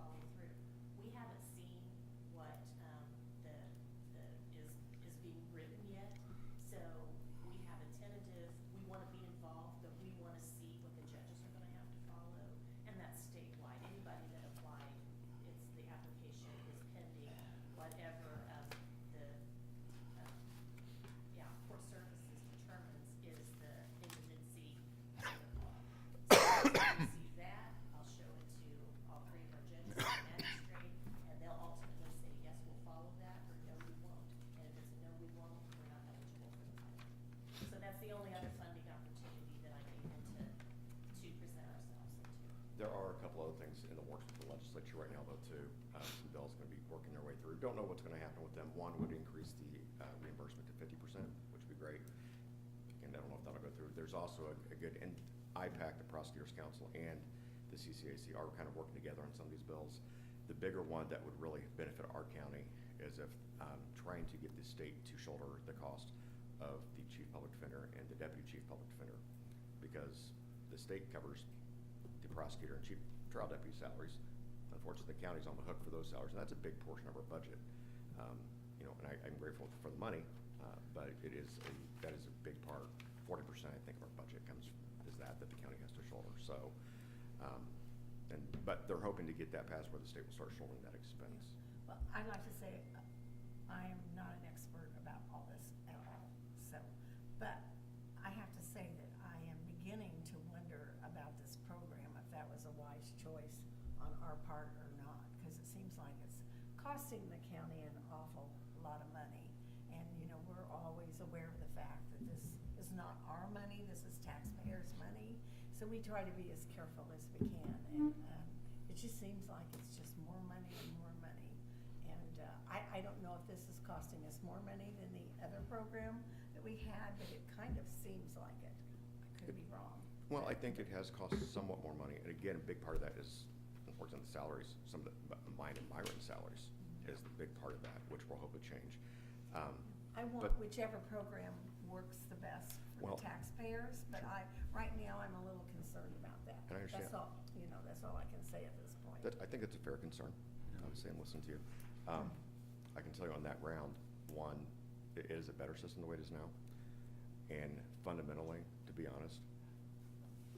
follow through. We haven't seen what, is being written yet, so we have a tentative, we wanna be involved, but we wanna see what the judges are gonna have to follow, and that's statewide. Anybody that applied, the application is pending, whatever, the, um, court services determines is the indigency of the law. So once I receive that, I'll show it to all three of our judges and magistrate, and they'll ultimately say, yes, we'll follow that, or no, we won't. And if it's a no, we won't, we're not eligible for the title. So that's the only other funding opportunity that I'm able to present ourselves into. There are a couple other things in the works with the legislature right now, though, too. Some bills going to be working their way through. Don't know what's going to happen with them. One would increase the reimbursement to 50%, which would be great. And I don't know if that'll go through. There's also a good, and IPAC, the Prosecutors Council, and the CCAC are kind of working together on some of these bills. The bigger one that would really benefit our county is if trying to get the state to shoulder the cost of the chief public defender and the deputy chief public defender, because the state covers the prosecutor and chief trial deputy salaries. Unfortunately, the county's on the hook for those salaries, and that's a big portion of our budget. You know, and I'm grateful for the money, but that is a big part. 40%, I think, of our budget is that the county has to shoulder. So, but they're hoping to get that passed where the state will start shouldering that expense. Well, I'd like to say I am not an expert about all this at all. So, but I have to say that I am beginning to wonder about this program, if that was a wise choice on our part or not, because it seems like it's costing the county an awful lot of money. And, you know, we're always aware of the fact that this is not our money, this is taxpayers' money. So we try to be as careful as we can. And it just seems like it's just more money and more money. And I don't know if this is costing us more money than the other program that we had, but it kind of seems like it. I could be wrong. Well, I think it has cost somewhat more money. And again, a big part of that is, unfortunately, the salaries. Some of mine and Myron's salaries is the big part of that, which we'll hope to change. I want whichever program works the best for the taxpayers, but right now I'm a little concerned about that. And I understand. That's all, you know, that's all I can say at this point. I think that's a fair concern. I would say and listen to you. I can tell you on that round, one, it is a better system the way it is now. And fundamentally, to be honest,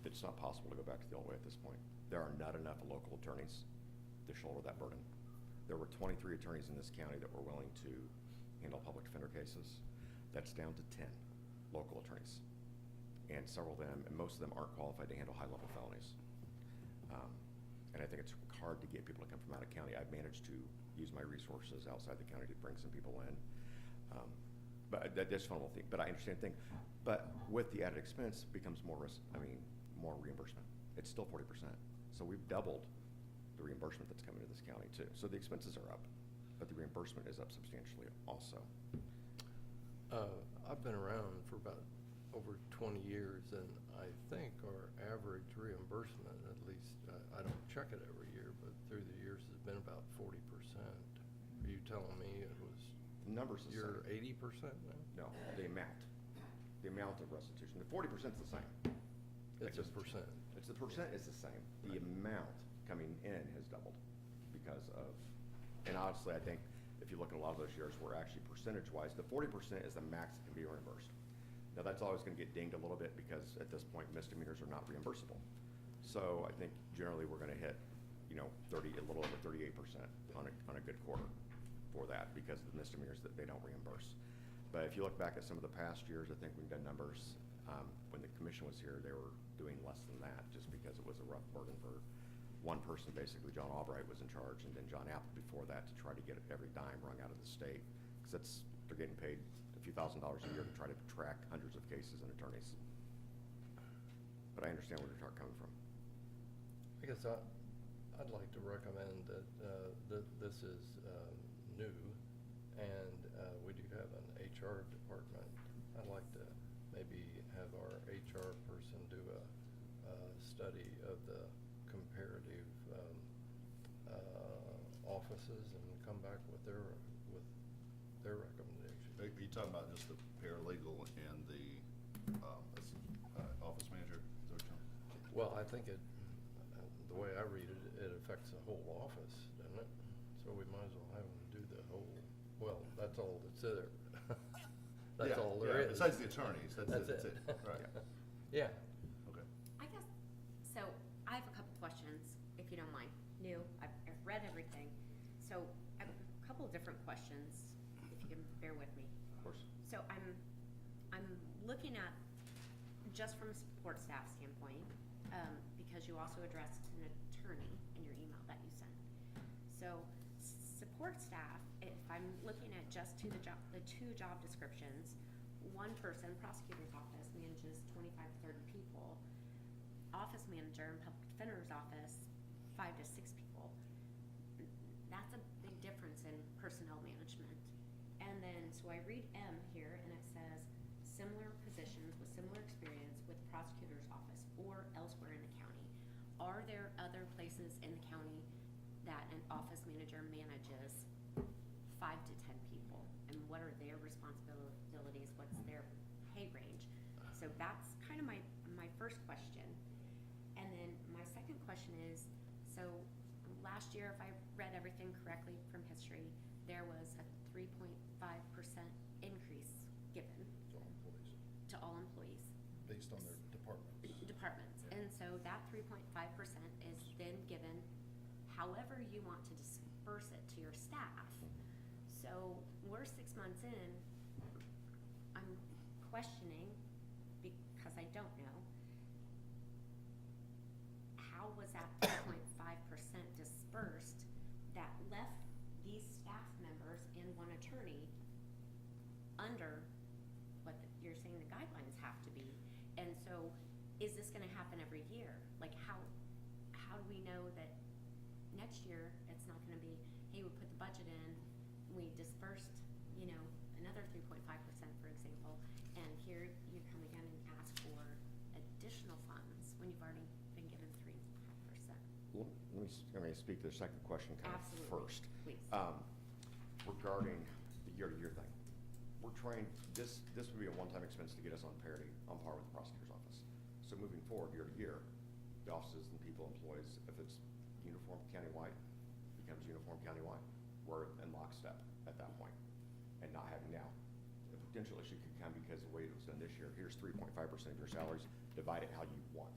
it's not possible to go back to the old way at this point. There are not enough local attorneys to shoulder that burden. There were 23 attorneys in this county that were willing to handle public defender cases. That's down to 10 local attorneys. And several of them, and most of them aren't qualified to handle high-level felonies. And I think it's hard to get people to come from out of county. I've managed to use my resources outside the county to bring some people in. But that's one thing. But I understand the thing. But with the added expense becomes more reimbursement. It's still 40%. So we've doubled the reimbursement that's coming to this county too. So the expenses are up, but the reimbursement is up substantially also. I've been around for about over 20 years, and I think our average reimbursement, at least, I don't check it every year, but through the years has been about 40%. Are you telling me it was? The numbers are you're 80% now? No, the amount of restitution. The 40% is the same. It's a percent. It's the percent is the same. The amount coming in has doubled because of, and honestly, I think if you look at a lot of those years, we're actually percentage-wise, the 40% is the max that can be reimbursed. Now that's always going to get dinged a little bit because at this point misdemeanors are not reimbursable. So I think generally we're going to hit, you know, a little over 38% on a good quarter for that because of the misdemeanors that they don't reimburse. But if you look back at some of the past years, I think we've done numbers. When the commission was here, they were doing less than that just because it was a rough burden for one person. Basically, John Albright was in charge, and then John Apple before that to try to get every dime wrung out of the state because they're getting paid a few $1,000s a year to try to track hundreds of cases and attorneys. But I understand where you're coming from. I guess I'd like to recommend that this is new, and we do have an HR department. I'd like to maybe have our HR person do a study of the comparative offices and come back with their recommendation. Are you talking about just the paralegal and the office manager? Is that what you're talking about? Well, I think the the way I read it, it affects the whole office, doesn't it? So we might as well have them do the whole, well, that's all that's there. That's Yeah, all there yeah, is. besides the attorneys, that's it, right. Yeah. Okay. I guess, so I have a couple questions, if you don't mind. New, I've read everything. So I have a couple of different questions, if you can bear with me. Of course. So I'm looking at, just from a support staff standpoint, because you also addressed an attorney in your email that you sent. So support staff, if I'm looking at just the two job descriptions, one person, prosecutor's office, manages 25 to 30 people. Office manager in public defender's office, 5 to 6 people. That's a big difference in personnel management. And then, so I read M here, and it says, similar positions with similar experience with prosecutor's office or elsewhere in the county. Are there other places in the county that an office manager manages 5 to 10 people? And what are their responsibilities? What's their pay range? So that's kind of my first question. And then my second question is, so last year, if I read everything correctly from history, there was a 3.5% increase given To all employees, to all employees. based on their departments. Yeah. And so that 3.5% is then given however you want to disperse it to your staff. So we're 6 months in, I'm questioning, because I don't know, how was that 3.5% dispersed that left these staff members and one attorney under what you're saying the guidelines have to be? And so is this gonna happen every year? Like how do we know that next year it's not gonna be, hey, we put the budget in, we dispersed, another 3.5%, for example, and here you come again and ask for additional funds when you've already been given 3.5%. Let me speak to the second question kind of Absolutely. first. Please. Regarding the year-to-year thing, we're trying, this would be a one-time expense to get us on parity, on par with the prosecutor's office. So moving forward, year-to-year, the offices and people, employees, if it's uniform countywide, becomes uniform countywide. We're in lockstep at that point, and not having now. The potential issue could come because the way it was done this year, here's 3.5% of your salaries, divide it how you want.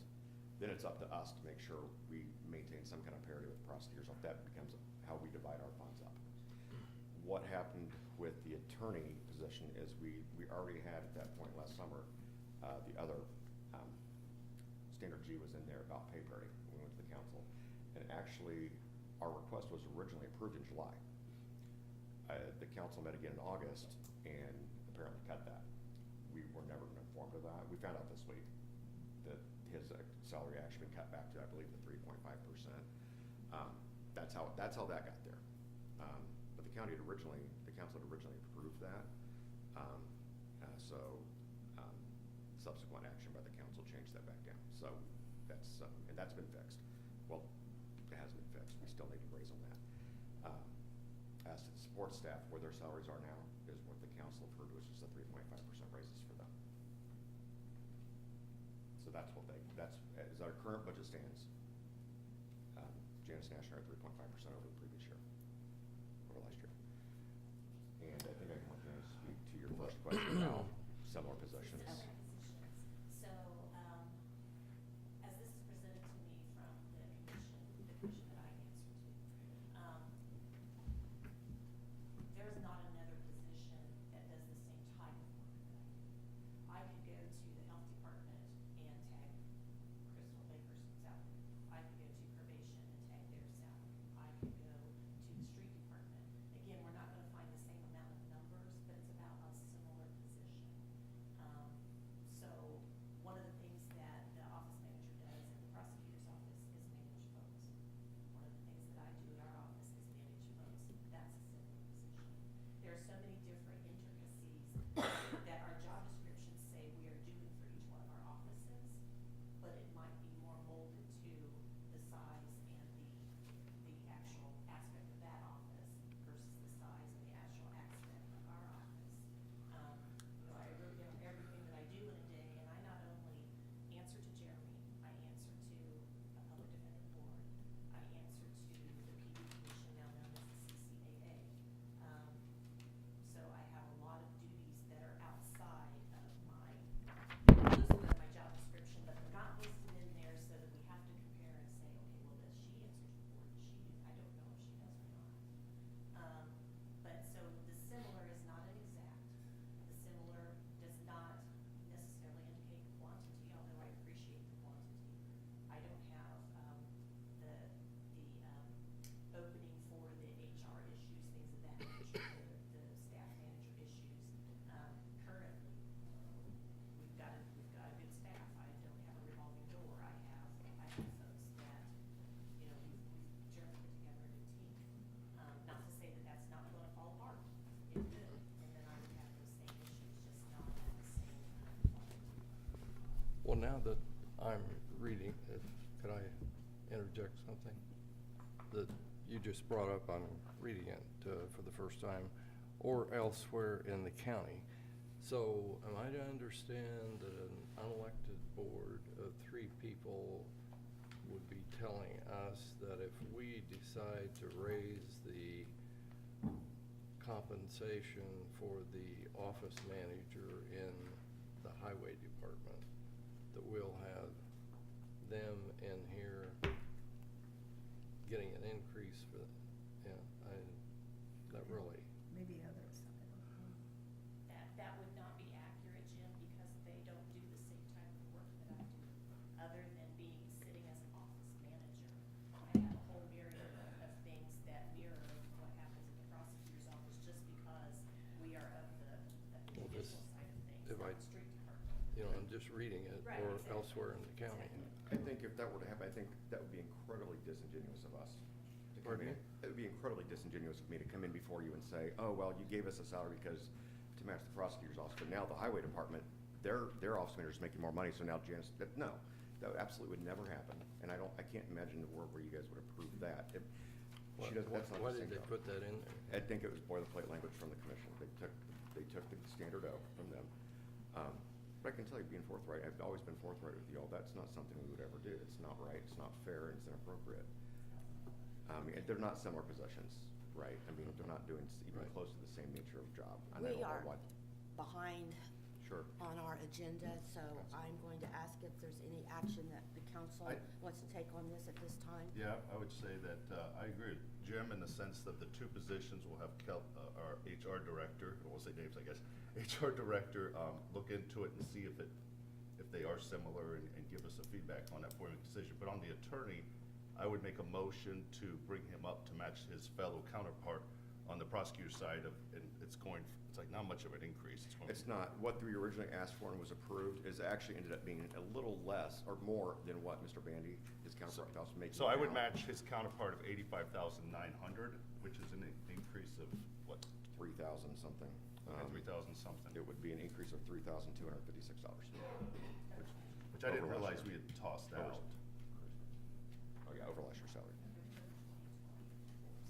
Then it's up to us to make sure we maintain some kind of parity with the prosecutors. That becomes how we divide our funds up. What happened with the attorney position is we already had at that point last summer, the other standard G was in there about pay parity. We went to the council, and actually our request was originally approved in July. The council met again in August and apparently cut that. We were never informed of that. We found out this week that his salary actually been cut back to, I believe, the 3.5%. That's how that got there. But the council had originally approved that. Subsequent action by the council changed that back down. So and that's been fixed. Well, it hasn't been fixed. We still need to raise on that. As to the support staff, where their salaries are now is what the council approved, which is the 3.5% raises for them. So that's as our current budget stands. Janice Nash are at 3.5% over the previous year, over last year. And I think I can let you speak to your first question about similar positions. Okay. So, as this is presented to me from the commission that I answer to, there's not another position that does the same type of work that I do. I could go to the health department and tag Crystal Baker's salary. I could go to probation and tag their salary. I could go to the street department. Again, we're not gonna find the same amount of numbers, but it's about a similar position. Well, now that I'm reading, could I interject something? That you just brought up, I'm reading it for the first time, or elsewhere in the county. So am I to understand that an unelected board of 3 people would be telling us that if we decide to raise the compensation for the office manager in the highway department, that we'll have them in here getting an increase for, that really, Maybe others, I don't know. That would not be accurate, Jim, because they don't do the same type of work that I do, other than being, sitting as an office manager. I have a whole myriad of things that mirror what happens at the prosecutor's office, just because we are of the Well, this- judicial side of things, if not I- the street department. I'm just reading it, Right, or exactly. elsewhere in the county. I think if that were to happen, I think that would be incredibly disingenuous of us. To come Pardon in. me? It would be incredibly disingenuous of me to come in before you and say, oh, well, you gave us a salary because, to match the prosecutor's office, but now the highway department, their office manager is making more money, so now Janice, no, that absolutely would never happen. And I can't imagine the world where you guys would approve that. She doesn't, that's not Why the did same they job. put that in there? I think it was boilerplate language from the commission. They took the standard O from them. But I can tell you, being forthright, I've always been forthright with you all. That's not something we would ever do. It's not right, it's not fair, and it's inappropriate. They're not similar positions, right? I mean, they're not doing even Right. close to the same nature of job. And I don't We know are why. behind Sure. on our agenda, so I'm going to ask if there's any action that the council wants to take on this at this time. Yeah, I would say that I agree with Jim in the sense that the 2 positions will have our HR director, or we'll say names, I guess, HR director, look into it and see if they are similar and give us a feedback on that before we make a decision. But on the attorney, I would make a motion to bring him up to match his fellow counterpart on the prosecutor side and it's like not much of an increase. It's not. What we originally asked for and was approved is actually ended up being a little less or more than what Mr. Bandy, his counterpart, was making. So I would now. match his counterpart of 85,900, which is an increase of what, 3,000 something. 3,000 something. It would be an increase of $3,256. Which I didn't Over realize last we year. had tossed Over- out. Oh, yeah, over last year's salary.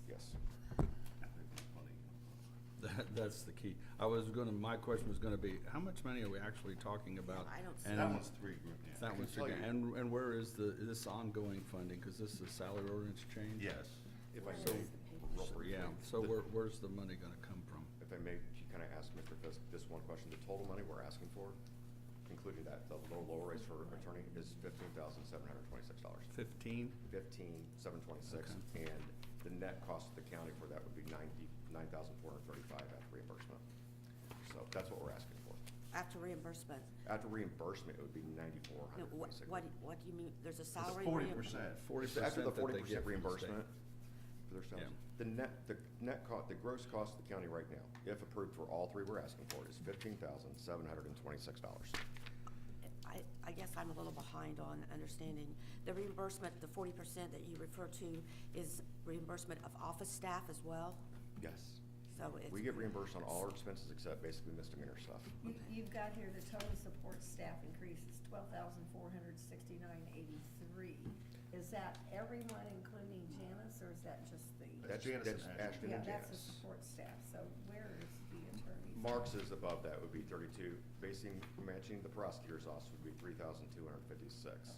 Yes. That's the key. My question was gonna be, how much money are we actually talking about? I don't see And That one's 3 group, yeah. That I one's, can tell you- and where is this ongoing funding? Cause this is salary ordinance change? Yes. If I Where may, is the paper? real briefly, Yeah, so where's the money gonna come from? if I may, she kind of asked Mr. Fisk this one question. The total money we're asking for, including that, the lower raise for attorney, is $15,726. 15? 15,726, and the net cost of the county for that would be $99,435 after reimbursement. So that's what we're asking for. After reimbursement. After reimbursement, it would be No, $9,426. what do you mean, there's a It's salary? 40%. 40% After the that they 40% get from the state. reimbursement for their salaries, Yeah. the net cost, the gross cost of the county right now, if approved for all 3 we're asking for, is $15,726. I guess I'm a little behind on understanding. The reimbursement, the 40% that you refer to is reimbursement of office staff as well? Yes. So it's. We get reimbursed on all our expenses except basically misdemeanor stuff. You've got here the total support staff increase is $12,469.83. Is that everyone, including Janice, or is that just the? That's Janice and Ashton Ashton. Yeah, and that's the Janice. support staff, so where is the attorney's? Mark's is above that, would be 32. Matching the prosecutor's office would be 3,256.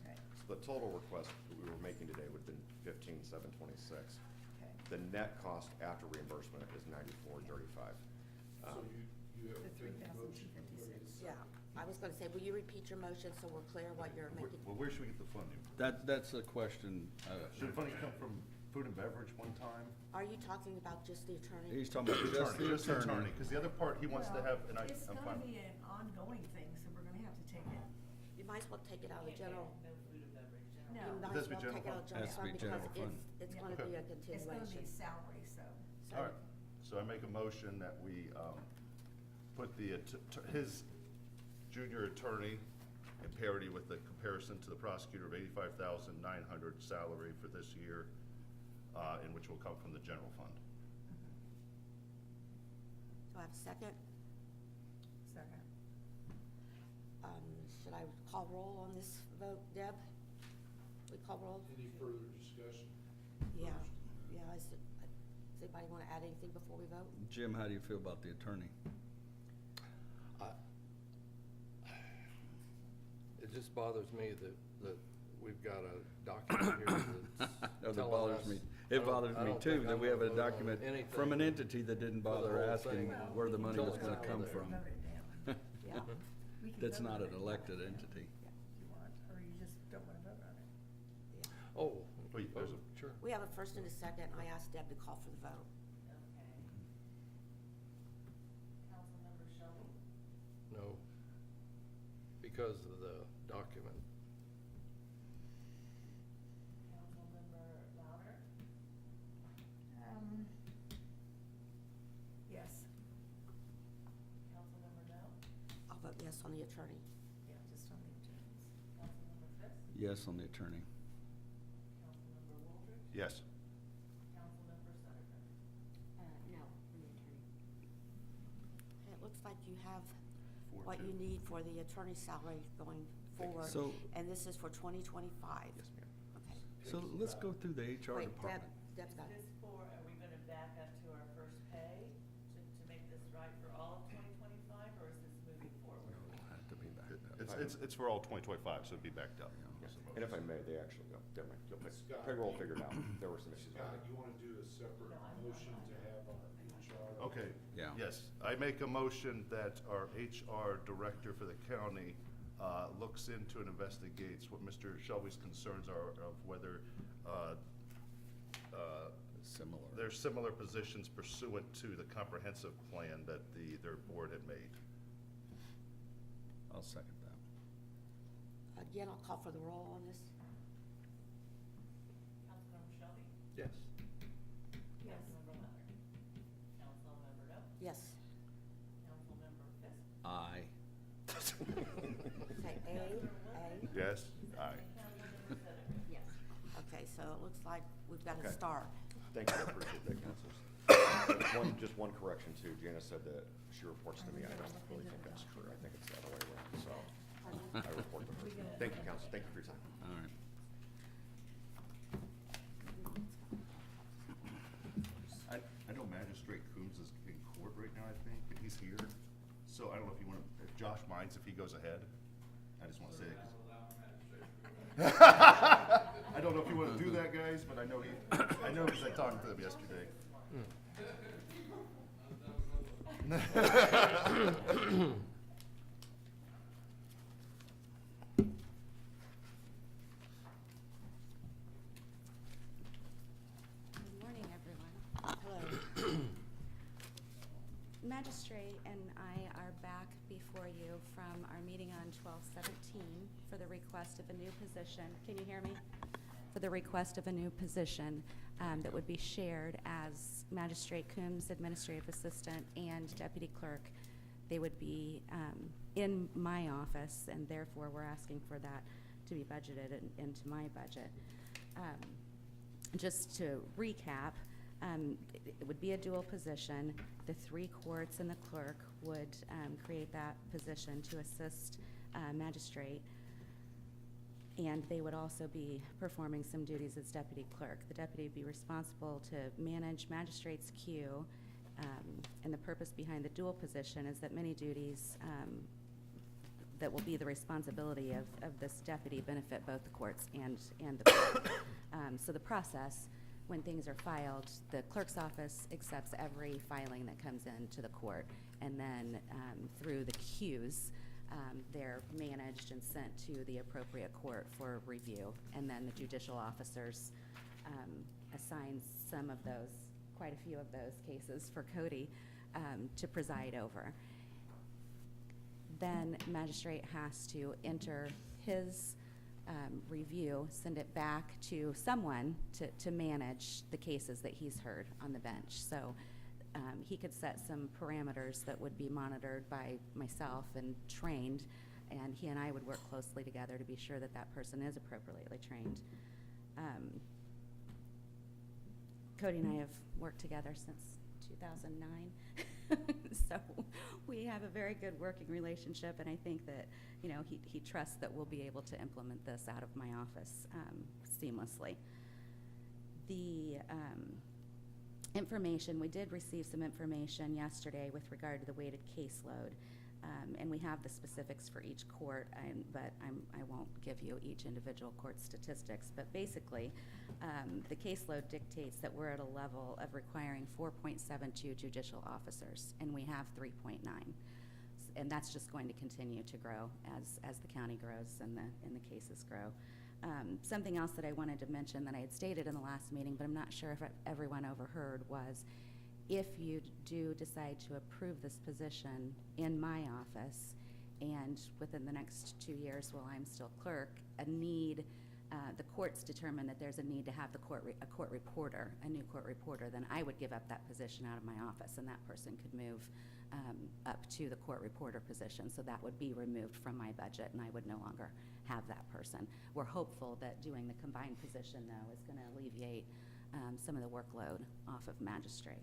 Okay. So the total request that we were making today would have been 15,726. Okay. The net cost after reimbursement is 9435. So you have The a motion for 3,256. Yeah, I was gonna say, will you repeat your motion so we're clear what you're making? Well, where should we get the funding? That's a question. Should funding come from food and beverage one time? Are you talking about just the attorney? He's talking about just the attorney. Because the other part, he wants to have, and It's I'm gonna fine. be an ongoing thing, so we're gonna have to take it. You might as well take it out of the general. No. You might Does as it well be take it out of general Has to general be fund general because fund. it's Yeah. gonna be a It's gonna continuation. be salary, so. So- All right, so I make a motion that we put his junior attorney in parity with the comparison to the prosecutor of 85,900 salary for this year, in which will come from the general fund. Do I have a second? Second. should I call roll on this vote, Deb? We call roll? Any further discussion? Yeah, first? yeah, does anybody want to add anything before we vote? Jim, how do you feel about the attorney? It just bothers me that we've got a document here that's No, that telling bothers us. me. I It don't- bothers I me don't too, think that I'm we have a gonna vote on document anything from an entity that didn't for the bother whole asking thing. where the money was Until gonna it's come out there. from. Vote it down. Yeah. We can That's vote not on an it. elected entity. If you want, or you just don't want to vote on it. Yeah. Oh, Wait, there's a- sure. We have a first and a second. I asked Deb to call for the vote. Okay. Councilmember Shelby? No, because of the document. Councilmember Louder? Yes, Councilmember No? I'll vote yes on the attorney. yeah, just on the attorneys. Councilmember Fisk? Yes on the attorney. Councilmember Wooldridge? Yes. Councilmember Sutherland? No, from the attorney. Okay, it looks like you have Four, what you two. need for the attorney salary going Thank you. forward. So- And this is for 2025. Yes, ma'am. Okay. So let's go through the HR Wait, department. Deb's got it. Is this for, are we gonna back up to our first pay to make this right for all of 2025, or is this moving forward? No, it'll have to be backed up. It's for all 2025, so it'd be backed up. Yeah. Yes, And if I may, they actually, no, never mind, you'll pick, Scott. payroll figured out, there were some issues. Scott, you wanna do a separate motion to have our HR? Okay. Yeah. Yes, I make a motion that our HR director for the county looks into and investigates what Mr. Shelby's concerns are of whether Similar. there's similar positions pursuant to the comprehensive plan that their board had made. I'll second that. Again, I'll call for the roll on this. Councilmember Shelby? Yes. Yes. Councilmember Louder? Councilmember No? Yes. Councilmember Fisk? Aye. Okay, A. Yes? Aye. Councilmember Sutherland? Yes. Okay, so it looks like we've got a Okay. start. Thank you, I appreciate that, councilors. Just one correction too, Janice said that she reports to me, I don't really think that's true, I think it's the other way around, so I report to her. Thank you, council, thank you for your time. All right. I know Magistrate Coombs is in court right now, I think, and he's here. So I don't know if you want to, if Josh minds if he goes ahead. I just want to say it. I don't know if you want to do that, guys, but I know because I talked to him yesterday. Good morning, everyone. Hello. Magistrate and I are back before you from our meeting on 12/17 for the request of a new position. Can you hear me? For the request of a new position that would be shared as Magistrate Coombs, Administrative Assistant, and Deputy Clerk. They would be in my office, and therefore we're asking for that to be budgeted into my budget. Just to recap, it would be a dual position. The 3 courts and the clerk would create that position to assist magistrate, and they would also be performing some duties as deputy clerk. The deputy would be responsible to manage magistrate's queue, and the purpose behind the dual position is that many duties that will be the responsibility of this deputy benefit both the courts and the clerk. So the process, when things are filed, the clerk's office accepts every filing that comes into the court, and then through the queues, they're managed and sent to the appropriate court for review, and then the judicial officers assign some of those, quite a few of those cases for Cody to preside over. Then magistrate has to enter his review, send it back to someone to manage the cases that he's heard on the bench. So he could set some parameters that would be monitored by myself and trained, and he and I would work closely together to be sure that that person is appropriately trained. Cody and I have worked together since 2009. So we have a very good working relationship, and I think that, you know, he trusts that we'll be able to implement this out of my office seamlessly. The information, we did receive some information yesterday with regard to the weighted caseload, and we have the specifics for each court, but I won't give you each individual court statistics, but basically, the caseload dictates that we're at a level of requiring 4.72 judicial officers, and we have 3.9. And that's just going to continue to grow as the county grows and the cases grow. Something else that I wanted to mention that I had stated in the last meeting, but I'm not sure if everyone overheard, was if you do decide to approve this position in my office, and within the next 2 years while I'm still clerk, the courts determine that there's a need to have a court reporter, a new court reporter, then I would give up that position out of my office, and that person could move up to the court reporter position. So that would be removed from my budget, and I would no longer have that person. We're hopeful that doing the combined position, though, is going to alleviate some of the workload off of magistrate.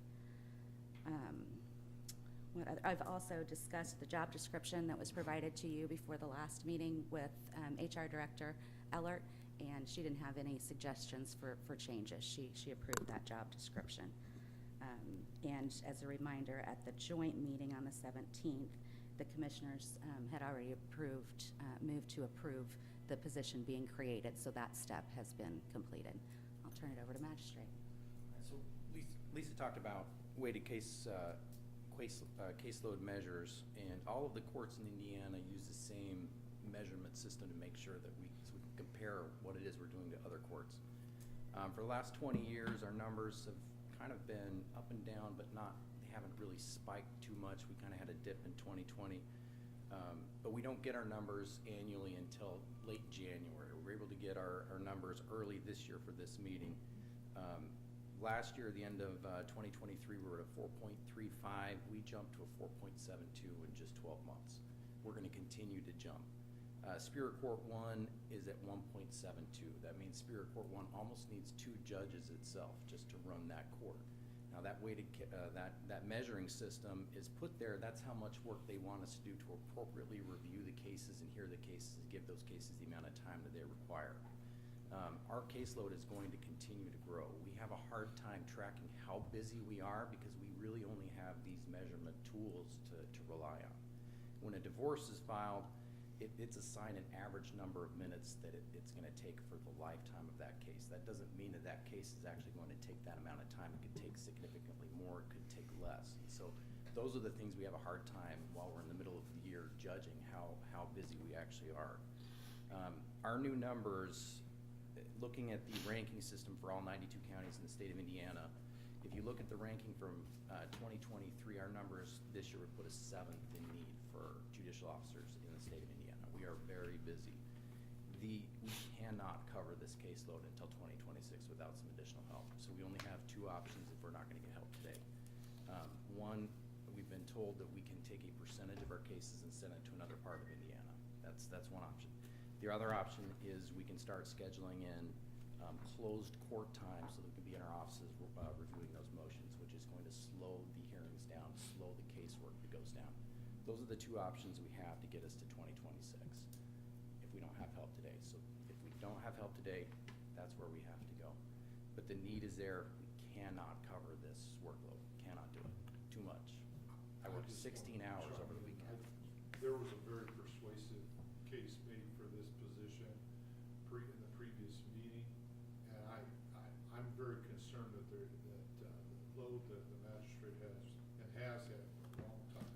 I've also discussed the job description that was provided to you before the last meeting with HR Director Ellert, and she didn't have any suggestions for changes. She approved that job description. And as a reminder, at the joint meeting on the 17th, the commissioners had already moved to approve the position being created, so that step has been completed. I'll turn it over to Magistrate. So Lisa talked about weighted caseload measures, and all of the courts in Indiana use the same measurement system to make sure that we can compare what it is we're doing to other courts. For the last 20 years, our numbers have kind of been up and down, but they haven't really spiked too much. We kind of had a dip in 2020, but we don't get our numbers annually until late January. We're able to get our numbers early this year for this meeting. Last year, at the end of 2023, we were at a 4.35. We jumped to a 4.72 in just 12 months. We're going to continue to jump. Superior Court 1 is at 1.72. That means Superior Court 1 almost needs 2 judges itself just to run that court. Now that that measuring system is put there. That's how much work they want us to do to appropriately review the cases and hear the cases and give those cases the amount of time that they require. Our caseload is going to continue to grow. We have a hard time tracking how busy we are because we really only have these measurement tools to rely on. When a divorce is filed, it's assigned an average number of minutes that it's going to take for the lifetime of that case. That doesn't mean that case is actually going to take that amount of time. It could take significantly more, it could take less. And so those are the things we have a hard time while we're in the middle of the year judging how busy we actually are. Our new numbers, looking at the ranking system for all 92 counties in the state of Indiana, if you look at the ranking from 2023, our numbers this year would put us 7th in need for judicial officers in the state of Indiana. We are very busy. We cannot cover this caseload until 2026 without some additional help. So we only have 2 options if we're not going to get help today. One, we've been told that we can take a percentage of our cases and send it to another part of Indiana. That's one option. The other option is we can start scheduling in closed court time so that we can be in our offices reviewing those motions, which is going to slow the hearings down, slow the casework that goes down. Those are the 2 options we have to get us to 2026 if we don't have help today. So if we don't have help today, that's where we have to go. But the need is there. We cannot cover this workload. Cannot do it. Too much. I worked 16 hours over the weekend. There was a very persuasive case made for this position in the previous meeting, and I'm very concerned that the load that the magistrate has and has had for a long time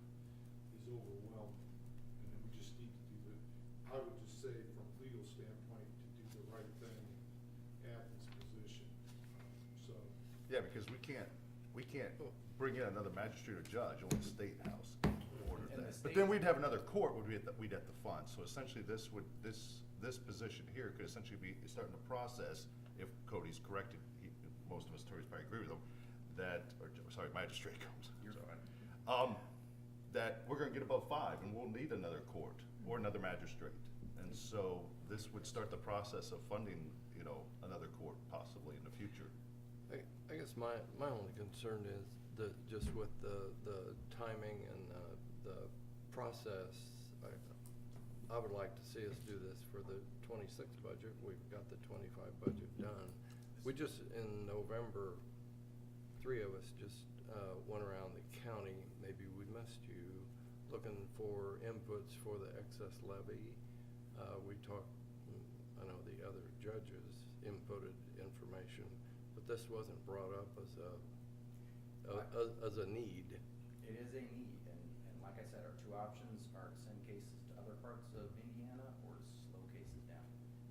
is overwhelming, and then we just need to do I would just say from a legal standpoint, to do the right thing and add this position. Yeah, because we can't bring in another magistrate or judge, only the state house can order And that. the But then state- we'd have another court, we'd have to fund. So essentially this position here could essentially be starting the process, if Cody's corrected, most of us attorneys probably agree with him, magistrate comes. You're fine. That we're gonna get above 5 and we'll need another court or another magistrate. And so this would start the process of funding, another court possibly in the future. I guess my only concern is that just with the timing and the process, I would like to see us do this for the 26 budget. We've got the 25 budget done. We just, in November, 3 of us just went around the county, maybe we missed you, looking for inputs for the excess levy. We talked, I know the other judges inputted information, but this wasn't brought up as a need. It is a need, and like I said, our two options are to send cases to other parts of Indiana or to slow cases down.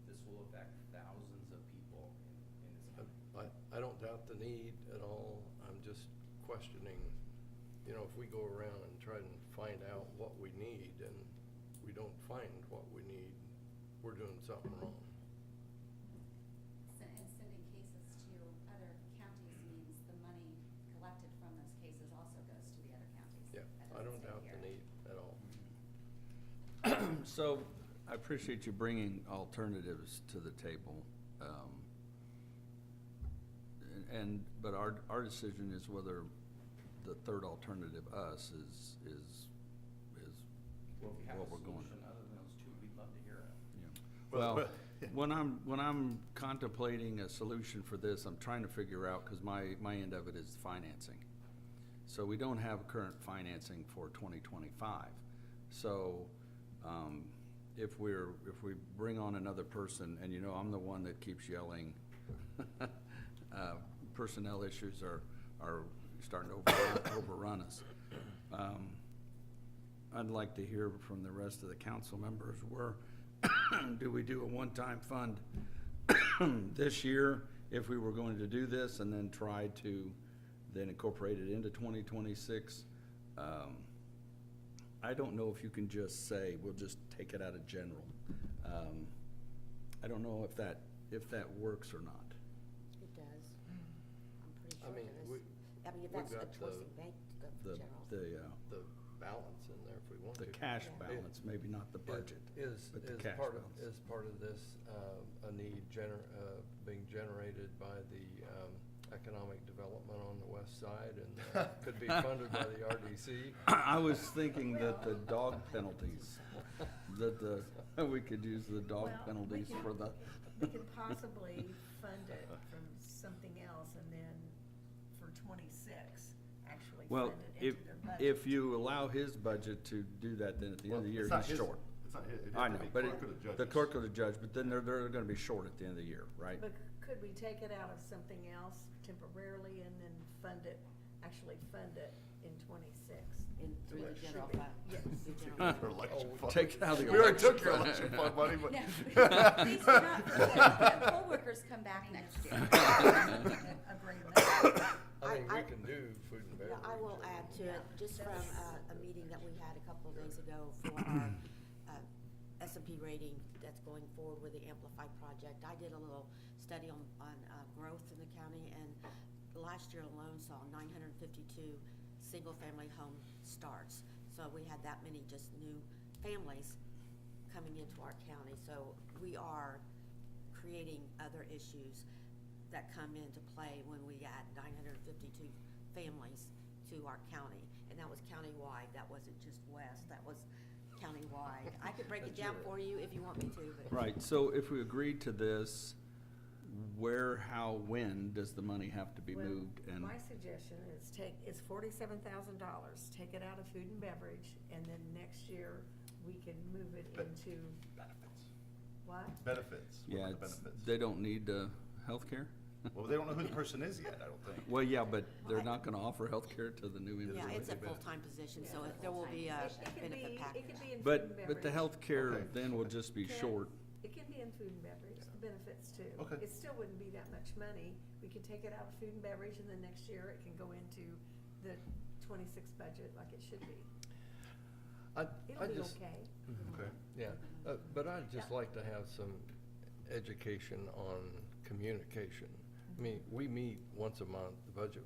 This will affect thousands of people in this county. I don't doubt the need at all. I'm just questioning, you know, if we go around and try and find out what we need and we don't find what we need, we're doing something wrong. And sending cases to other counties means the money collected from those cases also goes to the other counties. Yeah, That I don't doesn't say doubt the here. need at all. So I appreciate you bringing alternatives to the table. But our decision is whether the third alternative, us, is Well, if you have what a we're going. solution other than those two, we'd love to hear it. Yeah. Well, Well, when I'm contemplating a solution for this, I'm trying to figure out, because my end of it is financing. So we don't have current financing for 2025. So if we bring on another person, and you know I'm the one that keeps yelling, personnel issues are starting to overrun us. I'd like to hear from the rest of the council members, where do we do a one-time fund this year if we were going to do this, and then try to then incorporate it into 2026? I don't know if you can just say, we'll just take it out of general. I don't know if that works or not. It does. I I'm pretty mean, sure it is. I mean, if we've that's a got choice the- in bank to go for general. The balance in there if we want to. The cash Yeah. balance, maybe not the budget. Is but the cash balance. part of this a need being generated by the economic development on the west side and could be funded by the RDC? I was thinking that the dog penalties, we could use the dog Well, penalties we for could- the. We could possibly fund it from something else and then for 26, actually Well, fund it into their budget. if you allow his budget to do that, then at the end of the year, It's not he's his- short. It's not his, it I has know, to be but clerk of the the judges. clerk of the judge, but then they're gonna be short at the end of the year, right? But could we take it out of something else temporarily and then actually fund it in 26? Through the Should general be. fund. Yes. Through general Your fund. election fund. Take it out of the We already election took your fund. election fund money, but. No, these do not, the poll workers come back next year. Agreement. I mean, we I- can do food and beverage. Yeah, I will add to it, Yeah. just from a meeting that we had a couple of days ago for our S&P rating that's going forward with the Amplify project. I did a little study on growth in the county, and last year alone saw 952 single-family home starts. So we had that many just new families coming into our county. So we are creating other issues that come into play when we add 952 families to our county. And that was countywide, that wasn't just west, that was countywide. I could break it down for you if you want me to, but. Right, so if we agreed to this, where, how, when does the money have to be Well, moved? And my suggestion is it's $47,000, take it out of food and beverage, and then next year we can move it But- into, Benefits. what? Benefits. What yeah, about the it's, benefits? they don't need healthcare? Well, they don't know who the person is yet, I don't think. Well, yeah, but they're not gonna offer healthcare to the new Yeah, individual. it's a full-time position, so Yeah. there will be a It could benefit be, package. it could be in food and But the beverage. healthcare Okay. then will just be Ken, short. It can be in food and beverage, the benefits too. Okay. It still wouldn't be that much money. We could take it out of food and beverage, and then next year it can go into the 26 budget like it should be. I It'll be just, okay. Okay. yeah, but I'd just like to have some education on communication. I mean, we meet once a month, the budget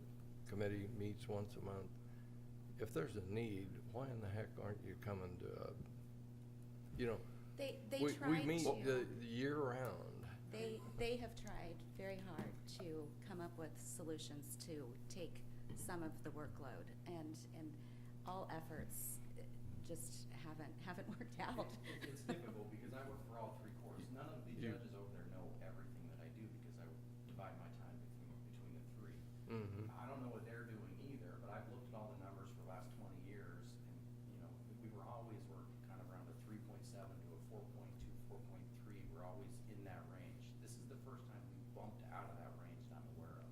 committee meets once a month. If there's a need, why in the heck aren't you coming to, you know, They we tried meet to. the year round. They have tried very hard to come up with solutions to take some of the workload, and all efforts just haven't worked out. It's difficult because I work for all three courts. None of the You- judges over there know everything that I do because I divide my time between the three. Mhm. I don't know what they're doing either, but I've looked at all the numbers for the last 20 years, and, we were always kind of around a 3.7 to a 4.2, 4.3. We're always in that range. This is the first time we bumped out of that range that I'm aware of.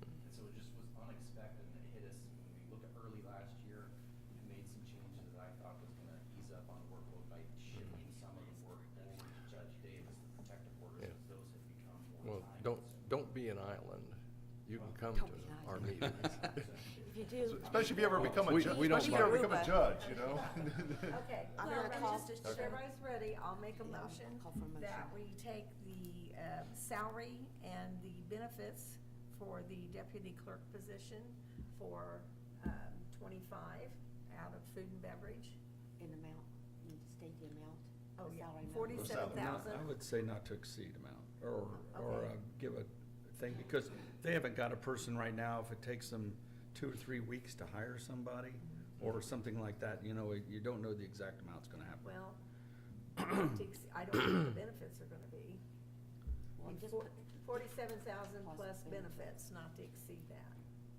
And so it just was unexpected, and it hit us when we look at early last year and made some changes that I thought was gonna ease up on the workload by shifting some of the work over to Judge Davis, the protective orders, Yeah. as those have become more Well, time don't consuming. be an island. You can come Don't to be an our island. meetings. If you do. Especially if you ever become a We- judge, we don't especially if you ever become a mind. judge, you know? Okay, I'm well, gonna call- just if everybody's ready, I'll make a Yeah, I'll motion call for a that motion. we take the salary and the benefits for the deputy clerk position for 25 out of food and beverage. In amount, you need to state the amount. Oh, the yeah, salary amount. 47,000. I would say not to exceed amount, or Okay. give a thing, because they haven't got a person right now. If it takes them 2 or 3 weeks to hire somebody, or something like that, you don't know the exact amount it's gonna happen. Well, I don't know what the benefits are gonna be. Well, just Four- put- 47,000 Plus plus benefits. benefits, not to exceed that.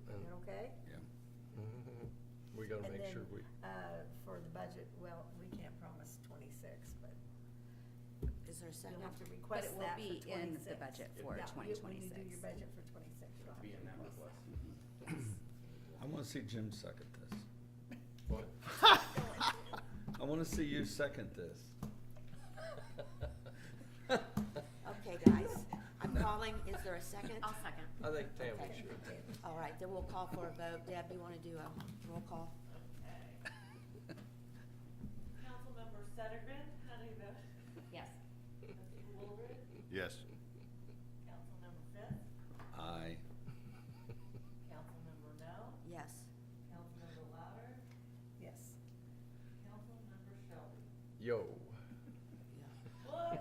Is And- that okay? Yeah. Mhm. We gotta And make then, sure we, for the budget, well, we can't promise 26, but Is there a you'll second? have to But request it will that for be 26. in the budget for Yeah, when you do 2026. your budget for 26, you'll It'll have be to in that request request. that. Yes. I wanna see Jim second this. what? I wanna see you second this. Okay, guys, I'm calling, is there a second? I'll second. I think Tammy Okay. should. All right, then we'll call for a vote. Deb, you wanna do a roll call? Councilmember Settergren, how do you vote? Yes. Councilmember Woolridge, Yes. Councilmember Fitz, Aye. Councilmember No, Yes. Councilmember Louder, Yes. Councilmember Shelby. Yo. Yeah.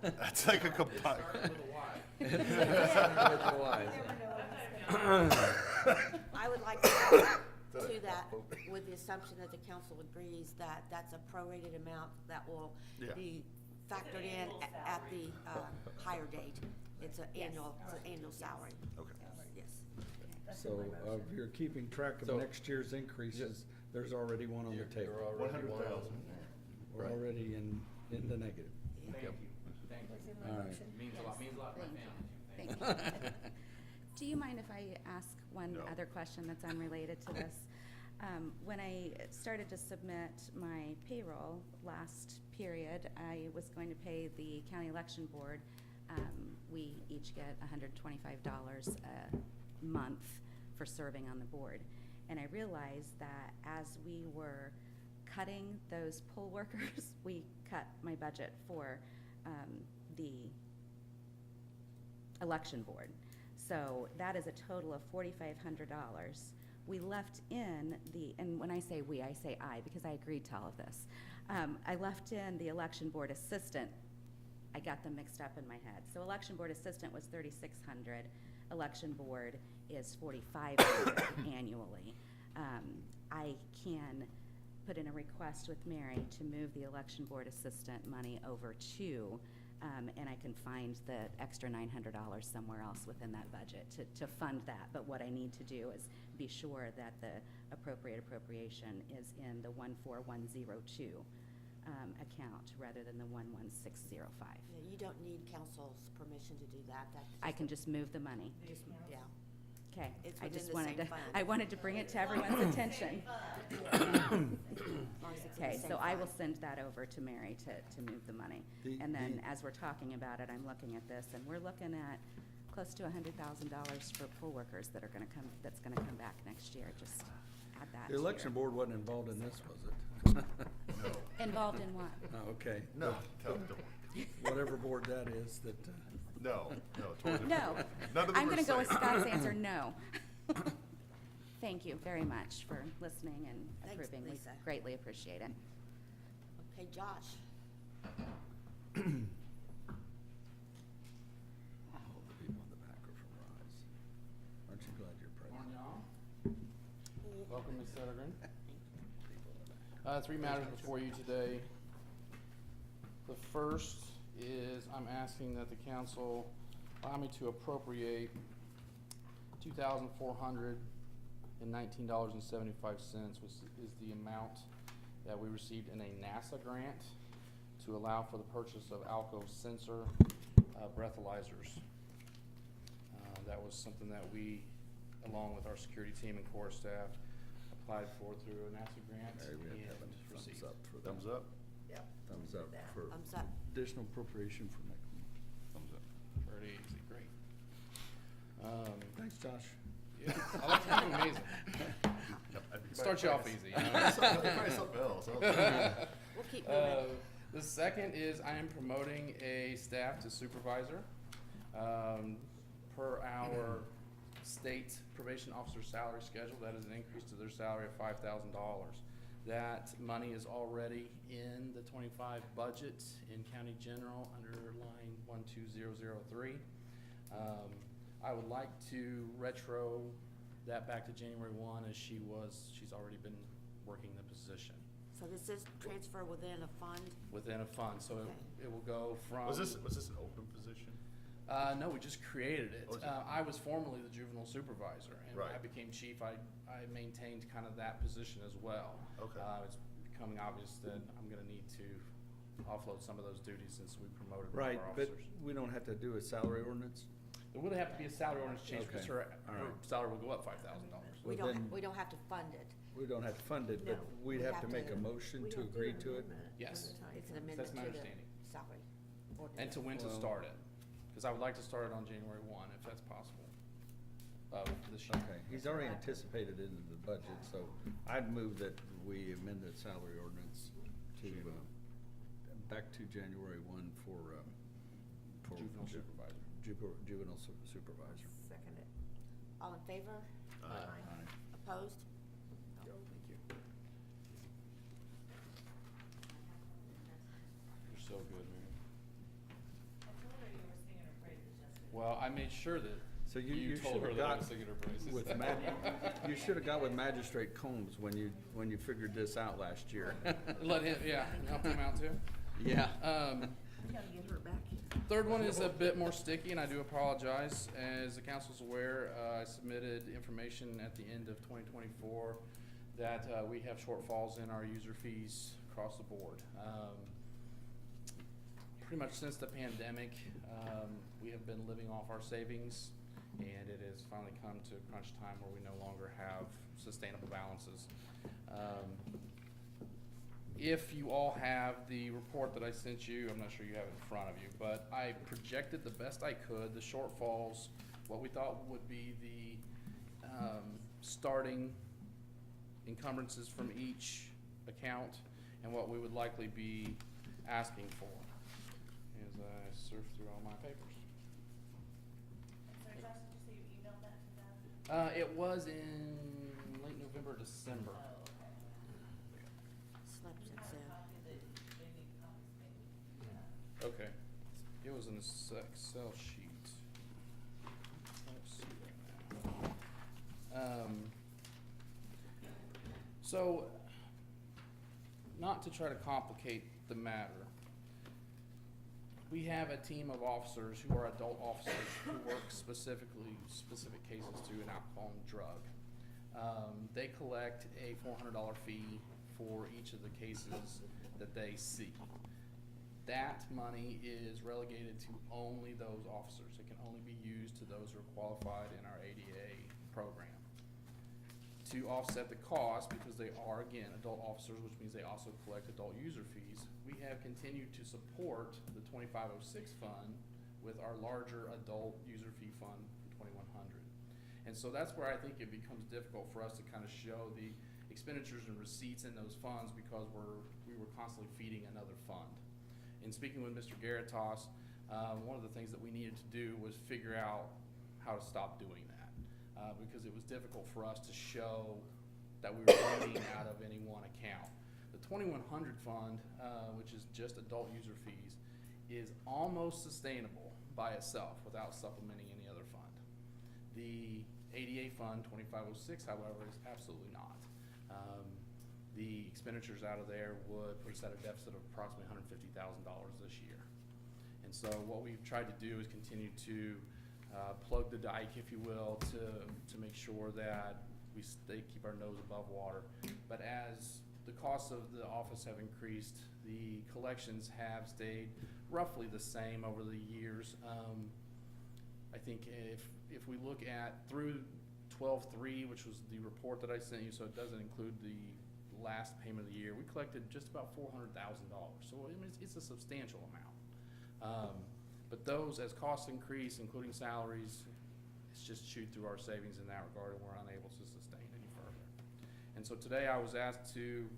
What? That's like a It started combined. with a Y. You never know when it's gonna I would like to add to that, with the assumption that the council agrees that that's a prorated amount that will Yeah. be factored in annual at the salary. higher date. It's an Yes. annual salary. Okay. Yes. That's in So, my if motion. you're keeping track of So- next year's increases, there's already one on the You're table. already 100,000. We're Right. already in the negative. Thank Yep. you, thank That's you. in my All right. motion. Means a lot to my Thank you. family, too. Thank you. Do you mind if I ask one No. other question that's unrelated to this? When I started to submit my payroll last period, I was going to pay the county election board. We each get $125 a month for serving on the board. And I realized that as we were cutting those poll workers, we cut my budget for the election board. So that is a total of $4,500. We left in and when I say we, I say I, because I agreed to all of this. I left in the election board assistant. I got them mixed up in my head. So election board assistant was $3,600. Election board is $4,500 annually. I can put in a request with Mary to move the election board assistant money over to, and I can find the extra $900 somewhere else within that budget to fund that. But what I need to do is be sure that the appropriation is in the 14102 account rather than the 11605. Yeah, you don't need council's permission to do that. That's I can just move the money. just, yeah. Okay, It's I within just the wanted same to, fund. I wanted to bring it to everyone's attention. As long as it's in the Okay, same so I will fund. send that over to Mary to move the money. The- And then the- as we're talking about it, I'm looking at this, and we're looking at close to $100,000 for poll workers that's gonna come back next year, just add that The to election your- board wasn't involved in this, was it? Involved in what? Oh, okay. No, Whatever board that is, that, no, totally. No. None of them I'm are gonna go with safe. Scott's answer, no. Thank you very much for listening and Thanks, approving. We Lisa. greatly appreciate it. Okay, Josh. Sodergren. Three matters before you today. The first is I'm asking that the council allow me to appropriate $2,419.75, which is the amount that we received in a NASA grant to allow for the purchase of Alco sensor breathalyzers. That was something that we, along with our security team and core staff, applied for through a NASA grant Mary, we have to have and a received. thumbs up for that. Thumbs up? Yep. Thumbs up That. for Thumbs up. additional appropriation for next week. Thumbs up. Pretty easy, great. Thanks, Josh. Yeah, I like to do amazing. Start you off easy. You know? Try something else. We'll keep moving. The second is I am promoting a staff to supervisor. Per our state probation officer salary schedule, that is an increase to their salary of $5,000. That money is already in the 25 budget in county general under line 12003. I would like to retro that back to January 1 as she's already been working the position So this is transfer within a fund? within a fund. So Okay. it will go from. Was this an open position? No, we just created it. Oh, is it? I was formerly the juvenile supervisor, and when I Right. became chief, I maintained kind of that position as well. Okay. It's becoming obvious that I'm gonna need to offload some of those duties since we promoted one of Right, our but officers. we don't have to do a salary ordinance? There would have to be a salary ordinance change because Okay. her All right. salary will go up $5,000. We Well, then- don't have to fund it. We don't have to fund it, but No, we'd we have have to make to- a motion We to don't do agree an to it? amendment Yes. when the time It's an comes. amendment That's my to the understanding. salary. And to when to Well- start it, because I would like to start it on January 1, if that's possible, this year. Okay, he's already anticipated it into the budget, so I'd move that we amend the salary ordinance to, back to January 1 for Juvenile supervisor. Juvenile supervisor. Second it. All in favor? Aye. Opposed? Thank you. You're so good, Mary. I told her you were singing her praises yesterday. Well, I made sure that So you told should her have that I got was singing her praises. with you should have got with Magistrate Combs when you figured this out last year. Let him, yeah, help him out too. Yeah. We gotta get her back here. Third one is a bit more sticky, and I do apologize. As the council's aware, I submitted information at the end of 2024 that we have shortfalls in our user fees across the board. Pretty much since the pandemic, we have been living off our savings, and it has finally come to crunch time where we no longer have sustainable balances. If you all have the report that I sent you, I'm not sure you have it in front of you, but I projected the best I could, the shortfalls, what we thought would be the starting encumbrances from each account, and what we would likely be asking for as I surf through all my papers. So Josh, did you say you emailed that to them? It was in late November, December. Oh, okay. Slept You since have a then. copy that they need copies, maybe? Okay. It was in this Excel sheet. Let's see right now. So, not to try to complicate the matter, we have a team of officers who are adult officers who work specific cases to an alcohol and drug. They collect a $400 fee for each of the cases that they see. That money is relegated to only those officers. It can only be used to those who are qualified in our ADA program. To offset the cost, because they are, again, adult officers, which means they also collect adult user fees, we have continued to support the 2506 fund with our larger adult user fee fund for 2100. And so that's where I think it becomes difficult for us to kind of show the expenditures and receipts in those funds, because we were constantly feeding another fund. In speaking with Mr. Garitas, one of the things that we needed to do was figure out how to stop doing that, because it was difficult for us to show that we were running out of any one account. The 2100 fund, which is just adult user fees, is almost sustainable by itself without supplementing any other fund. The ADA fund, 2506, however, is absolutely not. The expenditures out of there would put us at a deficit of approximately $150,000 this year. And so what we've tried to do is continue to plug the dike, if you will, to make sure that we keep our nose above water. But as the costs of the office have increased, the collections have stayed roughly the same over the years. I think if we look at through 12/3, which was the report that I sent you, so it doesn't include the last payment of the year, we collected just about $400,000. So I mean, it's a substantial amount. But those, as costs increase, including salaries, it's just chewed through our savings in that regard, and we're unable to sustain any further. And so today I was asked to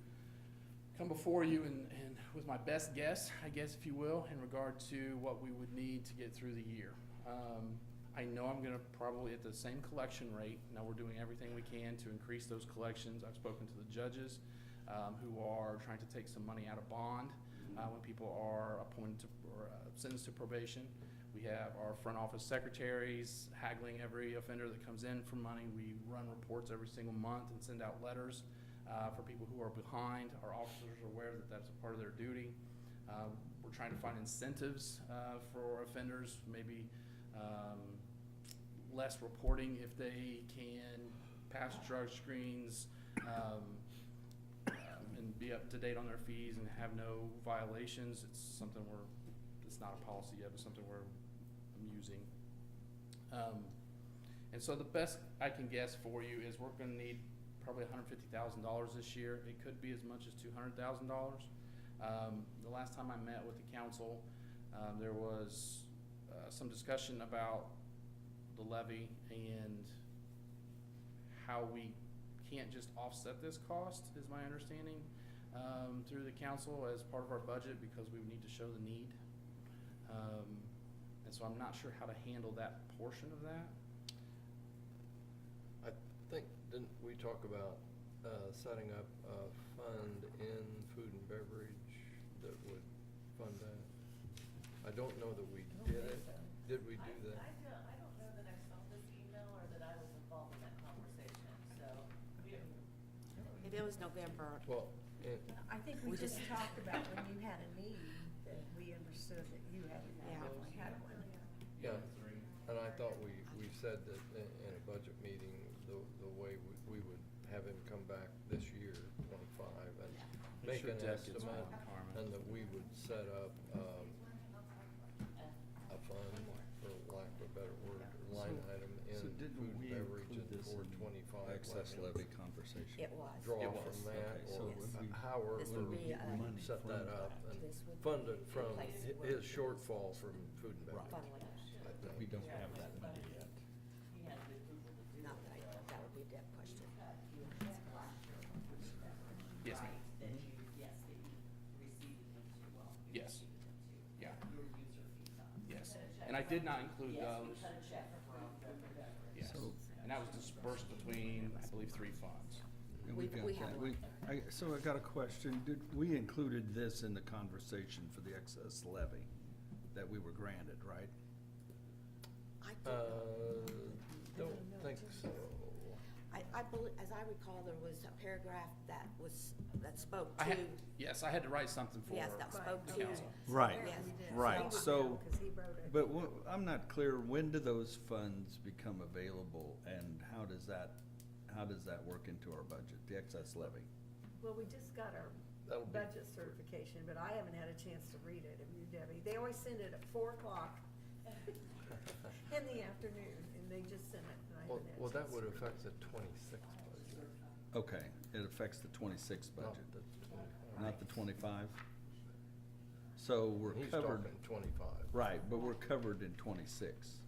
come before you and with my best guess, I guess, if you will, in regard to what we would need to get through the year. I know I'm gonna probably at the same collection rate. Now, we're doing everything we can to increase those collections. I've spoken to the judges who are trying to take some money out of bond when people are appointed to or sentenced to probation. We have our front office secretaries haggling every offender that comes in for money. We run reports every single month and send out letters for people who are behind. Our officers are aware that that's a part of their duty. We're trying to find incentives for offenders, maybe less reporting if they can pass drug screens and be up to date on their fees and have no violations. It's something it's not a policy yet, but something I'm using. And so the best I can guess for you is we're gonna need probably $150,000 this year. It could be as much as $200,000. The last time I met with the council, there was some discussion about the levy and how we can't just offset this cost, is my understanding, through the council as part of our budget, because we would need to show the need. And so I'm not sure how to handle that portion of that. I think, didn't we talk about setting up a fund in food and beverage that would fund that? I don't know that we did it. Did we do that? I don't know that I saw this email or that I was involved in that conversation, so we have. If it was November, Well, I think we just talked about when you had a need, that we understood that you definitely had one. yeah, and I thought we said that in a budget meeting, the way we would have him come back this year, 25, and make sure an Deb gets estimate, one, Carmen. and that we would set up a fund, for lack of a better word, or line item in So didn't food and we beverage include and this for in 25. excess let him levy conversation? it was. Draw It from was. that, Okay, so or would we- however This would we be, money set from that up, that. and This would fund be it from in place where his shortfall from food and beverage. Funneling. I But think. we don't have that money yet. He has the approval to do Not that I know, that would be a Deb question. Yes, ma'am. That you, yes, that you received them too, well. you Yes. received them too. Yeah. Your user fee funds. Yes. Cut a check And I from- did not include Yes, those. we cut a check from the beverage. Yes. So- And that was dispersed between, I believe, 3 funds. And We- we've got we have that. one. So I got a question. We included this in the conversation for the excess levy that we were granted, right? I Don't think so. I believe, as I recall, there was a paragraph that spoke I to. had, yes, I had to write something for Yes, that spoke the to. council. Right, Yes. right, so, Because he wrote it. but I'm not clear, when do those funds become available and how does that work into our budget, the excess levy? Well, we just got our That'll be- budget certification, but I haven't had a chance to read it. Have you, Debbie? They always send it at 4:00 in the afternoon, and they just sent it, and I haven't had a chance. Well, that would affect the 26 budget, Okay, it affects the 26 not budget, the 25. not the 25? So we're He's covered, talking 25. right, but we're covered in 26,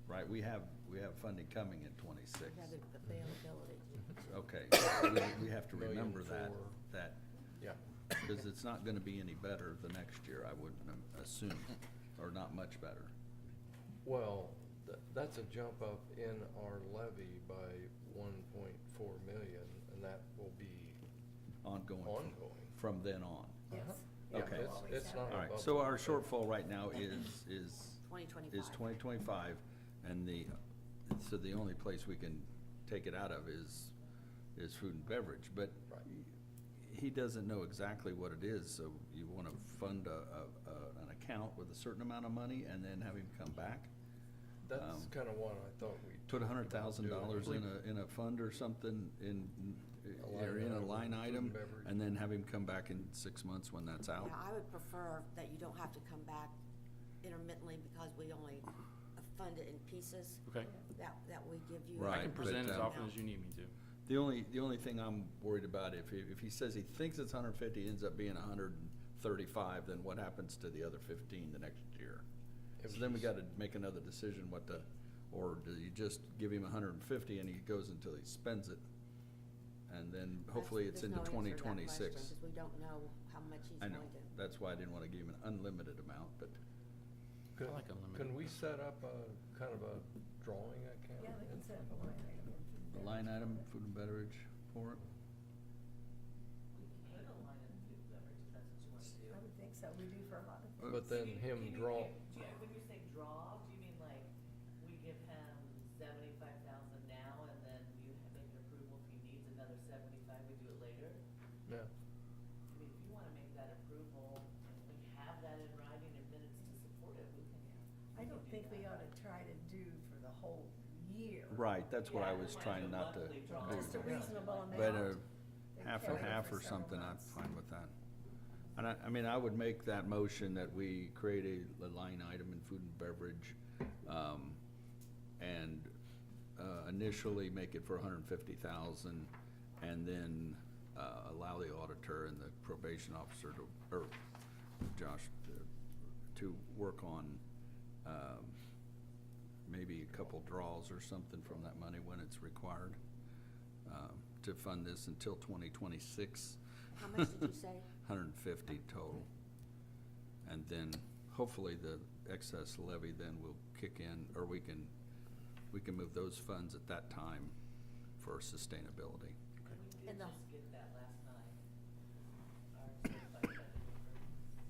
right? We have funding coming in 26. We have the availability. Okay, we have to remember that, $1,000,004. Yeah. because it's not gonna be any better the next year, I wouldn't assume, or not much better. Well, that's a jump up in our levy by 1.4 million, and that will be Ongoing. ongoing. From then on. Yes. Yeah, Okay. it's not All right, above so our that. shortfall right now is 2025. 2025, and so the only place we can take it out of is is food and beverage, but Right. he doesn't know exactly what it is, so you wanna fund an account with a certain amount of money and then have him come back? That's kinda what I thought we. Put talked about $100,000 doing. in a fund or something A line or in a item, line food and item, beverage. and then have him come back in 6 months when that's out? Yeah, I would prefer that you don't have to come back intermittently because we only fund it in pieces. Okay. That we give you. Right, I can but, present as um, often as you need me to. The only thing I'm worried about, if he says he thinks it's 150, ends up being 135, then what happens to the other 15 the next year? It So then we was- gotta make another decision or do you just give him 150 and he goes until he spends it? And then hopefully it's There's into no answer to that 2026. question, 'cause we don't know how much he's I going know, to. that's why I didn't wanna give him an unlimited amount, but Could- I like unlimited. Can we set up a kind of a drawing account? Yeah, they can set up a line item. the line item, food and beverage for it? I would think so, we do for a lot of things. But then him draw, When you say draw, do you mean like, we give him 75,000 now, and then you make an approval if he needs another 75, we do it later? yeah, I mean, if you wanna make that approval, and we have that in writing and minutes to support it, we can. I don't think we ought to try to do for the whole year. Right, that's what I Yeah, was like trying a not to monthly draw. do. Just a reasonable amount. But and half carry and it half for or several something, I'm months. fine with that. And I mean, I would make that motion that we create a line item in food and beverage, and initially make it for 150,000, and then allow the auditor and the probation officer or Josh, to work on maybe a couple draws or something from that money when it's required, to fund this until 2026. How much did you say? 150 total. And then hopefully the excess levy then will kick in, or we can move those funds at that time for sustainability. We did And the- just get that last night, our certified budget number,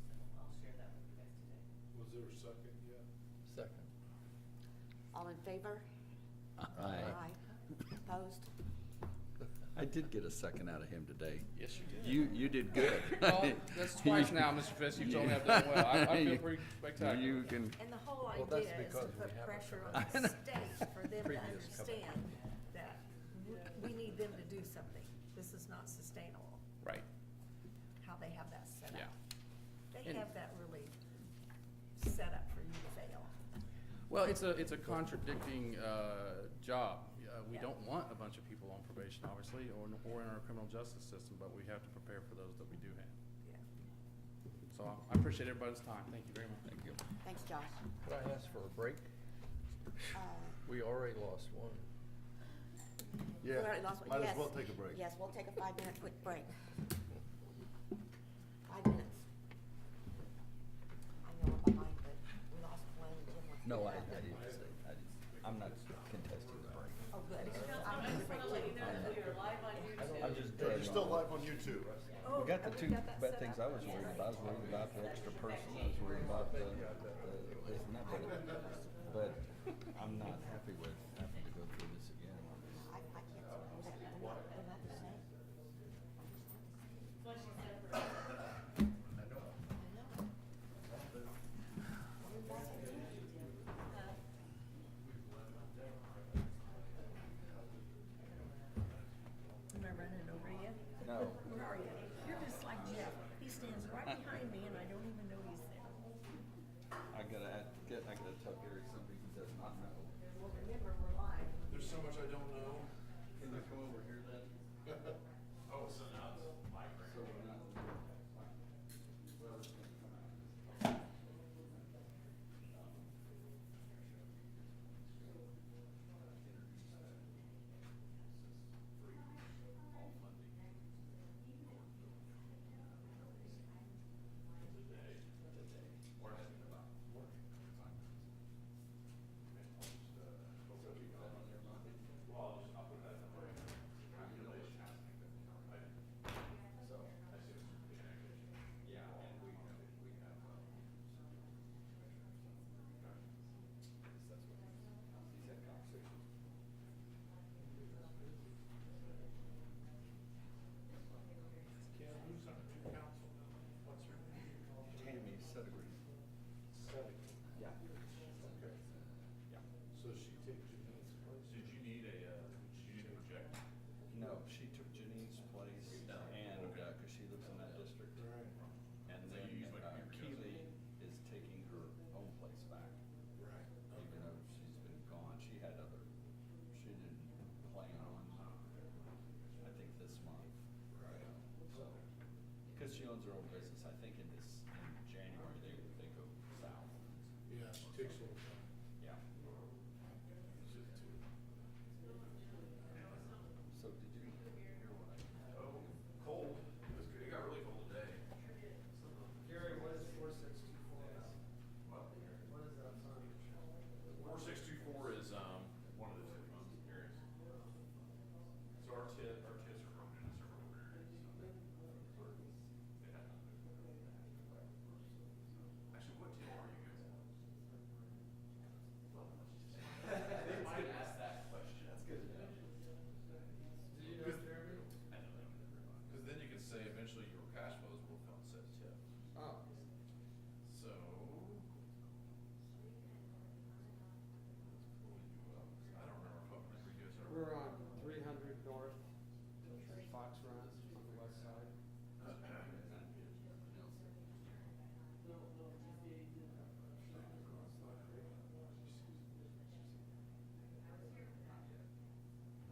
so I'll share that with you guys today. Was there a second yet? second. All in favor? Aye. Opposed? I did get a second out of him today. Yes, you did. You did good. Well, that's twice now, Mr. Fisk, you've told me I've done well. I feel pretty spectacular. You can, And the whole Well, that's idea is to because we put haven't pressure done on the state for them to Previous couple. understand that we need them to do something. This is not sustainable, Right, how they have that set yeah. up. They And- have that really set up for you to fail. Well, it's a contradicting job. We Yeah. don't want a bunch of people on probation, obviously, or in our criminal justice system, but we have to prepare for those that we do have. Yeah. So I appreciate everybody's time. Thank you very much. thank you. Thanks, Josh. Could I ask for a break? We already lost one. We already lost one. Might as Yes. well take a break. Yes, we'll take a 5-minute quick break. 5 minutes. I know we're behind, but we lost one, and Jim wants to. No, get I up. didn't say, I'm not contesting the break. Oh, good. I just wanna let you know that we are live on YouTube. I'm just Yeah, you're still live on YouTube. Oh, We got the we two got that bad set things up. I was worried about. I was worried about the extra person, I was worried about the this and that, but I'm not happy with having to go through this again. I can't say, we're not the same. That's why she said for us. Am I running over you? No. Where are you? You're just like Jeff. He stands right behind me and I don't even know he's there. I gotta tell Gary something he does not know. Well, remember, we're live. There's so much I don't know. Can you come over here then? Oh, so now it's my break. So we're not. Well, it's gonna come out. their own business. I think in January, they go south. Yeah, it takes a little time. Yeah. Use it too. So did you hear what I? Oh, cold. It got really cold today. Gary, what is 4624? What? What is that sign? 4624 is, one of the TIF funds areas. So our TIFs are broken into several different areas, so they had not moved. Actually, what TIF are you guys? They might ask that question. That's good to know. Do you know, Jeremy? I don't know. Because then you could say eventually your cash flows will fund said TIF. Oh. So. I don't remember what number you guys are. We're on 300 North Fox Run on the west side. Oh,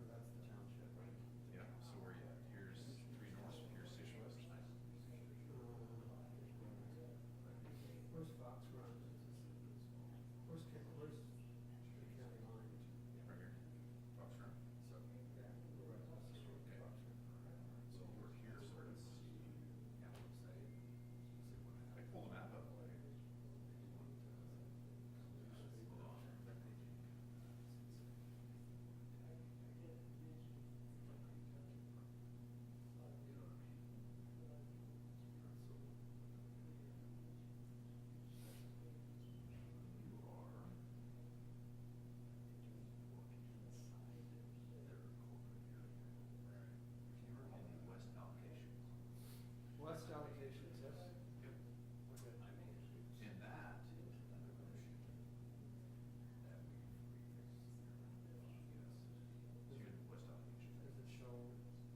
that's the township, right? Yeah, so where you at? Here's 3 North, here's 6 West. Where's Fox Run? Where's the county line? Right here, Fox Run. So, yeah, we're right across the street from Fox Run. So we're here, so let's see. Yeah, let's say. I can pull the map up. Hold on. You are. You're in the west allocation. West allocation TIF? Yep. Okay. In that, so you're in the west allocation. Does it show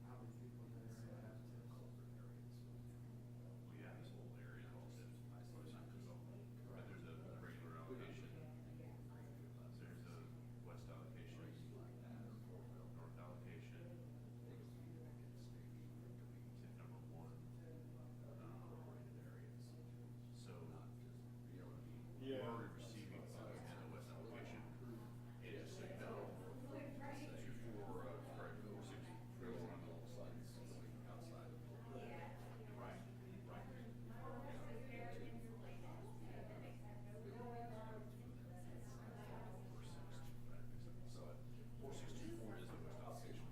how many people in that area have TIFs? Well, yeah, this whole area is all TIFs. But there's a regular allocation. There's a west allocation, north allocation. TIF number 1. So, Yeah. we're receiving funds in the west allocation. And just so you know, 464 on the sides going outside. Right, right. So, 4624 is the west allocation.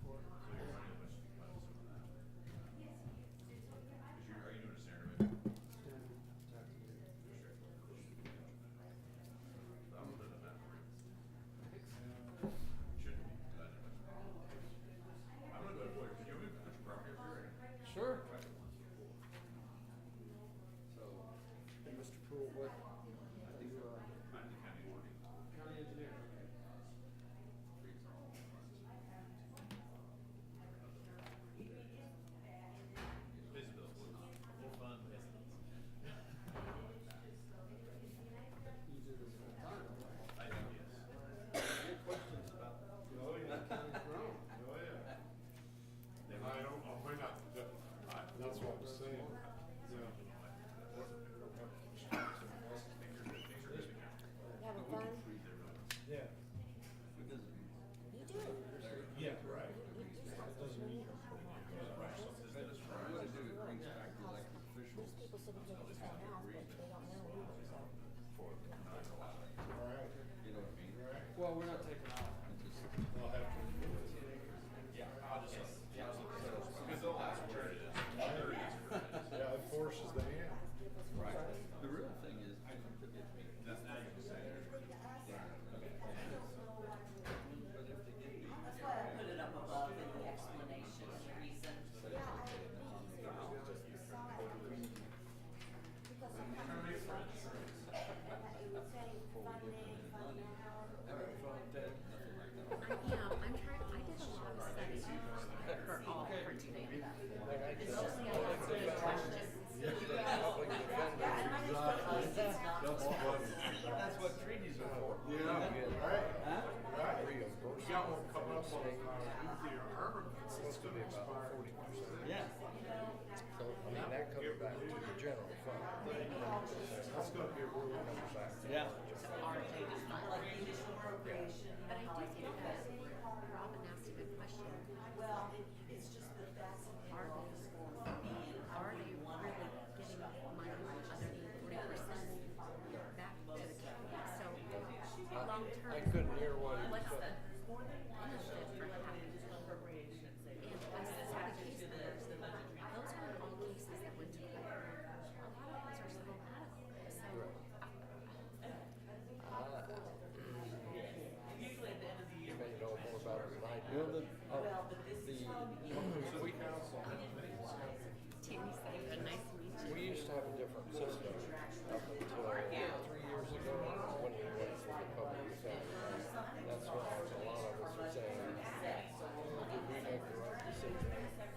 So you're running a bunch of funds over that. Are you doing a standard rate? I'm gonna put it on that for you. Shouldn't be, but I know. I'm gonna go for it. Can you move put your property up here? Sure. Right. So, and Mr. Poole, what, you, I'm the county warden. county engineer, okay. Visibility. More fun, You do this full time, right? I do, yes. Any questions about the county's grown? Oh, yeah. And I don't, I might not, that's what I'm saying. Yeah. Having fun? Yeah. You do. Yeah, right. That doesn't mean you're Most people sitting here just don't know, but they don't know either, so. All right. You know what I mean? Well, we're not taking off. I'll have to. Yeah, I'll just, because they'll ask where it is. Where it is, where it is. Yeah, it forces the hand. Right. The real thing is, That's now you can say there's. That's why I put it up above in the explanation and the reason. Yeah, I agree, easier just decide. Because sometimes it's like, it would say funding, fund now. Having fun, Ted? I'm trying, I did a lot of studies for all printing data. It's just the idea of questions. Public defender. That's what treaties are for. Yeah, right. Huh? Right. You got one coming up on, the armaments, it's gonna expire. Yeah. fund. That's gonna be a really interesting. Yeah. Like the initial appropriation, But I how do I think get that that. Robin asked a good question. Well, it's just that that's an Are integral they, for me and how are we they want really to. getting money other than 40% back to the county? So, long term. I couldn't hear what he was What's the saying. benefit for having? Appropriations, say, And this I is saw how the to case do numbers, the budget transfer. those aren't all cases that went to court. A lot of those are civil matters, so. Usually at the end of the You year. may know more about it than I do. Well, Well, but this is from me. We, Tammy said, "But nice to meet you." we used to have a different system up until 3 years ago when we went for the public defender. That's when a lot of us were saying, did we make the right decision?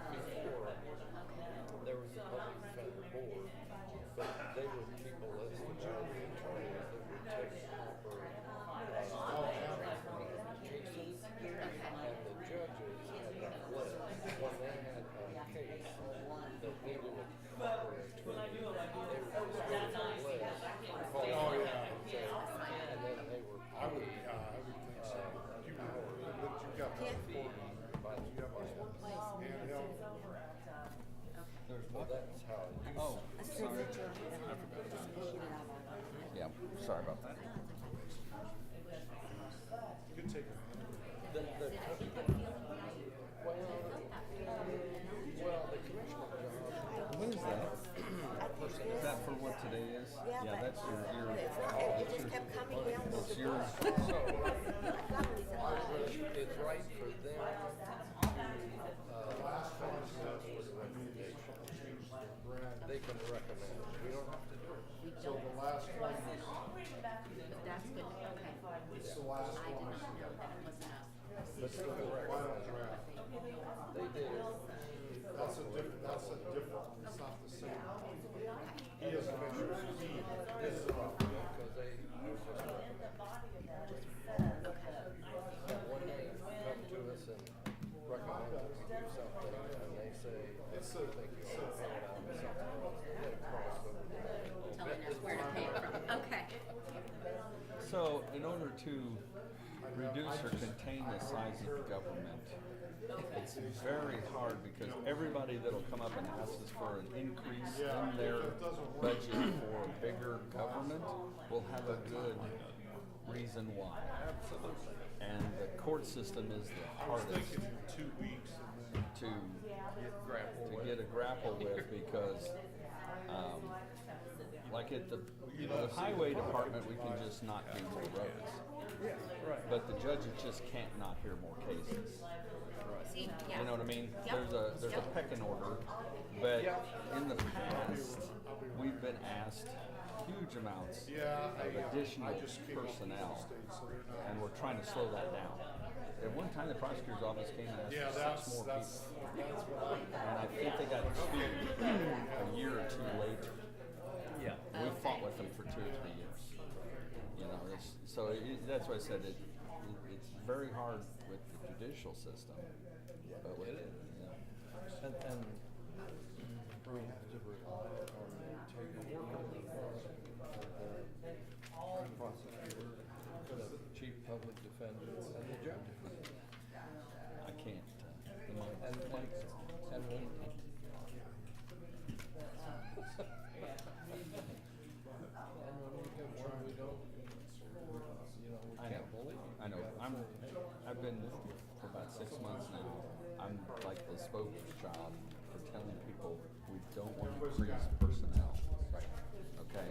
Before, there was a public defender board, but they would keep a list of all the attorneys that would take proper cases, and the judges had that list. When they had a case that needed a proper attorney, they would just go to the list, call Oh, them yeah. and say, and then they were. I would think so. You got that report By the handheld. Well, that's how it used Oh, to be. sorry. Yeah, sorry about that. You could take a Well, the commissioner job. What is that? Is that for what today is? Yeah, but that's your, it just kept coming down with it's the yours. book. I thought it was It's right for them with recommendations. They can recommend. We don't have to do it. So the last one was, But that's good, okay. it's the last I did one. not know that it was enough. But still The recommend. final draft. They did. That's a different, it's not the same. He has a measure, This is rough, because they were just and when they come to us and recommend that we do something, and they say, It's I think you ought to pay it out of something else, then it costs over the Telling us where to pay it from, okay. So, in order to reduce or contain the size of government, it's very hard because everybody that'll come up and ask us for an increase in their budget for bigger government will have a good reason why. Absolutely. And the court system is the I was hardest thinking 2 weeks and then. to get a grapple with because, like at the highway department, we can just not do more roads. Yeah, right. But the judges just can't not hear more cases. See, yeah. You know what I mean? Yep. There's a pecking order, but in the past, we've been asked huge amounts Yeah, of additional I just came up from the personnel, state, so they're not. and we're trying to slow that down. At one time, the prosecutor's office came and Yeah, asked for 6 more that's people, what and I think they got two a year or two later. Yeah. We fought with them for 2 or 3 years. You know, that's why I said it's very hard with the judicial system, but with It is. And we have to rely on the integrity of the prosecutor, the chief public defender, and the judges. I can't. And like, and when, and when we get one we don't, we I know. can't believe. I know. I've been for about 6 months now. I'm like the spokesman for telling people we don't want to increase personnel. Right. Okay.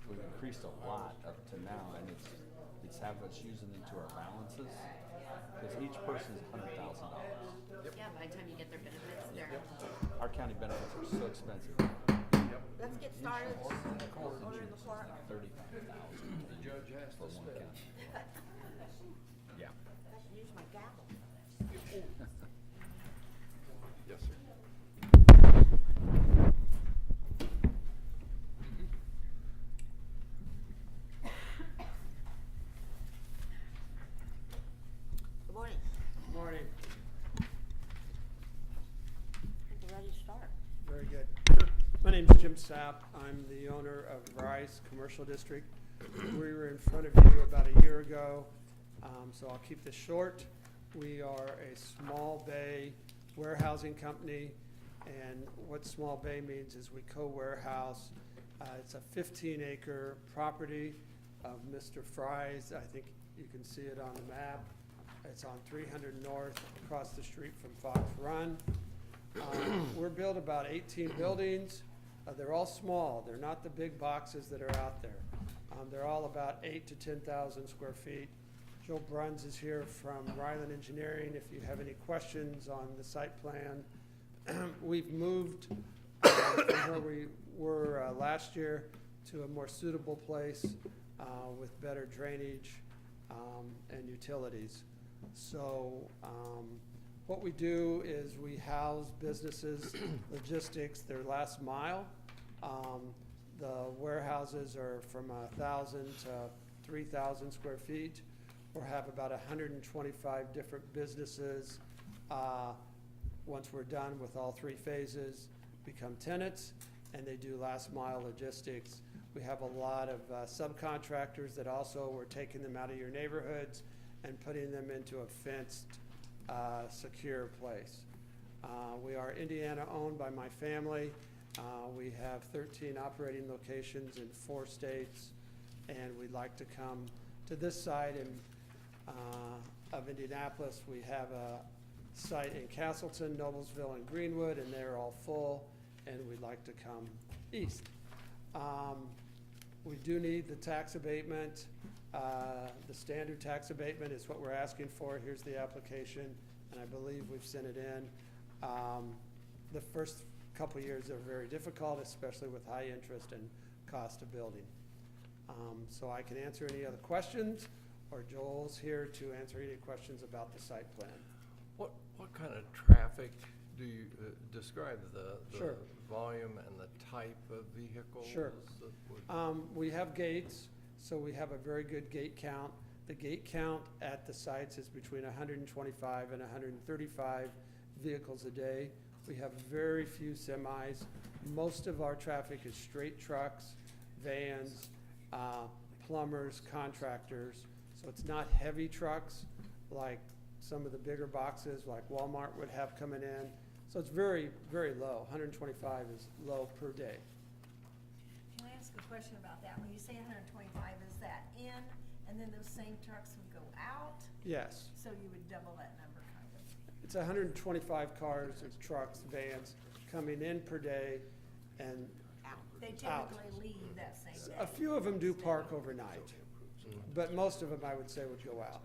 We've increased a lot up to now, and it's have us using into our balances because each person's $100,000. Yeah, by the time you get their benefits, they're. Our county benefits are so expensive. Let's get started. Order the clock. 35,000. The judge has for to one spend. county. Yeah. I should use my gavel. Yes, sir. Good morning. Morning. I think we're ready to start. Very good. My name's Jim Sapp. I'm the owner of Rice Commercial District. We were in front of you about a year ago, so I'll keep this short. We are a small bay warehousing company, and what small bay means is we co-warehouse. It's a 15-acre property of Mr. Fry's. I think you can see it on the map. It's on 300 North, across the street from Fox Run. We're built about 18 buildings. They're all small. They're not the big boxes that are out there. They're all about 8 to 10,000 square feet. Joe Bruns is here from Ryland Engineering. If you have any questions on the site plan, we've moved from where we were last year to a more suitable place with better drainage and utilities. So what we do is we house businesses, logistics, their last mile. The warehouses are from 1,000 to 3,000 square feet, or have about 125 different businesses. Once we're done with all three phases, become tenants, and they do last mile logistics. We have a lot of subcontractors that also, we're taking them out of your neighborhoods and putting them into a fenced, secure place. We are Indiana owned by my family. We have 13 operating locations in 4 states, and we'd like to come to this side of Indianapolis. We have a site in Castleton, Noblesville, and Greenwood, and they're all full, and we'd like to come east. We do need the tax abatement. The standard tax abatement is what we're asking for. Here's the application, and I believe we've sent it in. The first couple of years are very difficult, especially with high interest and cost of building. So I can answer any other questions, or Joel's here to answer any questions about the site plan. What kind of traffic do you describe the Sure. volume and the type of vehicles? Sure. that would- We have gates, so we have a very good gate count. The gate count at the sites is between 125 and 135 vehicles a day. We have very few semis. Most of our traffic is straight trucks, vans, plumbers, contractors. So it's not heavy trucks like some of the bigger boxes like Walmart would have coming in. So it's very, very low. 125 is low per day. Can I ask a question about that? When you say 125, is that in, and then those same trucks would go out? Yes. So you would double that number, kind of? It's 125 cars, or trucks, vans coming in per day and They out. typically leave that same day. A few of them do park overnight, but most of them, I would say, would go out.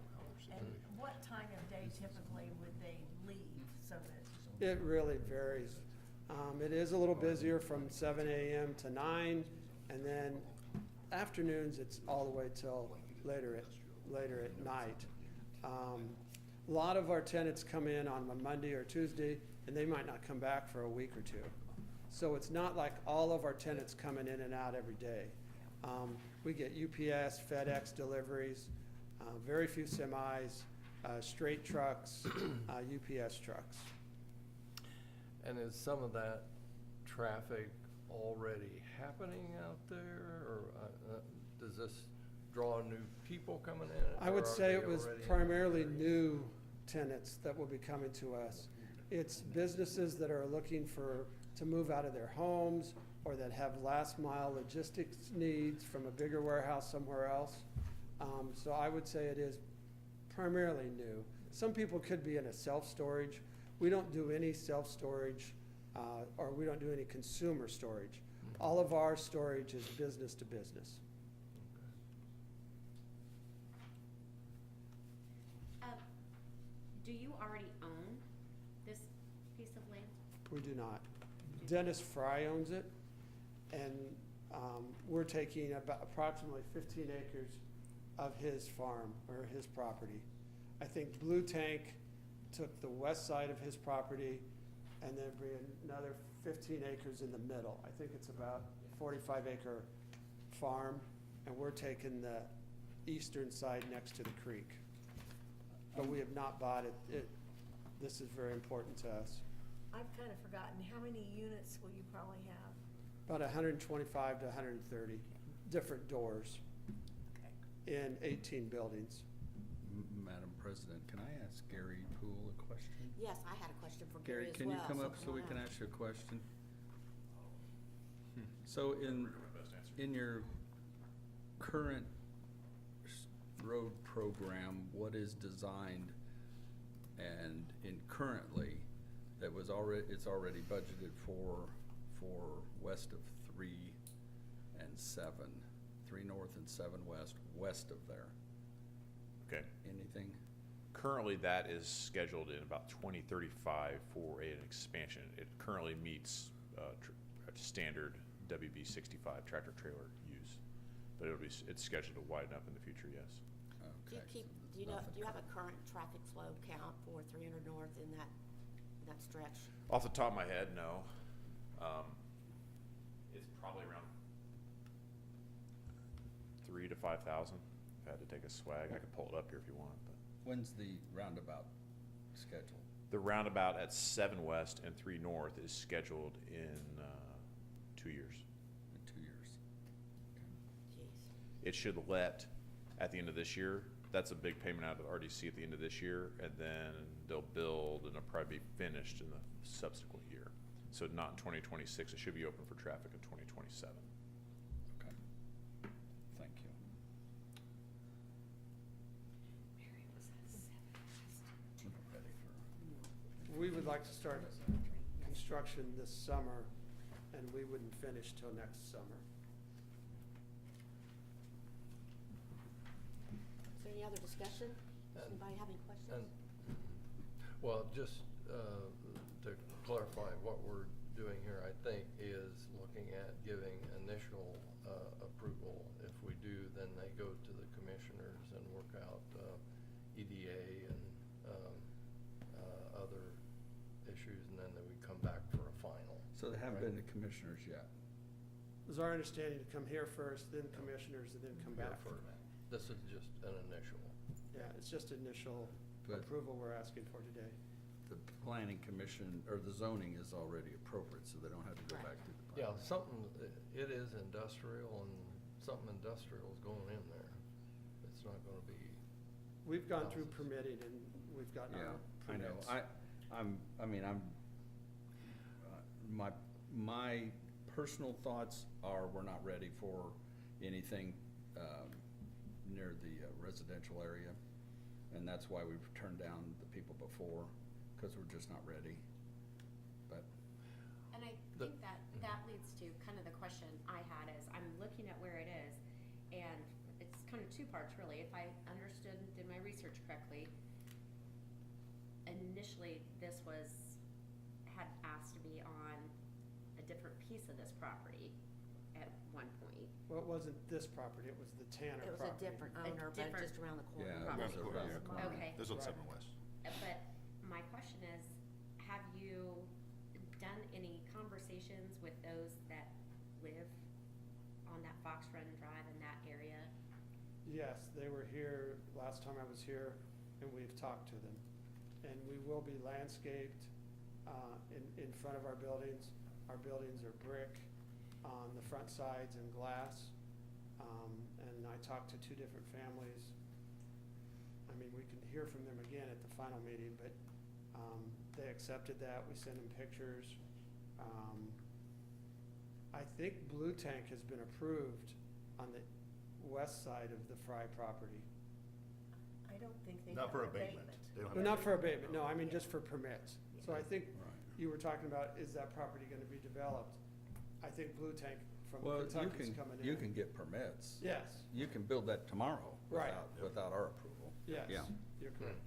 And what time of day typically would they leave, so that? It really varies. It is a little busier from 7 a.m. to 9, and then afternoons, it's all the way till later at night. A lot of our tenants come in on a Monday or Tuesday, and they might not come back for a week or two. So it's not like all of our tenants coming in and out every day. We get UPS, FedEx deliveries, very few semis, straight trucks, UPS trucks. And is some of that traffic already happening out there, or does this draw new people coming in? I or would are say they it was already in that primarily area? new tenants that will be coming to us. It's businesses that are looking to move out of their homes, or that have last mile logistics needs from a bigger warehouse somewhere else. So I would say it is primarily new. Some people could be in a self-storage. We don't do any self-storage, or we don't do any consumer storage. All of our storage is business to business. Do you already own this piece of land? We do not. Dennis Fry owns it, and we're taking about approximately 15 acres of his farm, or his property. I think Blue Tank took the west side of his property and then bring another 15 acres in the middle. I think it's about 45-acre farm, and we're taking the eastern side next to the creek. But we have not bought it. This is very important to us. I've kind of forgotten, how many units will you probably have? About 125 to 130 different doors in 18 buildings. Madam President, can I ask Gary Poole a question? Yes, I had a question for Gary Gary, as can you well, come up so we on can up. ask you a question? So in your current road program, what is designed and in currently that was it's already budgeted for west of 3 and 7, 3 north and 7 west of there? Okay. Anything? Currently, that is scheduled in about 2035 for an expansion. It currently meets standard WB 65 tractor trailer use, but it's scheduled to widen up in the future. Yes. Do you Okay, keep, so do you know, nothing do you have a current. current traffic flow count for 300 North in that stretch? Off the top of my head, no. It's probably around 3,000 to 5,000. If I had to take a swag, I could pull it up here if you want. But When's the roundabout scheduled? the roundabout at 7 West and 3 North is scheduled in 2 years. In 2 years. Jeez. It should let at the end of this year. That's a big payment out of the RDC at the end of this year, and then they'll build and it'll probably be finished in the subsequent year. So not in 2026. It should be open for traffic in 2027. Okay. Thank you. We're ready for. We would like to start construction this summer, and we wouldn't finish till next summer. Is there any other discussion? Does And- anybody have any questions? Well, just to clarify, what we're doing here, I think, is looking at giving initial approval. If we do, then they go to the commissioners and work out EDA and other issues, and then they would come back for a final. So they haven't Right. been to commissioners yet? It was our understanding to come here first, then commissioners, and then come Yeah, back. This is just an initial. Yeah, it's just initial But- approval we're asking for today. The planning commission, or the zoning is already appropriate, so they don't have to go Correct. back to the Yeah, planning. something, it is industrial, and something industrial is going in there. It's not gonna be, We've gone through Houses. permitting, and we've gotten Yeah, our I know. permits. My personal thoughts are we're not ready for anything, near the residential area. And that's why we've turned down the people before, cause we're just not ready. But, And I The- think that leads to kind of the question I had is, I'm looking at where it is, and it's kind of two parts really. If I understood and did my research correctly, initially this had asked to be on a different piece of this property at one point. Well, it wasn't this property, it was the Tanner It was property. a different owner, but different- just around the corner. Yeah, probably. it was around the corner. Okay. This one's Right. 7 West. But my question is, have you done any conversations with those that live on that Fox Run Drive in that area? Yes, they were here last time I was here, and we've talked to them. And we will be landscaped in front of our buildings. Our buildings are brick on the front sides and glass. And I talked to 2 different families. I mean, we can hear from them again at the final meeting, but they accepted that. We sent them pictures. I think Blue Tank has been approved on the west side of the Fry property. I don't think they Not have for abatement. abatement. They don't have Well, not for abatement, no, I mean just for permits. So I think right. you were talking about, is that property gonna be developed? I think Blue Tank from Well, Kentucky's coming in. you can get permits. Yes, You can build that tomorrow Right. without our approval. yes, Yeah. you're correct.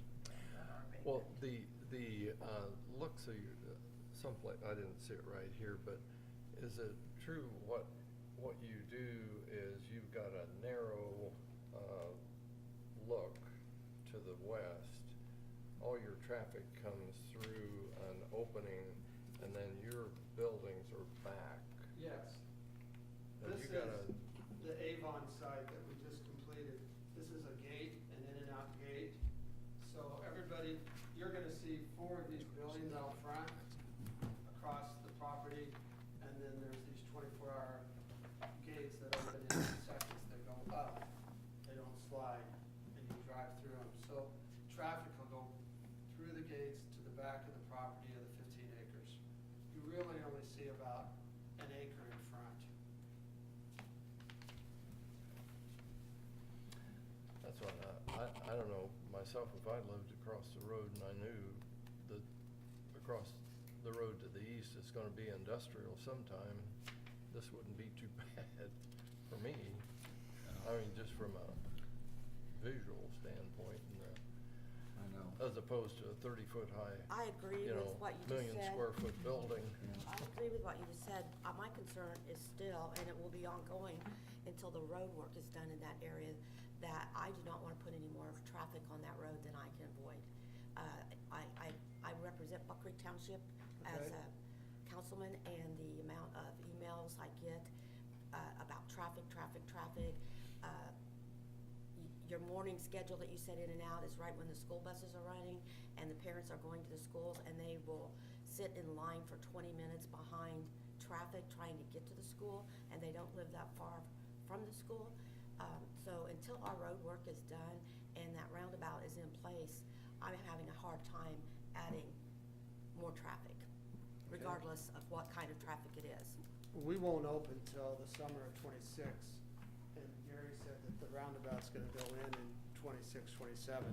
well, the looks of your, someplace, I didn't see it right here, but is it true what you do is you've got a narrow, look to the west? All your traffic comes through an opening, and then your buildings are back. Yes. Have This you got is the Avon side that we just completed. This is a gate, an in and out gate. So everybody, you're gonna see 4 of these buildings out front across the property, and then there's these 24-hour drive through them. So traffic will go through the gates to the back of the property of the 15 acres. You really only see about an acre in front. That's what I don't know, myself, if I lived across the road and I knew that across the road to the east, it's gonna be industrial sometime, this wouldn't be too bad for me. I mean, just from a visual standpoint, and I know. as opposed to a 30-foot high, I agree you with know, what you just said. million-square-foot building. I agree with what you just said. My concern is still, and it will be ongoing until the road work is done in that area, that I do not want to put any more traffic on that road than I can avoid. I represent Buck Creek Township as Okay. a councilman, and the amount of emails I get about traffic. Your morning schedule that you set in and out is right when the school buses are running and the parents are going to the schools, and they will sit in line for 20 minutes behind traffic trying to get to the school, and they don't live that far from the school. So until our road work is done and that roundabout is in place, I'm having a hard time adding more traffic, regardless of what kind of traffic it is. We won't open till the summer of '26, and Gary said that the roundabout's gonna go in 26, 27.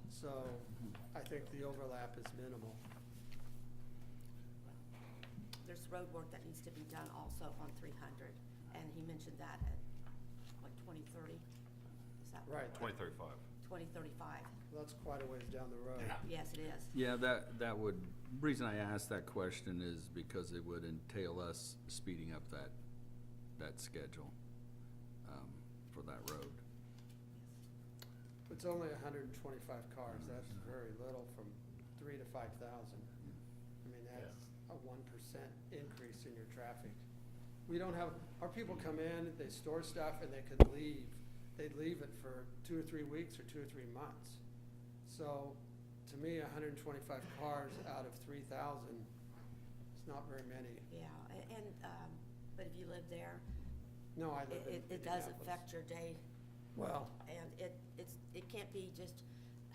So I think the overlap is minimal. There's road work that needs to be done also on 300, and he mentioned that at, like, 2030, is that? Right. 2035. 2035, That's quite a ways down the road. yes, it is. Yeah, that would, reason I asked that question is because it would entail us speeding up that schedule, for that road. It's only 125 cars, that's very little from 3 to 5,000. I mean, that's a 1% increase in your traffic. We don't have, our people come in, they store stuff, and they could leave. They'd leave it for 2 or 3 weeks or 2 or 3 months. So, to me, 125 cars out of 3,000 is not very many. Yeah, and, but if you live there, No, I live in it does Indianapolis. affect your day. Well, And it can't be just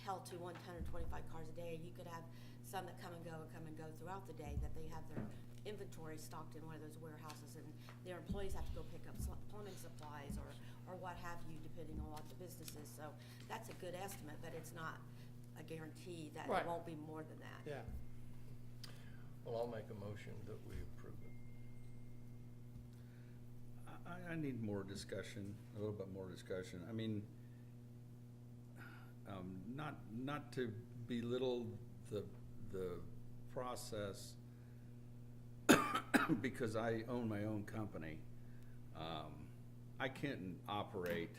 held to 125 cars a day. You could have some that come and go throughout the day, that they have their inventory stocked in one of those warehouses, and their employees have to go pick up plumbing supplies or what have you, depending on what the business is. So that's a good estimate, but it's not a guarantee that Right. it won't be more than that. yeah. Well, I'll make a motion that we approve it. I need more discussion, a little bit more discussion. I mean, not to belittle the process, because I own my own company. I can't operate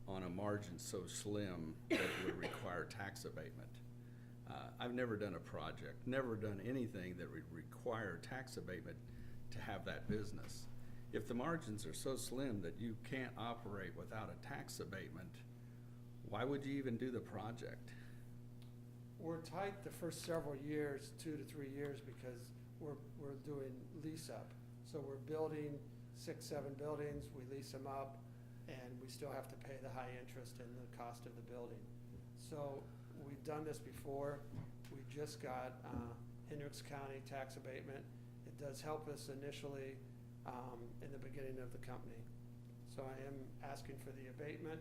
on a margin so slim that it would require tax abatement. I've never done a project, never done anything that would require tax abatement to have that business. If the margins are so slim that you can't operate without a tax abatement, why would you even do the project? We're tight the first several years, 2 to 3 years, because we're doing lease up. So we're building 6, 7 buildings, we lease them up, and we still have to pay the high interest and the cost of the building. So we've done this before. We just got Hendricks County tax abatement. It does help us initially in the beginning of the company. So I am asking for the abatement.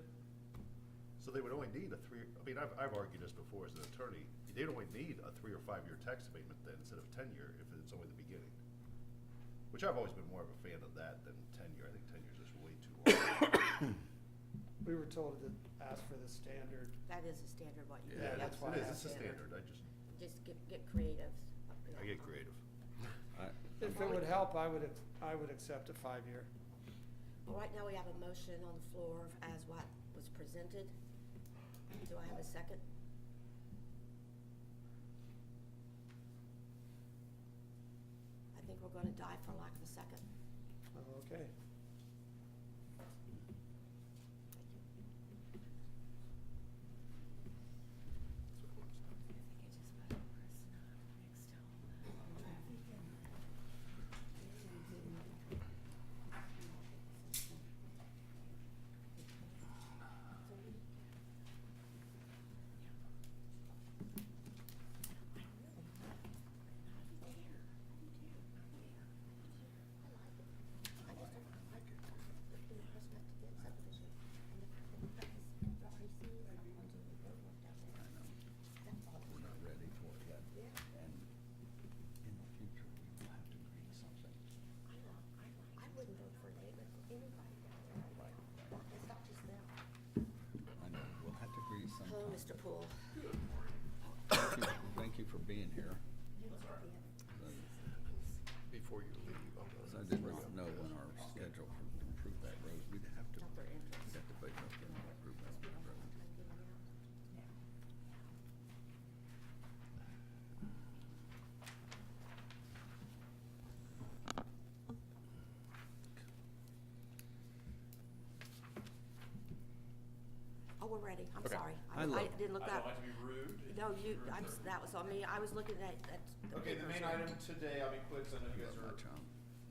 So they would only need I've argued this before as an attorney, they'd only need a 3 or 5 year tax abatement then instead of 10-year if it's only the beginning. Which I've always been more of a fan of that than 10-year. I think 10 years is way too long. We were told to ask for the standard. That is a standard what you do. Yeah, that's why It is, I it's a asked. standard, Just get creative. I get creative. If it would help, I would accept a 5-year. Well, right now we have a motion on the floor as what was presented. Do I have a second? I think we're gonna die for lack of a second. Okay. you for being here. Before you leave, I'm 'Cause I gonna didn't bring up know when our schedule to improve that road, we'd have to, Not their interest. we'd have to budget up to improve that road. Oh, we're ready. I'm Okay. sorry. I I look- didn't look I don't up. like to be rude. No, that was on me. I was looking at the Okay, the papers main here. item today, I'll be quick, 'cause I know you guys Much on.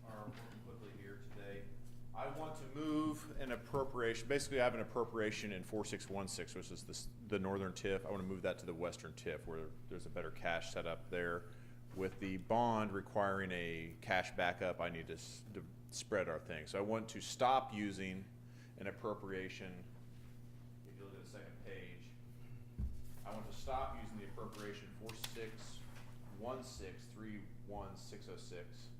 are working quickly here today. I want to move an appropriation, basically I have an appropriation in 4616, which is the northern TIF. I want to move that to the western TIF where there's a better cash setup there. With the bond requiring a cash backup, I need to spread our thing. So I want to stop using an appropriation. If you look at the second page, I want to stop using the appropriation 4616311606.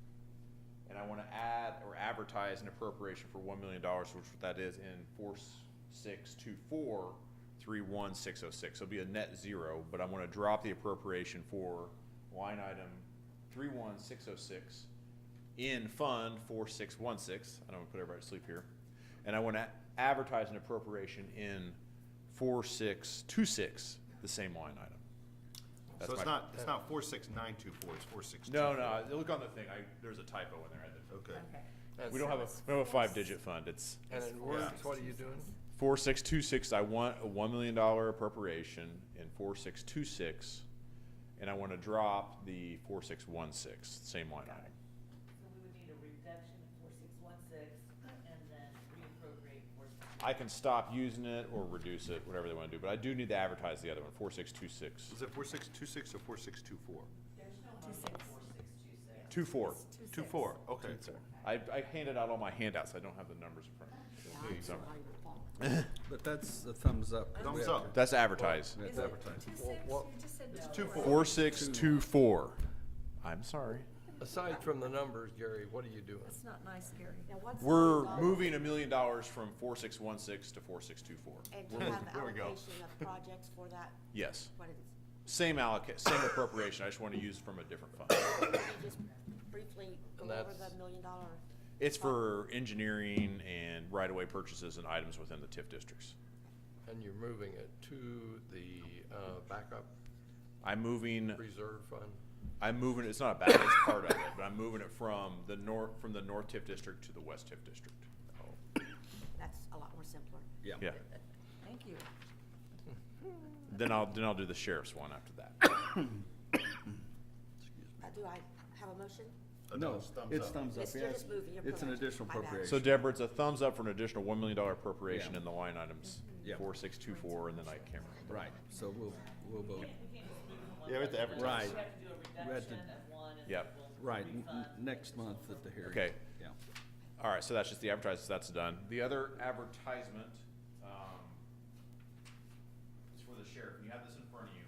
And I want to add or advertise an appropriation for $1 million, which that is in 4624311606. It'll be a net zero, but I'm going to drop the appropriation for line item 31606 in fund 4616. I don't want to put everybody to sleep here. And I want to advertise an appropriation in 4626, the same line item. So it's not 46924, it's 462. No, look on the thing. There's a typo in there. Okay. We don't have a 5-digit fund. It's And in words, what are you doing? 4626. I want a $1 million appropriation in 4626, and I want to drop the 4616, same line item. So we would need a reduction in 4616 and then reappropriate 46. I can stop using it or reduce it, whatever they want to do, but I do need to advertise the other one, 4626. Is it 4626 or 4624? There's no money in 4626. 24. 24, okay. I handed out all my handouts. I don't have the numbers in front of me. Yeah, I'm So- sorry, your fault. But that's a thumbs up. Thumbs up. That's advertised. That's Is it advertised. 2-6? Well, You just said It's no. 2-4. 4624. I'm sorry. Aside from the numbers, Gary, what are you doing? That's not nice, Gary. Now, what's the We're $1 million? moving $1 million from 4616 to 4624. And do We're you moving- have there we go. allocation of projects for that? Yes. What is, Same appropriation. I just want to use it from a different fund. can you just briefly go And over that's- the $1 million? It's for engineering and right-of-way purchases and items within the TIF districts. And you're moving it to the backup I'm moving, reserve fund? it's not a bad, it's part of it, but I'm moving it from the north TIF district to the west TIF district. That's a lot more simpler. Yeah. Yeah. Thank you. Then I'll do the sheriff's one after that. Do I have a motion? No, It's thumbs it's up. thumbs up. It's yeah. just moving your It's an appropriation. additional My bad. appropriation. So Deborah, it's a thumbs up for an additional $1 million appropriation Yeah. in the line items, Yeah. 4624, and then I can't remember. Right, so we'll vote. We can't just move from one Yeah, we have to budget line. advertise. We have to do a We have to- reduction of one and Yep. then we'll Right, refund. next month at the hearing. Okay. Yeah. All right, so that's just the advertisement, that's done. The other advertisement, is for the sheriff, and you have this in front of you.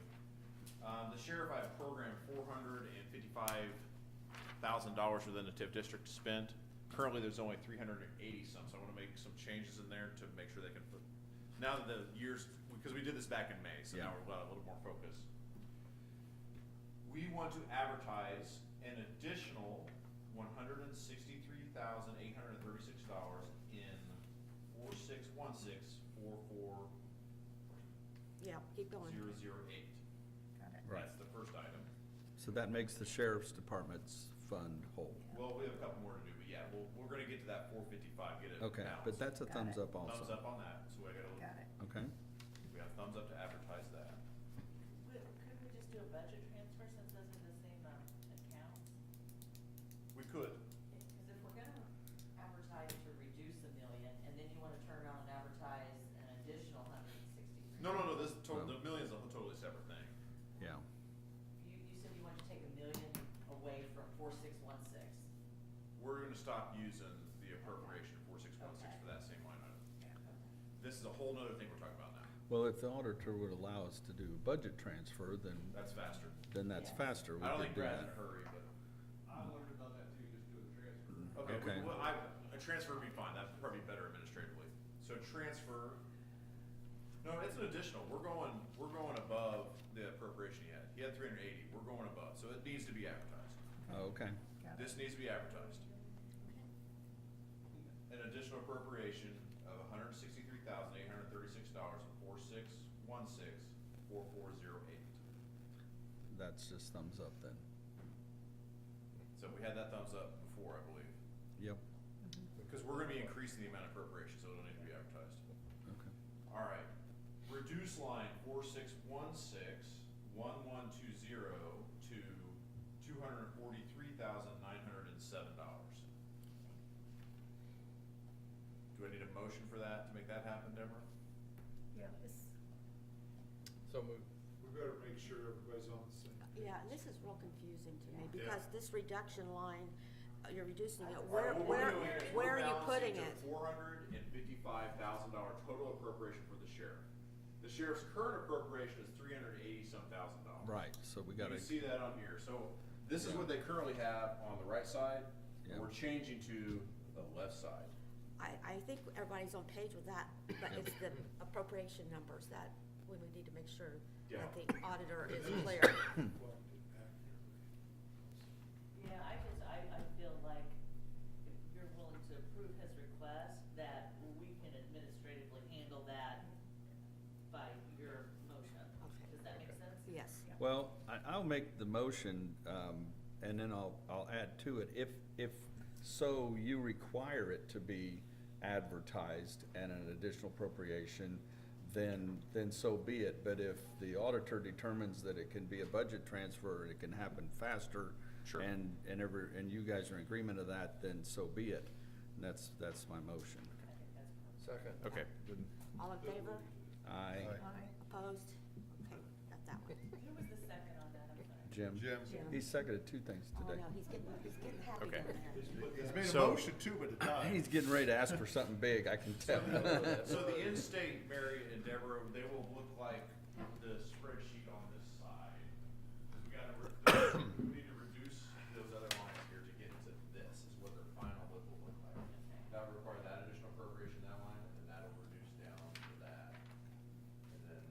The sheriff, I have programmed $455,000 within the TIF district to spend. Currently, there's only 380 some, so I wanna make some changes in there to make sure they can put, now that the years, because we did this back in May, so now Yeah. we've got a little more focus. We want to advertise an additional $163,836 in 461644 Yeah, keep going. 008. Got it. Right. That's the first item. So that makes the sheriff's department's fund whole. Well, we have a couple more to do, but yeah, we're gonna get to that 455, get it Okay, balanced. but that's a Got thumbs it. up also. Thumbs up on that, so I gotta, Got it. Okay, we have thumbs up to advertise that. Couldn't we just do a budget transfer since those are the same accounts? We could. Because if we're gonna advertise to reduce $1 million, and then you wanna turn around and advertise an additional 163. No, this Well- the million's a totally separate thing. yeah. You said you wanted to take $1 million away from 4616. We're gonna stop using the appropriation of 4616 Okay. for that same line item. This is a whole nother thing we're talking about now. Well, if the auditor would allow us to do budget transfer, then That's faster. that's Yeah. faster. We I don't could think do Brad's in that. a hurry, but. I learned about that too, just do a transfer. Okay, Okay. well, a transfer would be fine, that'd probably be better administratively. So transfer, no, it's an additional, we're going above the appropriation you had. he had 380, we're going above, so it needs to be advertised. Oh, okay. Got This needs to be advertised. An additional appropriation of $163,836.46164408. That's just thumbs up then. So we had that thumbs up before, I believe. Yep. Because we're gonna be increasing the amount of appropriation, so it'll need to be advertised. Okay. All right, reduce line 46161120 to $243,907. Do I need a motion for that, to make that happen, Deborah? Yeah, this, So moved. We better make sure everybody's on the same page. Yeah, and this is real confusing to me, Yeah. because this reduction line, you're reducing it, All right, what we're doing is where we're are you putting balancing it? to $455,000 total appropriation for the sheriff. The sheriff's current appropriation is $380-some thousand. Right, so we gotta, You can see that on here. So this is what they currently have on the right side. Yeah. We're changing to the left side. I think everybody's on page with that, but it's the appropriation numbers that we would need to make sure Yeah. that the auditor is clear. Reflected accurately. Yeah, I feel like if you're willing to approve his request, that we can administratively handle that by your motion. Okay. Does that make sense? Yes. well, I'll make the motion, and then I'll add to it. If so you require it to be advertised and an additional appropriation, then so be it. But if the auditor determines that it can be a budget transfer and it can happen faster, Sure. and you guys are in agreement of that, then so be it. And that's my motion. I think that's perfect. Second. Okay. All in favor? Aye. Opposed? Okay, got that one. Who was the second on that? I'm sorry. Jim? Jim. He seconded two things Oh, today. no, he's getting happy Okay. down there. He's made a So- motion too, but it died. He's getting ready to ask for something big, I can tell. So the in-state, Mary and Deborah, they will look like the spreadsheet on this side. We gotta, we need to reduce those other lines here to get to this, is what their final look will look like. That would require that additional appropriation, that line, and then that'll reduce down to that. And then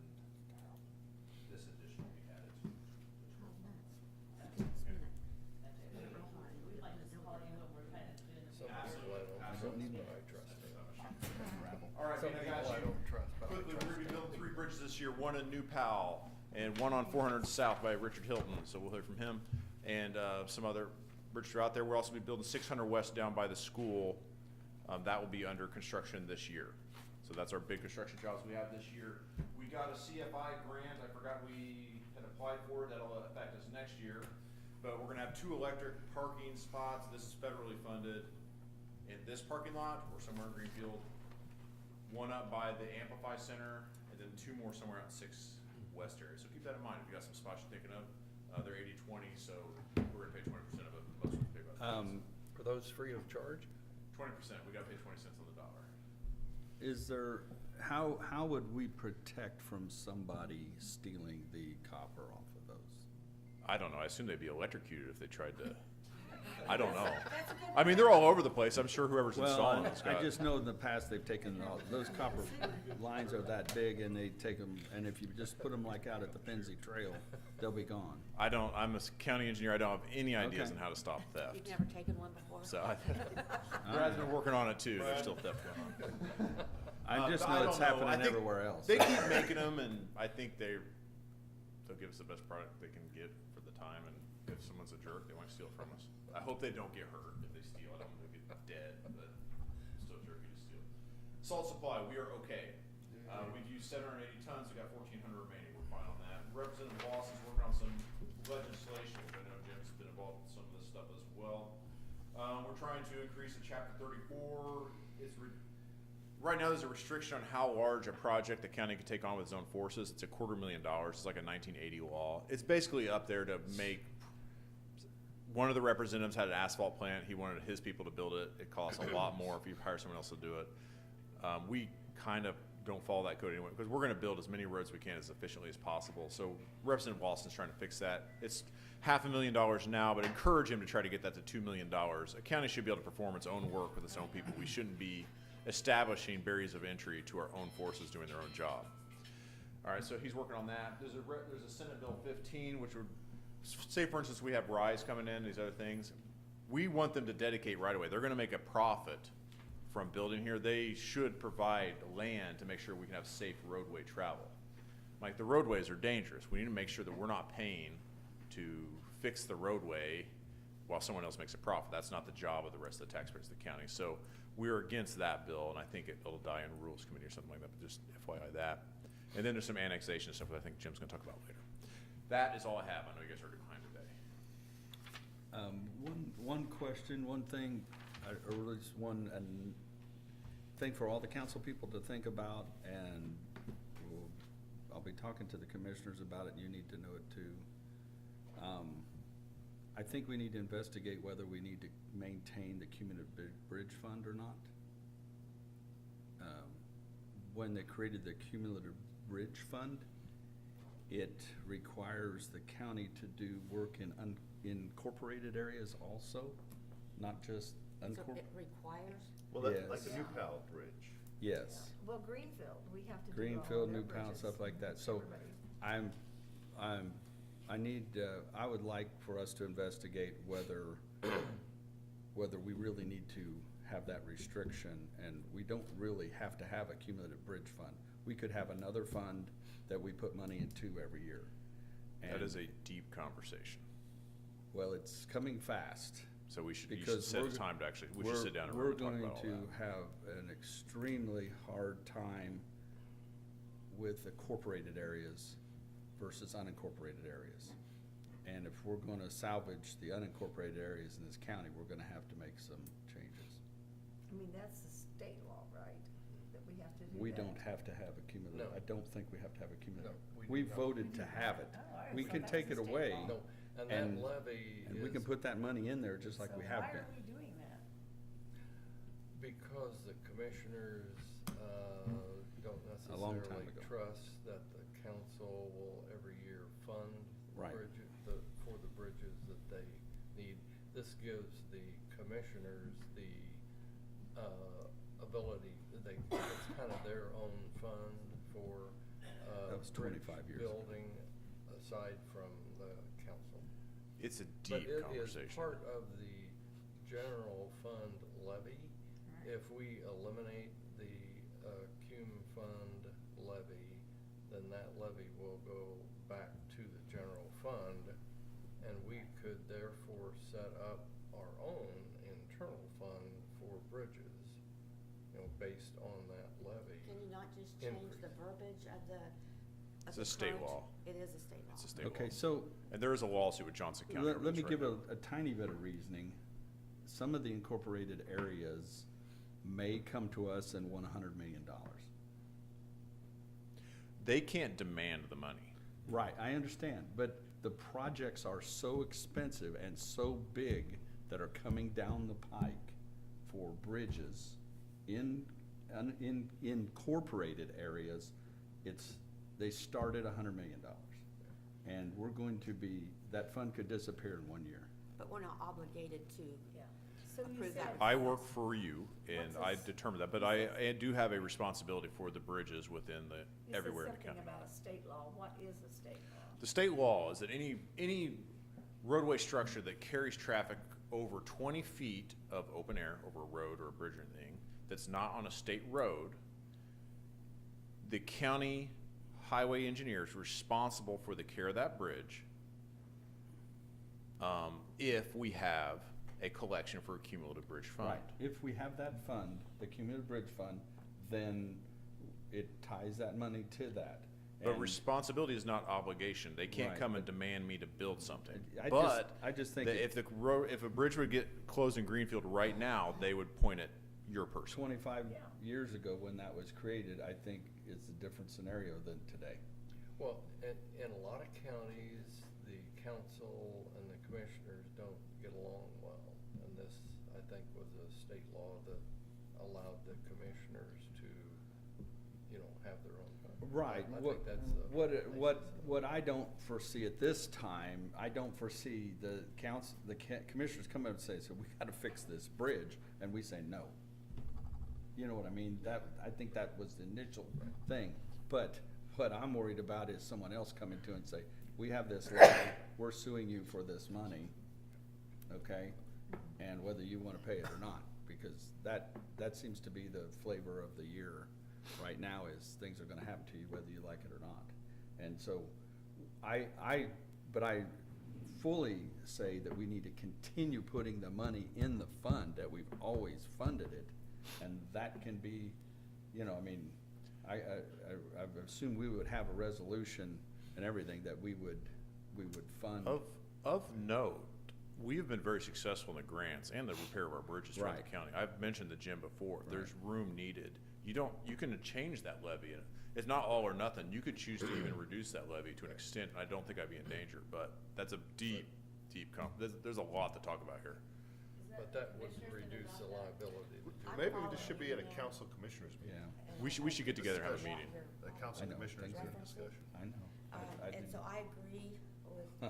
this addition will be added to. We might just call you when we're kind of doing Some the. people I don't need to trust. All right, Some man, I people got I you. don't trust, but I Quickly, trust we're gonna be them. building 3 bridges this year, one in New Powell and one on 400 South by Richard Hilton, so we'll hear from him. And some other bridges are out there. We're also be building 600 West down by the school. That will be under construction this year. So that's our big construction jobs we have this year. We got a CFI grant, I forgot we had applied for it, that'll affect us next year. But we're gonna have 2 electric parking spots, this is federally funded, in this parking lot or somewhere in Greenfield. One up by the Amplify Center, and then 2 more somewhere out in 6 West area. So keep that in mind, if you got some spots you're thinking of, they're 80-20, so we're gonna pay 20% of it, most of us pay about 20%. Are those free of charge? 20%, we gotta pay 20 cents on the dollar. Is there, how would we protect from somebody stealing the copper off of those? I don't know, I assume they'd be electrocuted if they tried to, I don't know. I mean, they're all over the place, I'm sure whoever's installing it's Well, got. I just know in the past they've taken, those copper lines are that big and they take them, and if you just put them like out at the Pennsy Trail, they'll be gone. I'm a county engineer, I don't have any ideas Okay. on how to stop theft. You've never taken one before? So, Brad's been working on it too, there's still theft going on. I just But know it's don't I happening think everywhere else. They keep making them, and I think they'll give us the best product they can get for the time. And if someone's a jerk, they might steal it from us. I hope they don't get hurt if they steal. I don't want them to get dead, but it's still jerky to steal. Salt supply, we are okay. We've used 780 tons. We got 1,400 remaining. We're fine on that. Representative Lawson's working on some legislation, which I know Jim's been involved with some of this stuff as well. We're trying to increase the Chapter 34. Right now, there's a restriction on how large a project the county can take on with its own forces. It's $250,000. It's like a 1980 law. It's basically up there to make. One of the representatives had an asphalt plant. He wanted his people to build it. It costs a lot more if you hire someone else to do it. We kind of don't follow that code anyway because we're going to build as many roads as we can as efficiently as possible. So Representative Walson's trying to fix that. It's $500,000 now, but encourage him to try to get that to $2 million. A county should be able to perform its own work with its own people. We shouldn't be establishing barriers of entry to our own forces doing their own job. All right, so he's working on that. There's a Senate Bill 15, which would, say for instance, we have RISE coming in, these other things. We want them to dedicate right away. They're gonna make a profit from building here. They should provide land to make sure we can have safe roadway travel. Like, the roadways are dangerous. We need to make sure that we're not paying to fix the roadway while someone else makes a profit. That's not the job of the rest of the taxpayers of the county. So we're against that bill, and I think it'll die in Rules Committee or something like that, but just FYI that. And then there's some annexation stuff that I think Jim's gonna talk about later. That is all I have. I know you guys are behind today. One question, one thing, or just one thing for all the council people to think about, and I'll be talking to the commissioners about it, and you need to know it too. I think we need to investigate whether we need to maintain the cumulative bridge fund or not. When they created the cumulative bridge fund, it requires the county to do work in incorporated areas also, not just So unincorporated. it requires? Well, that's Yes. like the New Pal Bridge. Yes. Well, Greenfield, we have to do all Greenfield, their New Pal, bridges. stuff like that. So Everybody. I would like for us to investigate whether we really need to have that restriction, and we don't really have to have a cumulative bridge fund. We could have another fund that we put money into every year. That And- is a deep conversation. Well, it's coming fast. So you should Because set a we're- time to actually, we should sit down and really talk about all We're going that. to have an extremely hard time with incorporated areas versus unincorporated areas. And if we're gonna salvage the unincorporated areas in this county, we're gonna have to make some changes. I mean, that's the state law, right? That we have to do that? We don't have to have a cumulative, No. I don't think we have to have a cumulative. No, we We do not. voted to have it. Oh, I We thought can that take was it a state away. law. No, and And- that levy And we can is put that money in there just like So we have why been. are we doing that? because the commissioners, don't A long time necessarily ago. trust that the council will every year fund Right. for the bridges that they need. This gives the commissioners the, ability, it's kind of their own fund for, That was bridge 25 years ago. building aside from the council. It's a deep But it conversation. is part of the general fund levy. If we eliminate the cum fund levy, then that levy will go back to the general fund, and we could therefore set up our own internal fund for bridges, based on that levy. Can you not just change the Increase. verbiage of the? It's a state current- law. It is a state law. It's a state law. Okay, so And there is a lawsuit with Johnson County. let over me this right give now. a tiny bit of reasoning. Some of the incorporated areas may come to us and want $100 million. They can't demand the money. Right, I understand, but the projects are so expensive and so big that are coming down the pike for bridges in incorporated areas. They start at $100 million. And we're going to be, that fund could disappear in 1 year. But we're not obligated to Yeah. So you approve said. that. I work for you, and What's I this? determine that, but I do have a responsibility for the bridges within everywhere in the county. You said something about a state law. What is a state law? The state law is that any roadway structure that carries traffic over 20 feet of open air, over a road or a bridge or anything, that's not on a state road, the county highway engineer is responsible for the care of that bridge, if we have a collection for a cumulative bridge fund. Right, if we have that fund, the cumulative bridge fund, then it ties that money to that. But And responsibility is not obligation. They can't Right, come and but- demand me to build something. I just think if if a bridge would get closed in Greenfield right now, they would point at your person. 25 Yeah. years ago when that was created, I think it's a different scenario than today. Well, in a lot of counties, the council and the commissioners don't get along well. And this, I think, was a state law that allowed the commissioners to, have their own fund. Right. I What, think that's the what, basis what, of it. what I don't foresee at this time, I don't foresee the commissioners come up and say, so we gotta fix this bridge, and we say no. You know what I mean? I think that was the initial thing. But What I'm worried about is someone else coming to and say, we have this levy, we're suing you for this money, okay? And whether you wanna pay it or not, because that seems to be the flavor of the year right now, is things are gonna happen to you whether you like it or not. And so, but I fully say that we need to continue putting the money in the fund, that we've always funded it. And that can be, you know, I mean, I've assumed we would have a resolution and everything that we would fund. Of note, we have been very successful in the grants and the repair of our bridges throughout the Right. county. I've mentioned the gym before. If there's room needed, you can change that levy. It's not all or nothing. You could choose to even reduce that levy to an extent, and I don't think I'd be in danger, but that's a deep there's a lot to talk about here. But that would reduce the liability to do it. Maybe we just should be at a council commissioners meeting. Yeah, We should get together and have a meeting. A council I know, commissioners thank you. meeting discussion. I know. I And didn't- so I agree with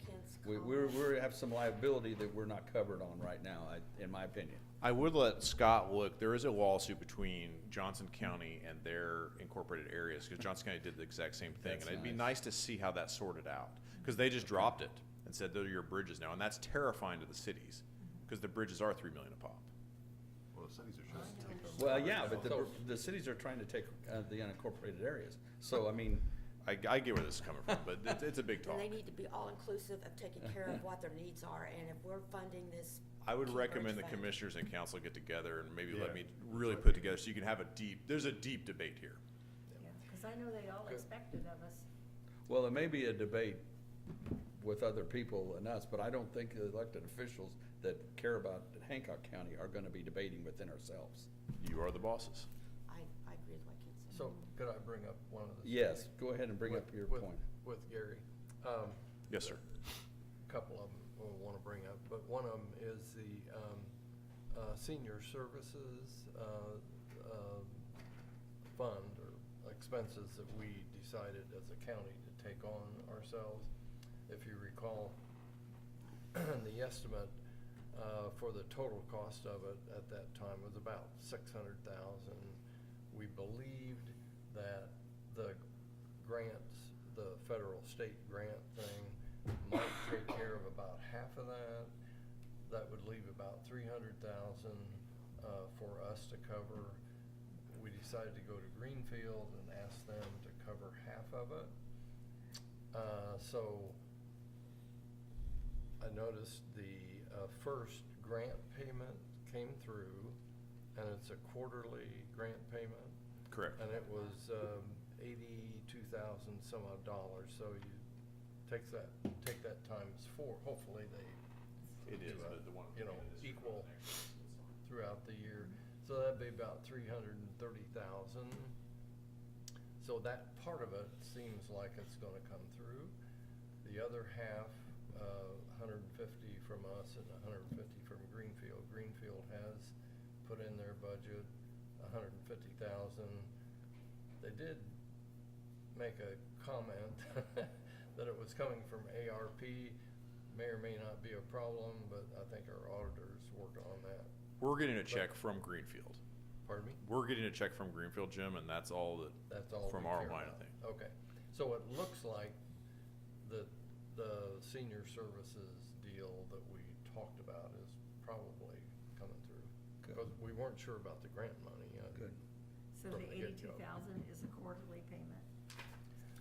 Kent's We comments. have some liability that we're not covered on right now, in my opinion. I would let Scott look. There is a lawsuit between Johnson County and their incorporated areas, because Johnson County did the exact same thing. That's And it'd be nice. nice to see how that sorted out, because they just dropped it and said they're your bridges now, and that's terrifying to the cities, because the bridges are $3 million a pop. Well, the cities are trying to take over. Well, yeah, but the cities are trying to take the unincorporated areas. So, I mean, I get where this is coming from, but it's a big talk. And they need to be all-inclusive of taking care of what their needs are, and if we're funding this. I would key recommend the bridge fund- commissioners and council get together and maybe let Yeah. me really put together, so you can have there's a deep debate here. Because I know they all Good. expected of us. well, it may be a debate with other people and us, but I don't think the elected officials that care about Hancock County are gonna be debating within ourselves. You are the bosses. I agree with what Ken said. So could I bring up one of the? Yes, go ahead and bring up your with- point. With Gary. Yes, sir. A couple of them we'll want to bring up, but one of them is the senior services fund or expenses that we decided as a county to take on ourselves. If you recall, the estimate for the total cost of it at that time was about $600,000. We believed that the grants, the federal state grant thing, might take care of about half of that. That would leave about $300,000 for us to cover. We decided to go to Greenfield and ask them to cover half of it. So I noticed the first grant payment came through, and it's a quarterly grant payment. Correct. And it was 82,000 some odd dollars, so you take that times 4, hopefully they It do is, a, the one. you know, equal throughout the year. So that'd be about 330,000. So that part of it seems like it's gonna come through. The other half, 150 from us and 150 from Greenfield. Greenfield has put in their budget 150,000. They did make a comment that it was coming from ARP. May or may not be a problem, but I think our auditor's working on that. We're getting a check from Greenfield. Pardon me? We're getting a check from Greenfield, Jim, and that's all That's all from we our care line of about. thing. Okay, so it looks like the senior services deal that we talked about is probably coming through. Good. Because we weren't sure about the grant money. Good. So From the the get-go. 82,000 is a quarterly payment,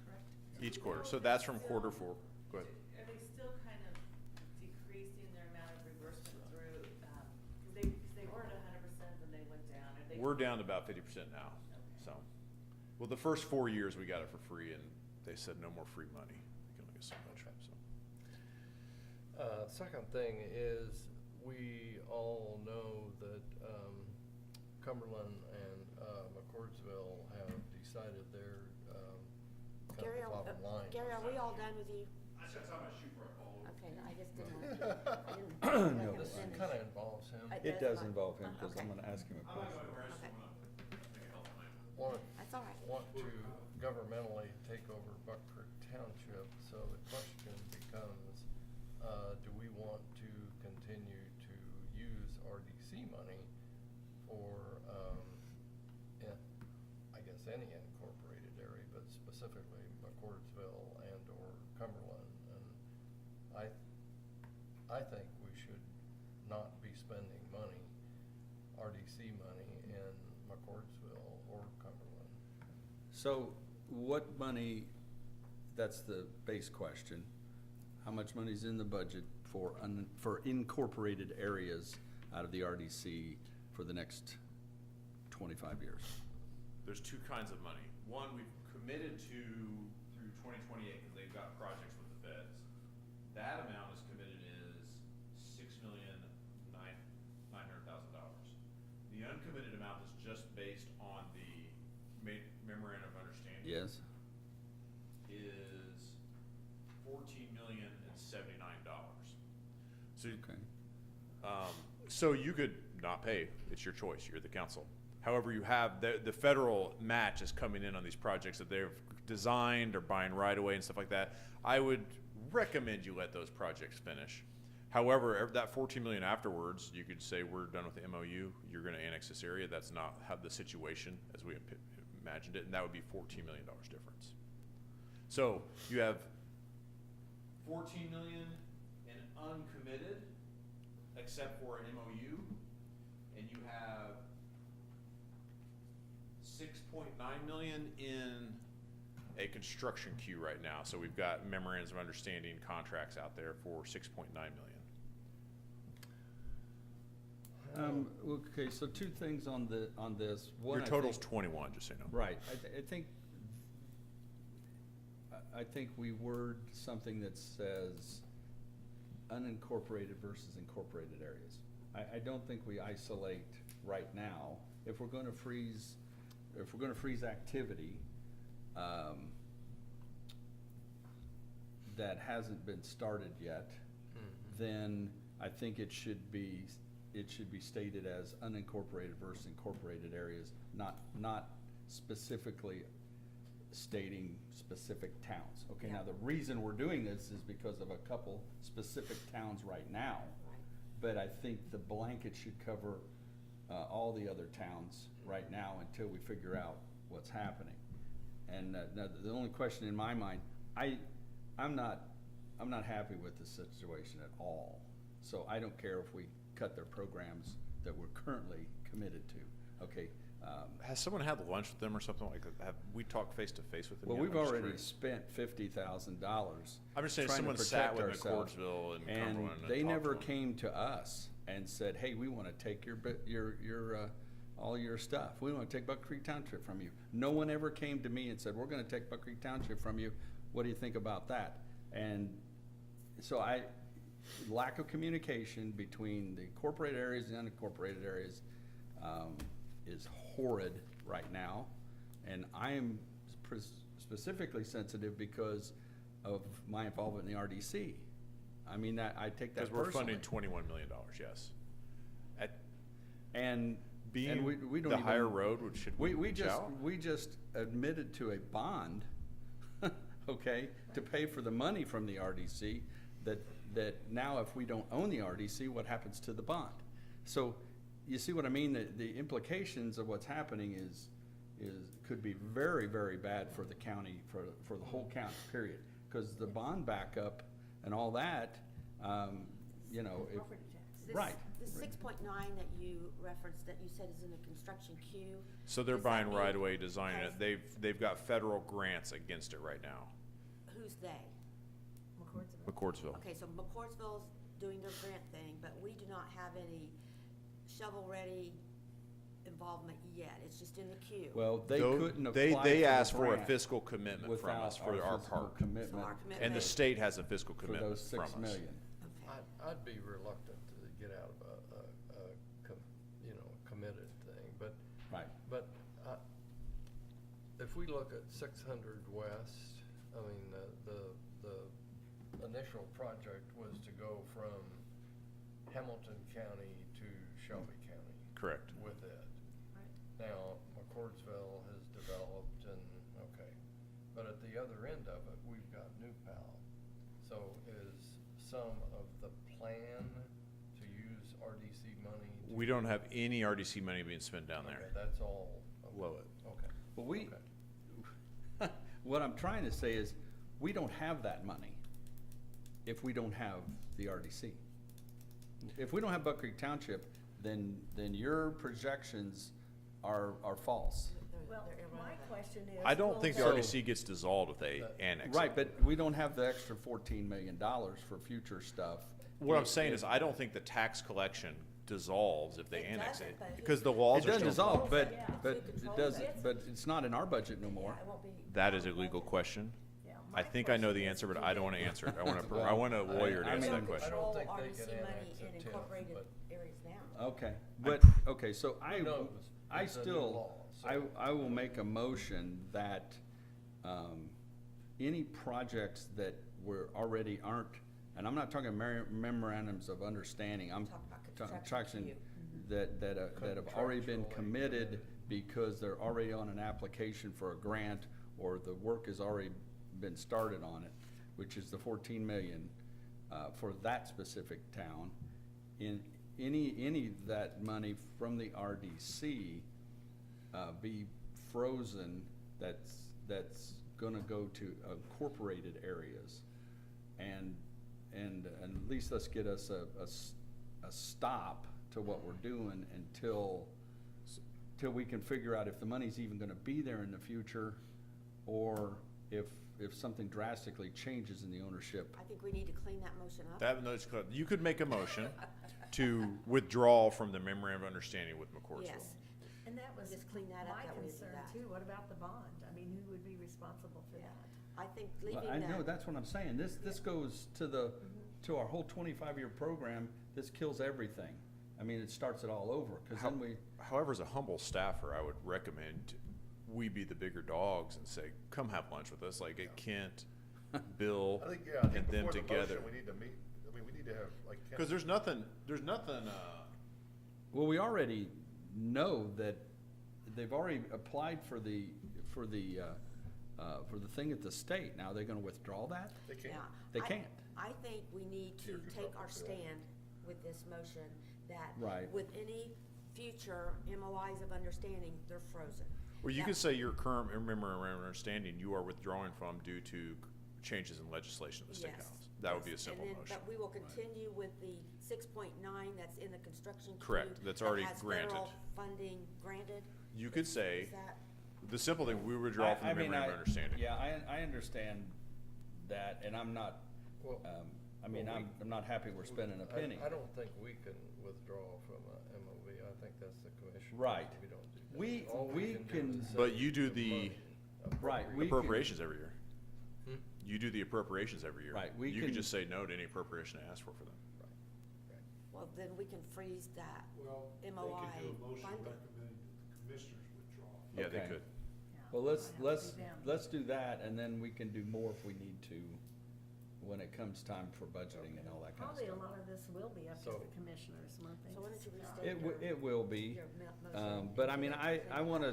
correct? Each quarter, so that's from quarter 4. Go ahead. Are they still kind of decreasing their amount of reimbursement through, because they were at 100%, then they went down, are they? We're down to about 50% now, so. Well, the first 4 years we got it for free, and they said no more free money. You can only get so much, so. Second thing is, we all know that Cumberland and McCordsville have decided their kind Gary, of bottom line. Gary, are we all done with you? I said something about shoe before I fall over. Okay, I just didn't, I didn't. No, This finish. kind of involves him. It does involve him, because I'm Okay. gonna ask him a I'm not question. going anywhere, I just Okay. wanna make a health plan. That's all right. Want to governmentally take over Buck Creek Township, so the question becomes, do we want to continue to use RDC money for, I guess any incorporated area, but specifically specifically McCordsville and or Cumberland. And I think we should not be spending money, RDC money in McCordsville or Cumberland. So what money, that's the base question, how much money's in the budget for incorporated areas out of the RDC for the next 25 years? There's two kinds of money. One, we've committed to through 2028 because they've got projects with the feds. That amount is committed is $6,900,000. The uncommitted amount is just based on the memorandum of understanding. Yes. Is $14,079,000. So, Okay. So you could not pay. It's your choice. You're the council. However, you have the federal match is coming in on these projects that they've designed or buying right away and stuff like that. I would recommend you let those projects finish. However, that 14 million afterwards, you could say we're done with the MOU. You're going to annex this area. That's not how the situation as we imagined it, and that would be $14 million difference. So you have 14 million in uncommitted, except for an MOU, and you have 6.9 million in a construction queue right now. So we've got memorandums of understanding contracts out there for 6.9 million. Okay, so two things on this. One, Your total's 21, just so you know. Right. I think we word something that says unincorporated versus incorporated areas. I don't think we isolate right now. If we're going to freeze activity that hasn't been started yet, then I think it should be stated as unincorporated versus incorporated areas, not specifically stating specific towns. Okay, Yeah. now the reason we're doing this is because of a couple specific towns right now. Right. But I think the blanket should cover all the other towns right now until we figure out what's happening. And now the only question in my mind, I'm not happy with the situation at all. So I don't care if we cut their programs that we're currently committed to. Okay. Has someone had lunch with them or something like that? Have we talked face to face with them? Well, yet? we've I'm just already curious. spent $50,000. I'm just saying trying to someone sat protect with ourselves. McCordsville and And Cumberland and they talked never to them. came to us and said, "Hey, we want to take your all your stuff. We want to take Buck Creek Township from you." No one ever came to me and said, "We're going to take Buck Creek Township from you. What do you think about that?" And so lack of communication between the incorporated areas and unincorporated areas is horrid right now. And I am specifically sensitive because of my involvement in the RDC. I mean, I take that Because we're personally. funding $21 million, yes. And Being we don't the even, high road, should we reach out? we just admitted to a bond, okay, to pay for the money from the RDC. That now, if we don't own the RDC, what happens to the bond? So, you see what I mean? The implications of what's happening could be very, very bad for the county, for the whole county. Period. Because the bond backup and all that, you know, Property tax. right. The 6.9 that you referenced, that you said is in the construction queue. So they're does that buying mean right away, designing it. has- They've got federal grants against it right now. Who's they? McCordsville. Okay, so McCordsville's doing their grant thing, but we do not have any shovel-ready involvement yet. It's just in the queue. Well, they Though couldn't apply They for the asked for a grant fiscal commitment from without us for our physical part. commitment So our And the commitment- state has a fiscal for commitment those from us. $6 million. Okay. I'd be reluctant to get out of a committed thing, but Right. if we look at 600 West, I mean, the initial project was to go from Hamilton County to Shelby County. Correct. With it. Right. Now, McCordsville has developed but at the other end of it, we've got New Pal. So is some of the plan to use RDC money? We don't have any RDC money being spent down there. Okay, that's all. Below it. Okay. Well, what I'm trying to say is, we don't have that money if we don't have the RDC. If we don't have Buck Creek Township, then your projections are false. Well, my question is. I don't will think the that- RDC gets dissolved if they annex it. Right, but we don't have the extra $14 million for future stuff. What I'm saying is, I don't think the tax collection dissolves if they It annex doesn't, it, but who- because the laws It are doesn't still. dissolve, but, Yeah. but Who it controls does, it? but it's not in our budget no more. Yeah, it won't be. That is a legal question. Yeah, I my think I know the question answer, is, but do I they don't want to answer it. I want Well, I want a lawyer to I answer mean- that question. I don't Control think they RDC can money annex in it, Tim, incorporated but- areas now. Okay, but, okay, so Who knows? I It's a new still, law, so- I will make a motion that, any projects that already aren't, and I'm not talking memorandums of understanding, I'm Talk about talking contractual queue. that have already been Contractually committed committed. because they're already on an application for a grant, or the work has already been started on it, which is the 14 million, for that specific town. In any of that money from the RDC, be frozen, that's gonna go to incorporated areas. And at least let's get us a stop to what we're doing till we can figure out if the money's even gonna be there in the future, or if something drastically changes in the ownership. I think we need to clean that motion up. You could make a motion to withdraw from the memorandum of understanding with McCourtsville. Yes. And that was Just clean that up, my that way we do concern that. too. What about the bond? I mean, who would be responsible for that? I think Well, leaving I that. know, that's what I'm saying. This goes to our whole 25-year program. This kills everything. I mean, it starts it all over, because then we, However, as a humble staffer, I would recommend we be the bigger dogs and say, come have lunch with us, like get Kent, Bill, I think, yeah, I and think them before the together. motion, we need to meet, I mean, we need to have, like. Ken- Because there's nothing, well, we already know that they've already applied for the thing at the state. Now, they're gonna withdraw that? They can't. Yeah. They I- can't. I think we need to You're take our responsible for that. stand with this motion that Right. with any future MOIs of understanding, they're frozen. Well, you That- could say your current memorandum of understanding you are withdrawing from due to changes in legislation in the state Yes, house. That would be a yes. simple And then- motion. But we will continue with the 6.9 that's in the construction queue. Correct, that's already that has granted. federal funding granted. You could say, Is that? the simple thing, we withdraw from the I mean, memorandum of understanding. Yeah, I understand that, and I'm not, Well, I mean, well, I'm not happy we're spending a penny. I don't think we can withdraw from a MOV. I think that's the commission. Right. We don't do that. We All can- do is But say you do the- Right, we can- Appropriations every year. Hmm? You do the appropriations every year. Right, we You can- could just say no to any appropriation I ask for them. Well, then we can freeze that Well, they MOI could do a motion funding. recommending that the commissioners withdraw. Yeah, they Okay. could. Yeah. Well, Might have to be them. let's do that, and then we can do more if we need to, when it comes time for budgeting and all that kind of Probably a stuff. lot of this will be up to So- the commissioners, won't they? So why don't you restate It will be, your motion? but I mean, I want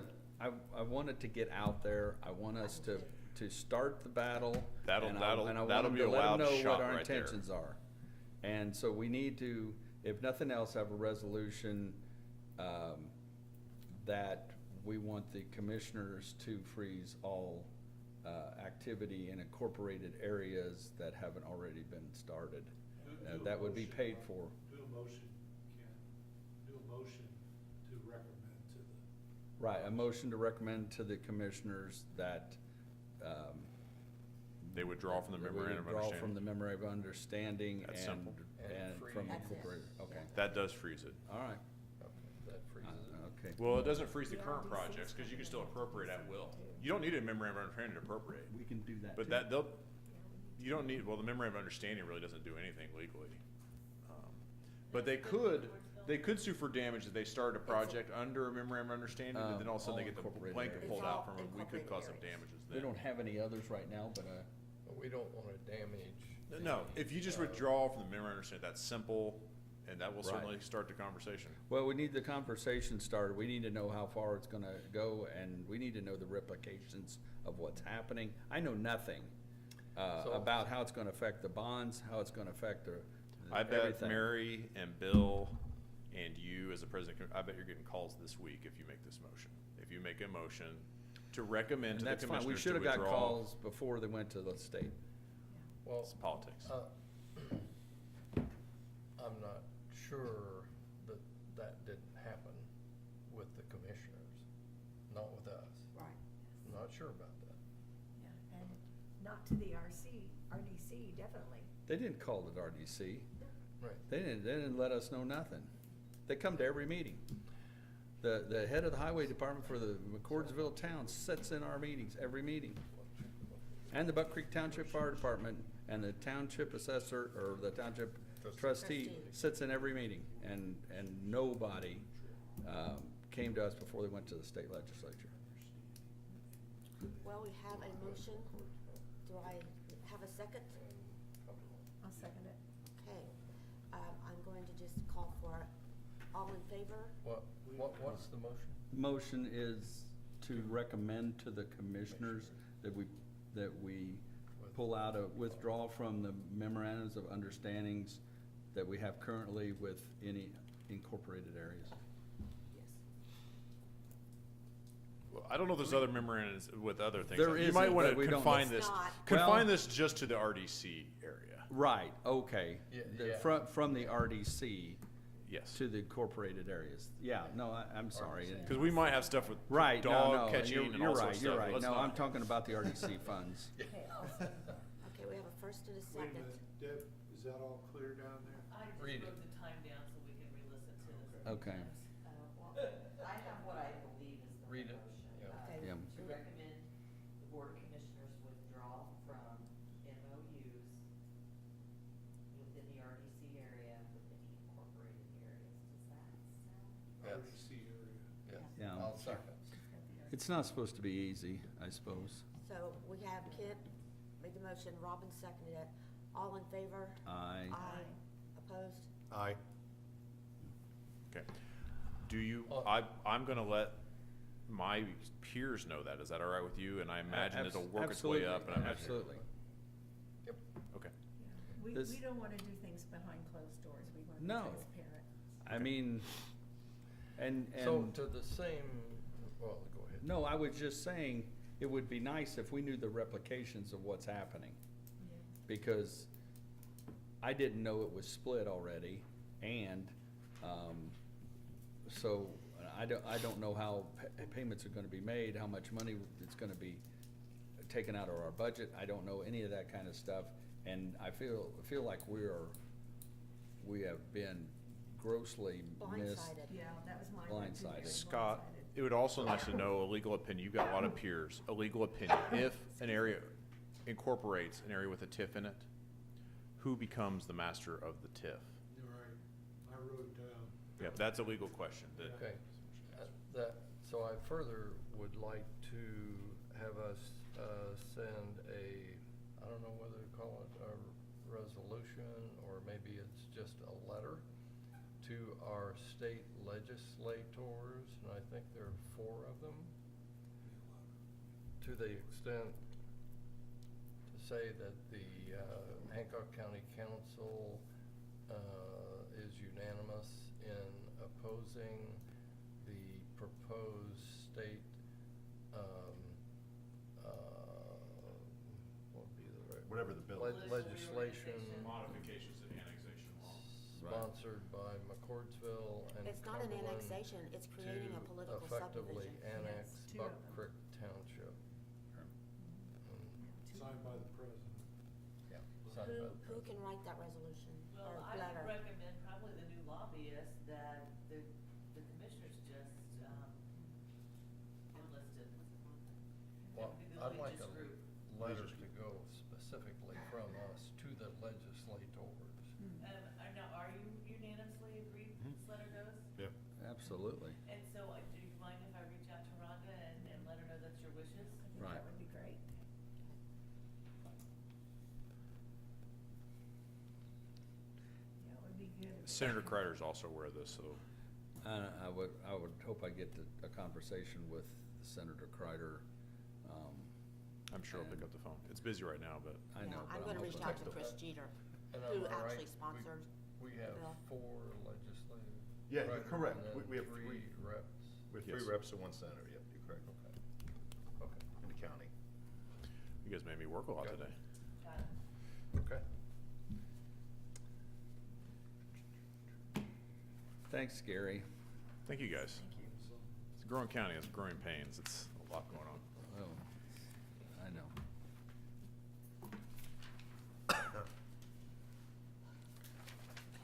it to get out there. I want us to start the battle. That'll- and that'll- and I want that'll them be to a let 'em loud know shot what our right there. intentions are. And so we need to, if nothing else, have a resolution, that we want the commissioners to freeze all, activity in incorporated areas that haven't already been started. Do a That would be motion, paid Mike. for. Do a motion, Ken, do a motion to recommend to the. Right, a motion to recommend to the commissioners that, They withdraw from the that we memorandum of withdraw from the understanding. memorandum of understanding That's and, simple. and And from freeze. That's it. incorporated, okay, That does freeze it. all right, Okay, that freezes it. okay. Well, it doesn't freeze the The current RDC projects, because you can still stuff. appropriate at will. You don't need a memorandum of understanding to appropriate. We can do that But too. that, you don't need, well, the memorandum of understanding really doesn't do anything legally. But they could sue for damage if they started a project under a memorandum of understanding, and then all of a sudden they get the all incorporated blanket areas. pulled It's out all from them, we could incorporated cause some areas. damages We then. don't have any others right now, but, But we don't wanna damage. No, the, if you just uh, withdraw from the memorandum of understanding, that's simple, and that will Right. certainly start the conversation. well, we need the conversation started. We need to know how far it's gonna go, and we need to know the replications of what's happening. I know nothing, So- about how it's gonna affect the bonds, how it's gonna affect the I bet everything. Mary and Bill and you as the president, I bet you're getting calls this week if you make this motion. If you make a motion to to recommend to And the that's fine. We commissioners should to have got withdraw. calls before they went to the state. Well, It's politics. I'm not sure that that didn't happen with the commissioners, not with us. Right. I'm not sure about that. Yeah, and not to the RDC, definitely. They didn't call it RDC. Right. They didn't let us know nothing. They come to every meeting. The head of the highway department for the McCordsville town sits in our meetings, every meeting. And the Buck Creek Township Fire Department and the township assessor, or the township trustee sits in every meeting. And nobody, came to us before they went to the state legislature. Well, we have a motion. Do I have a second? I'll second it. Okay. I'm going to just call for it. All in favor? What's the motion? Motion is to recommend to the commissioners that we pull out withdraw from the memorandums of understandings that we have currently with any incorporated areas. Yes. Well, I don't know if there's other memorandums with other things. There You might isn't, want but we to don't- confine It's this, not. confine Well- this just to the RDC area. Right, okay. Yeah. From the RDC Yes. to the incorporated areas. Yeah, no, I'm sorry. Because we might have stuff with Right, dog no, catching and you're all right, sorts of you're stuff. right. Let's No, not- I'm talking about the RDC funds. Okay, awesome. Okay, we have a first and a Wait a second. minute, Deb, is that all clear down there? I just Read it. wrote the time down so we can re-listen to this. Okay. I have what I believe is the Read it. motion. Yeah. Okay. Yeah. To recommend the Board of Commissioners withdraw from MOUs within the RDC area, within the incorporated areas. Does that sound? Yes. RDC area. Yeah. Yeah. I'll second. It's not supposed to be easy, I suppose. So we have Kent made the motion, Robin seconded it. All in favor? I, Aye. Opposed? Aye. Okay. Do you, Oh. I'm gonna let my peers know that. Is that all right with you? And I imagine it'll work its way up and I imagine. Absolutely. Yep. Okay. We This- don't want to do things behind closed doors. We want to be No. transparent. I mean, and. So to the same, well, go ahead. No, I was just saying, it would be nice if we knew the replications of what's happening. Because I didn't know it was split already, and, so I don't know how payments are gonna be made, how much money it's gonna be taken out of our budget. I don't know any of that kind of stuff, and I feel like we have been grossly missed. Blindsided. Yeah, that was my one too. Blindsided. very Scott, blindsided. it would also nice to know a legal opinion. You've got a lot of peers. A legal opinion. If an area incorporates an area with a TIF in it, who becomes the master of the TIF? You're right. I wrote it down. Yeah, that's a legal question. That, Okay. So I further would like to have us send I don't know whether to call it a resolution or maybe it's just a letter to our state legislators, and I think there are 4 of them, to the extent to say that the Hancock County Council is unanimous in opposing the proposed state, what would be the right? Whatever the bill is. Legislation modifications to annexation law. sponsored by McCordsville and It's not an Cumberland annexation, it's creating a political to effectively subdivision. annex Yes, 2 Buck of them. Creek Township. Signed by the president. Yeah, signed by the Who president. can write that resolution Well, or I letter? would recommend probably the new lobbyist that the commissioners just, enlisted. Well, That would be the I'd like Legis a group. letter to go specifically from us to the legislators. Now, are you unanimously agreed this letter goes? Yeah. Absolutely. And so, do you mind if I reach out to Rhonda and let her know that's your wishes? I think Right. that would be great. Yeah, it would be good. if- Senator Kreider's also aware of this, so I would hope I get a conversation with Senator Kreider. I'm sure I'll pick up the phone. It's busy right now, but I know. I'm but gonna reach hoping- out to Chris Jeter, And who am I right? actually sponsored. We have bill. 4 legislators. Yeah, you're right, correct. and then We have 3 three. reps. With Yes. 3 reps and 1 senator, yep, you're correct. Okay. county. You guys made me work a lot Got it. today. Got it. Okay. Thanks, Gary. Thank you, guys. It's a growing county. It's growing pains. It's a lot going on. Oh, I know.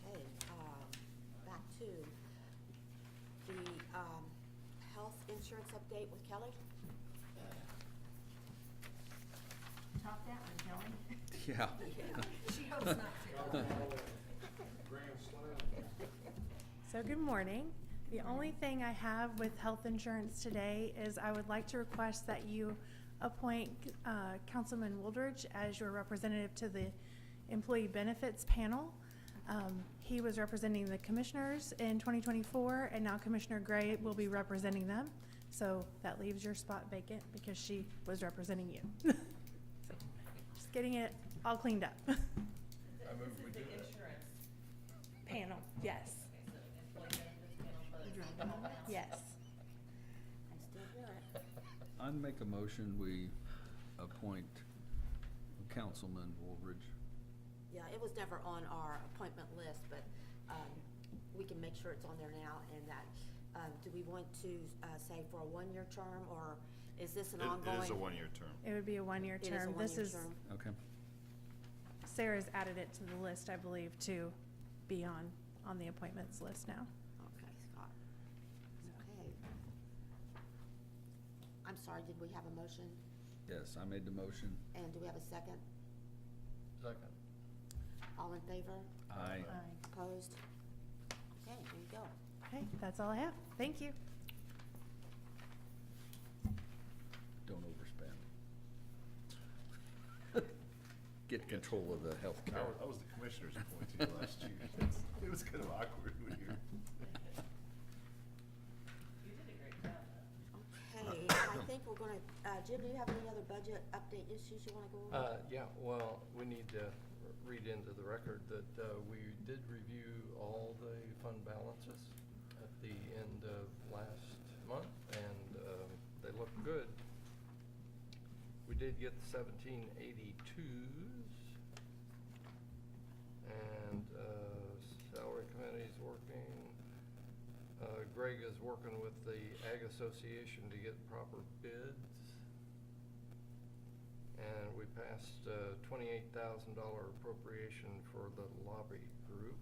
Okay, back to the, health insurance update with Kelly. Top that one, Kelly. Yeah. She hopes not to. Grand slam. So good morning. The only thing I have with health insurance today is I would like to request that you appoint Councilman Wooldridge as your representative to the Employee Benefits Panel. He was representing the commissioners in 2024, and now Commissioner Gray will be representing them. So that leaves your spot vacant because she was representing you. So, just getting it all cleaned up. I move we This do is the that. insurance. Panel, yes, Okay, so employee benefits panel, but it's all now. yes. I still hear it. I'd make a motion, we appoint Councilman Woolridge. Yeah, it was never on our appointment list, but, we can make sure it's on there now, and that, do we want to, say for a one-year term, or is this an ongoing? It is a one-year term. It would be a one-year It is a term. This one-year is, term. Okay. Sarah's added it to the list, I believe, to be on the appointments list now. Okay, Scott. Okay. I'm sorry, did we have a motion? Yes, I made the motion. And do we have a second? Second. All in favor? Aye. Opposed? Okay, there you go. Okay, that's all I have. Thank you. Don't overspend. Get control of the health care. I was the commissioner's appointee last year. It was kind of awkward when you're. You did a great job, though. Okay, I think we're gonna, Jim, do you have any other budget update issues you wanna go over? Yeah, well, we need to read into the record that we did review all the fund balances at the end of last month, and they look good. We did get the 1782s, and salary committee's working. Greg is working with the Ag Association to get proper bids. And we passed a $28,000 appropriation for the lobby group.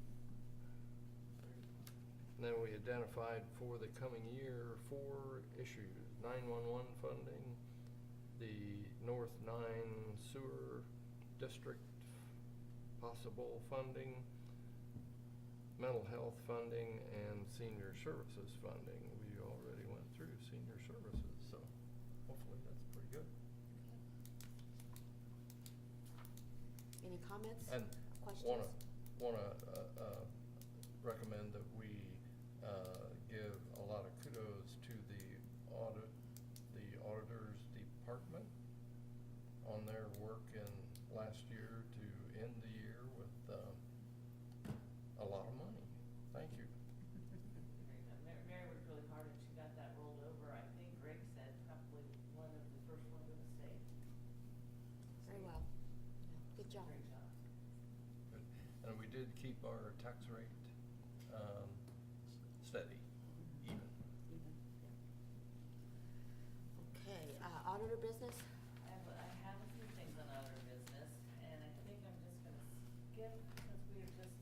And then we identified for the coming year 4 issues: 911 funding, the North 9 Sewer District possible funding, mental health funding, and senior services funding. We already went through senior services, so hopefully that's pretty good. Any comments? And Questions? wanna recommend that we give a lot of kudos to the auditors department on their work in last year to end the year with a lot of money. Thank you. Mary worked really hard and she got that rolled over. I think Greg said probably one of the first ones in the state. Very well. Good job. Great job. Good. And we did keep our tax rate steady, even. Okay, auditor business? I have a few things on other business, and I think I'm just gonna skip, since we were just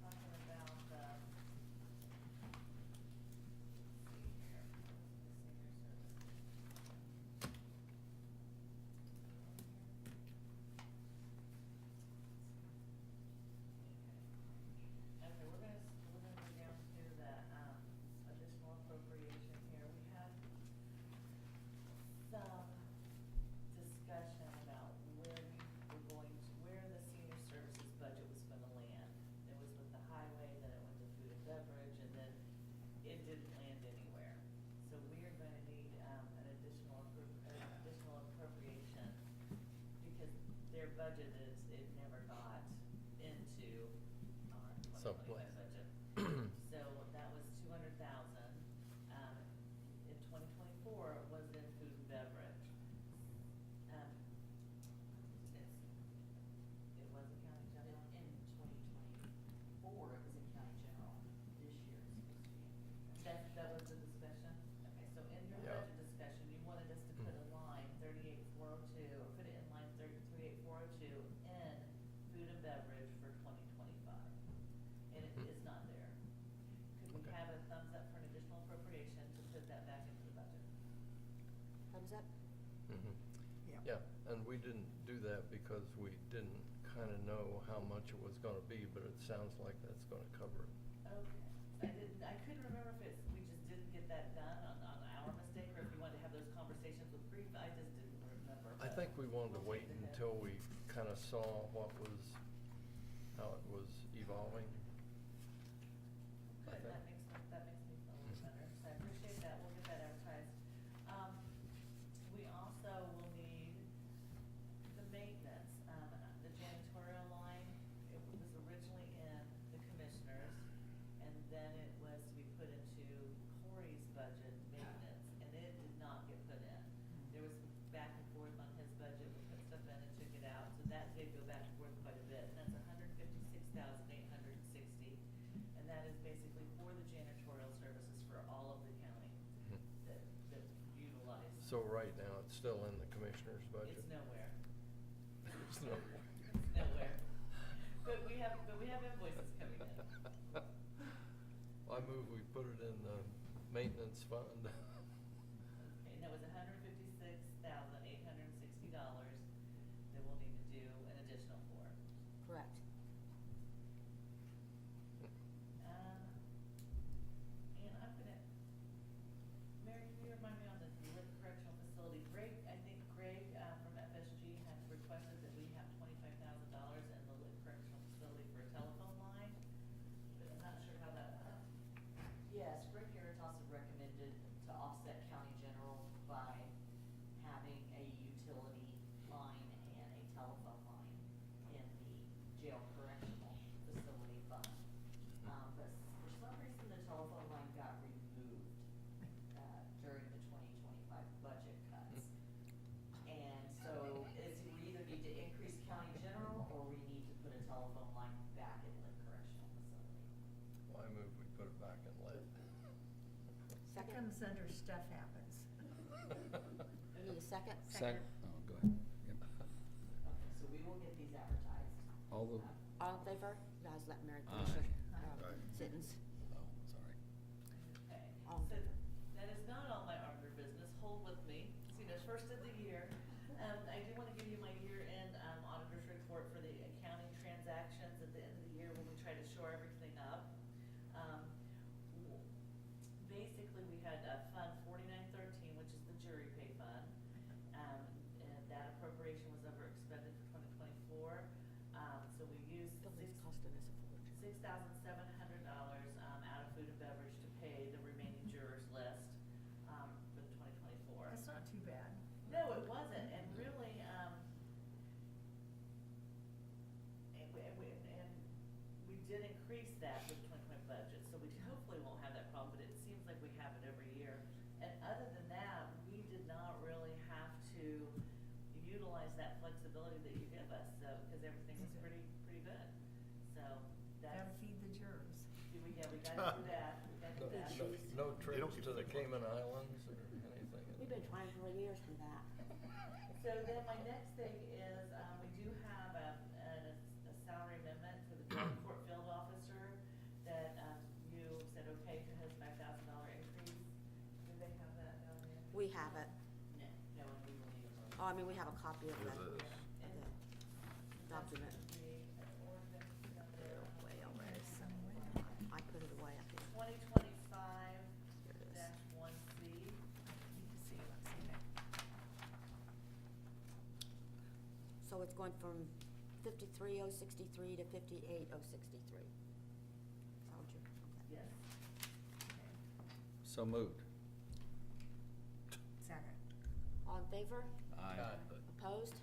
talking about, let's see here, senior services. Okay, we're gonna go down to the, additional appropriation here. We had some discussion about where we were going to, where the senior services budget was gonna land. It was with the highway, then it went to food and beverage, and then it didn't land anywhere. So we are gonna need, an additional appropriation, because their budget it never got into our 2025 Someplace. budget. So that was 200,000. In 2024, it was in food and beverage. have a thumbs up for an additional appropriation to put that back into the budget. Thumbs up? Mhm. Yeah. Yeah, and we didn't do that because we didn't kind of know how much it was gonna be, but it sounds like that's gonna cover it. Okay, I couldn't remember if we just didn't get that done on our mistake, or if you wanted to have those conversations with Grief, I just didn't remember. I but think we wanted to we'll wait take the hit. until we kind of saw how it was evolving. I Good, think. that makes me feel a little better, so I appreciate that, we'll get that advertised. We also will need the maintenance, the janitorial line, it was originally in the commissioners, and then it was to be put into Corey's budget, maintenance, and it did not get put in. There was some back and forth on his budget, we put stuff in and took it out, so that did go back and forth quite a bit, and that's $156,860, and that is basically for the janitorial services for all of the county Mhm. that utilize. So right now, it's still in the commissioner's budget? It's nowhere. There's no. It's nowhere. But we have invoices coming in. I move we put it in the maintenance fund. Okay, and that was $156,860 that we'll need to do an additional for. Correct. And I'm gonna, Mary, can you remind me on the Lick Correctional Facility, Greg, I think Greg, from FSG had requested that we have $25,000 in the Lick Correctional Facility for a telephone line, but I'm not sure how that went. Yes, Rick Harris also recommended to offset county general by having a utility line and a telephone line in the jail correctional facility fund. But for some reason, the telephone line got removed, during the 2025 budget cuts. And so we either need to increase county general or we need to put a telephone line back in the correctional facility. Well, I move we put it back in lead. That Second? comes under stuff happens. You need a second? Oh, go ahead. Yep. Okay, so we will get these advertised. All the, All in favor? Guys, let Mary Aye. finish her Aye. sentence. oh, sorry. Okay, All in so favor? that is not all my auditor business, hold with me, see, it's first of the year. I do wanna give you my year-end, auditor's report for the accounting transactions at the end of the year when we try to shore everything up. Basically, we had, Fund 4913, which is the jury pay fund, and that appropriation was over expended for 2024. So we used Building's costing us a fortune. $6,700 out of food and beverage to pay the remaining jurors list for the 2024. That's not too bad. No, it wasn't, and really, and we did increase that with the 2020 budget, so we hopefully won't have that problem, but it seems like we have it every year. And other than that, we did not really have to utilize that flexibility that you give us, so, because everything was pretty good. So that's. Gotta feed the jurors. We gotta do that, we gotta do that. No They don't trips get to the the- Cayman Islands or anything? We've been trying for years for that. So then my next thing is, we do have a salary amendment for the drug court field officer that, you said okay to his $5,000 increase. Do they have that down there? We have it. No, no, and we will need a motion. Oh, I mean, we have a copy of Here's the this. document. That's the ordinance number Way over there. Somewhere. I put it away, I think. 2025 Here it is. -1C. Need to see it, I've seen it. So it's going from 53,063 to 58,063. Sound you? Okay. Yes. So moved. Second. All in favor? Aye. Opposed? Okay.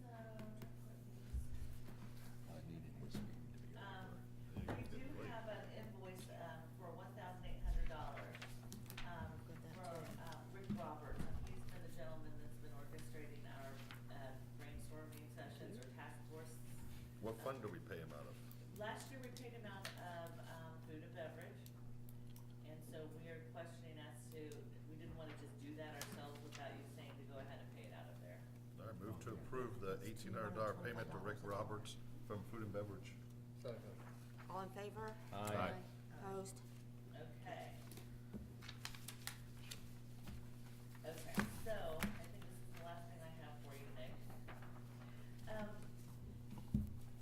So, I'm trying to put these. I needed this meeting to be over. We do have an invoice, for $1,800, from, Rick Roberts. He's been the gentleman that's been orchestrating our, brainstorming sessions or task force. What fund do we pay him out of? Last year, we paid him out of, food and beverage, and so we are questioning as to, we didn't wanna just do that ourselves without you saying to go ahead and pay it out of there. I move to approve the $1,800 payment to Rick Roberts from Food and Beverage. Second. All in favor? Aye. Opposed? Okay. Okay, so I think this is the last thing I have for you today.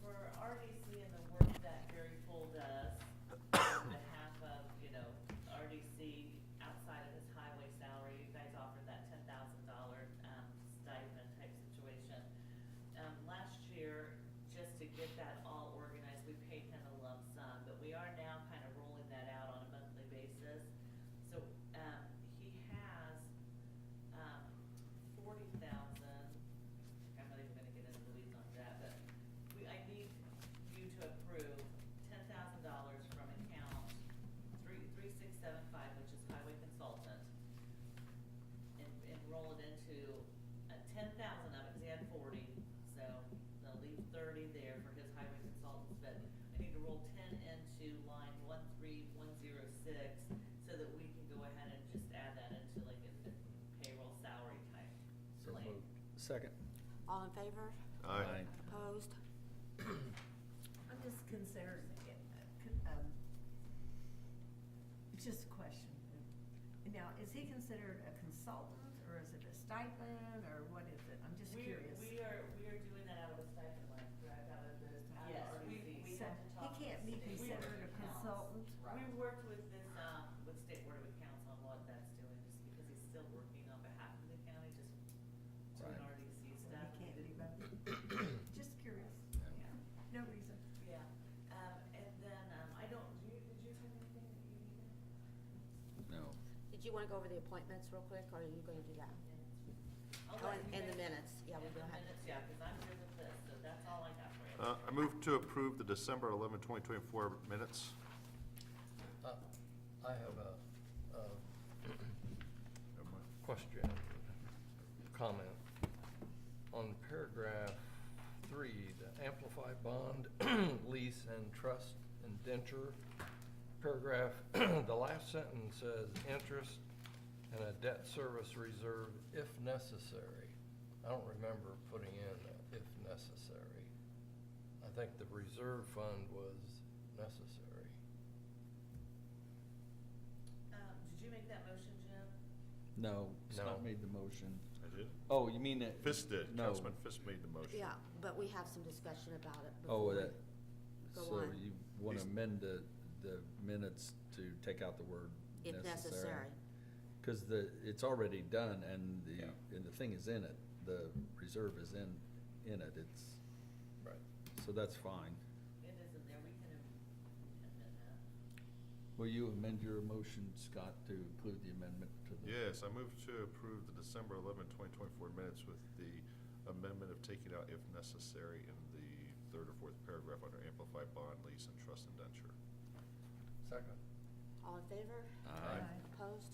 For RDC and the work that Gary Poole does on behalf of, RDC outside of his highway salary, you guys offered that $10,000 stipend type situation. Last year, just to get that all organized, we paid him a lump sum, but we are now kind of rolling that out on a monthly basis. So, he has, 40,000, I'm not even gonna get into the weeds on that, but I need you to approve $10,000 from account 3675, which is highway consultant, and roll it into 10,000 of it, 'cause he had 40, so they'll leave 30 there for his highway consultants, but I need to roll 10 into line 13106, so that we can go ahead and just add that into like a payroll salary type So claim. moved. Second. All in favor? Aye. Opposed? I'm just concerned, just a question. Now, is he considered a consultant, or is it a stipend, or what is it? I'm just curious. We are doing that out of a stipend line, correct, out of the, Yes, we RDC. So had to talk he can't to be state considered a accounts. consultant? Right. We worked with this, with State Board of Accounts on what that's doing, just because he's still working on behalf of the county, just doing Right. RDC Well, stuff. he can't be both. Just curious. Yeah. No reason. Yeah, and then, did you have anything that you needed? No. Did you want to go over the appointments real quick, or are you going to do that? I'll Oh, let you in the guys- minutes, yeah, we in will the have. minutes, yeah, 'cause I'm good with this, so that's all I got for you. I move to approve the December 11, 2024 minutes. I have a Never mind. question, comment. On paragraph 3, the Amplify bond, lease and trust indenture. Paragraph, the last sentence says interest and a debt service reserve if necessary. I don't remember putting in if necessary. I think the reserve fund was necessary. Did you make that motion, Jim? No, No. Scott made the motion. I did? Oh, you mean that? Fisk did. No. Councilman Fisk made the motion. Yeah, but we have some discussion about it Oh, before we that, go so on. you want to He's- amend the minutes to take out the word If necessary. Because it's already done and the thing is in it, the reserve is in it, it's, Right. so that's fine. It is in there, we can amend that. Will you amend your motion, Scott, to include the amendment to the? Yes, I move to approve the December 11, 2024 minutes with the amendment of taking out if necessary in the third or fourth paragraph under Amplify bond, lease, and trust indenture. Second. All in favor? Aye. Opposed?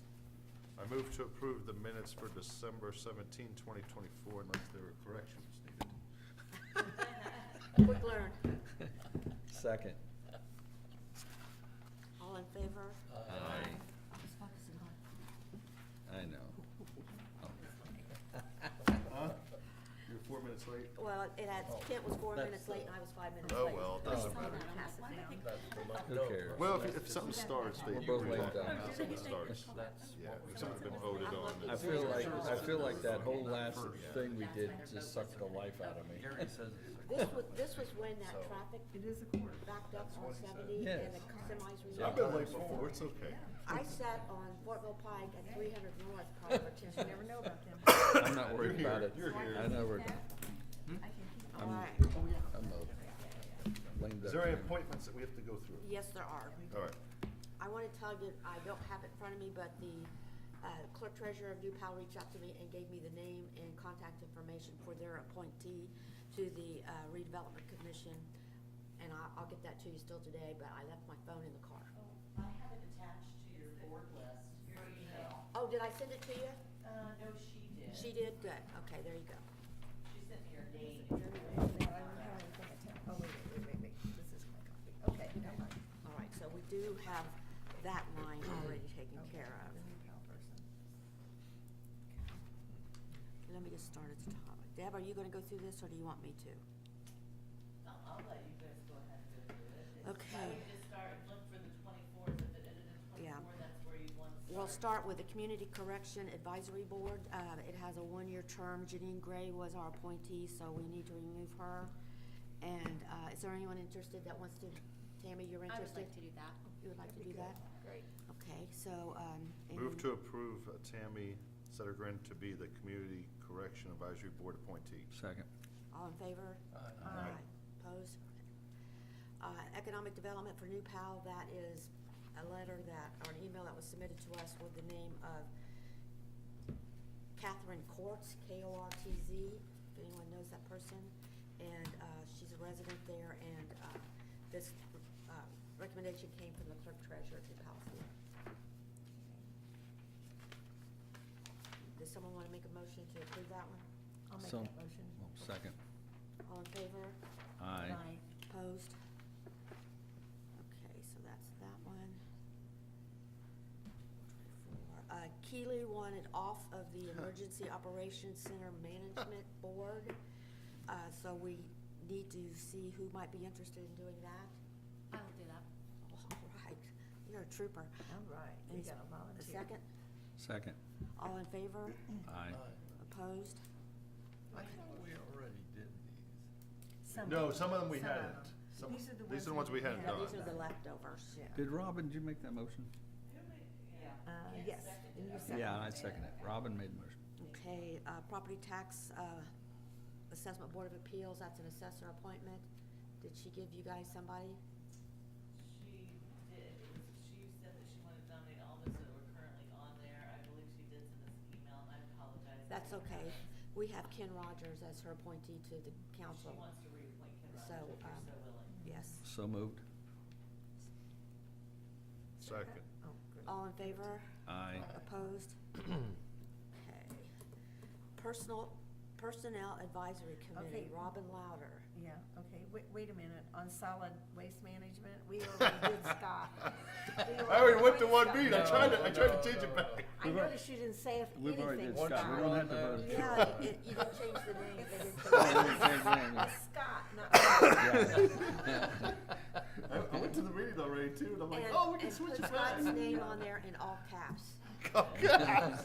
I move to approve the minutes for December 17, 2024, unless there are corrections needed. Quick learn. Second. All in favor? Aye. I was focusing on. I know. Huh? You're 4 minutes late? Well, it had, Kent was 4 That's minutes late and I was 5 minutes Oh, late. well, it doesn't So matter. pass it down. Who cares? Well, if something starts, they We're you both bring late that done. up. Something starts. That's Yeah, what if something's been voted on. I feel like that whole last thing we did just sucked the life out of me. Gary says This was when that So- traffic It is a court. backed up That's on what he said. 70 Yes. and the semis were. I've been late before, it's okay. I sat on Fortville Pike at 300 North probably for 10 You never know about them. I'm not worried You're about here. it. You're here. I know we're, I can keep All I'm- right. I'm lame Is duck there any man. appointments that we have to go through? Yes, there are. All right. I want to tell you, I don't have it in front of me, but the clerk treasurer of New Pal reached out to me and gave me the name and contact information for their appointee to the redevelopment commission. And I'll get that to you still today, but I left my phone in the car. I have it attached to your board list, your email. Oh, did I send it to you? No, she did. She did? Good. Okay, there you go. She sent me her name. I don't have anything attached. Oh, wait. This is my copy. Okay, never mind. All right, so we do have that line already taken care of. The new Pal person. Let me just start at the top. Deb, are you gonna go through this, or do you want me to? I'll let you guys go ahead and go through it. Okay. I would just start and look for the 24th, if it ended in Yeah. 24, that's where you'd want to start. We'll start with the Community Correction Advisory Board. It has a one-year term. Janine Gray was our appointee, so we need to remove her. And is there anyone interested that wants to? Tammy, you're I would interested? like to do that. You would like to That'd do be that? good. Great. Okay, so, Move to approve Tammy Settergren to be the Community Correction Advisory Board appointee. Second. all in favor? Aye. Opposed? Economic Development for New Pal, that is a letter that, or an email that was submitted to us with the name of Catherine Kortz, K-O-R-T-Z, if anyone knows that person. And she's a resident there, and this recommendation came from the clerk treasurer to policy. Does someone want to make a motion to approve that one? I'll make So- that motion. Well, second. All in favor? Aye. Opposed? Okay, so that's that one. Keeley wanted off of the Emergency Operations Center Management Board. So we need to see who might be interested in doing that. I will do that. All right, you're a trooper. All right, we got a A volunteer. second? Second. All in favor? Aye. Opposed? I thought we already did these. No, some of them we hadn't. them. Some- These are the These are the ones ones we hadn't Yeah, done. these are the leftovers. Yeah. Did Robin, did you make that motion? Yeah. Yes, and you second. Yeah, I second it. Robin made the motion. Okay, Property Tax Assessment Board of Appeals, that's an assessor appointment. Did she give you guys somebody? She did, she said that she wanted to nominate all those that were currently on there. I believe she did send us an email, and I apologize. I That's didn't have okay. it. We have Ken Rogers as her appointee to the council. She wants to reappoint Ken So, Rogers, if you're so willing. Yes. So moved. Second. Oh, good. All in favor? Aye. Opposed? Okay. Personnel Advisory Committee, Okay. Robin Louder. Yeah, okay, wait a minute, on solid waste management, we already did Scott. I already went to one meeting. I tried to change it back. I noticed you didn't say We've already anything, did Scott. Scott. We don't have to vote. Yeah, you didn't change the name. They didn't Oh, we change didn't change the name, yeah. It's Scott, not Yeah. I went to the meeting already too, and I'm like, And- oh, we can and switch put it back. Scott's name on there in all caps. Oh, gosh.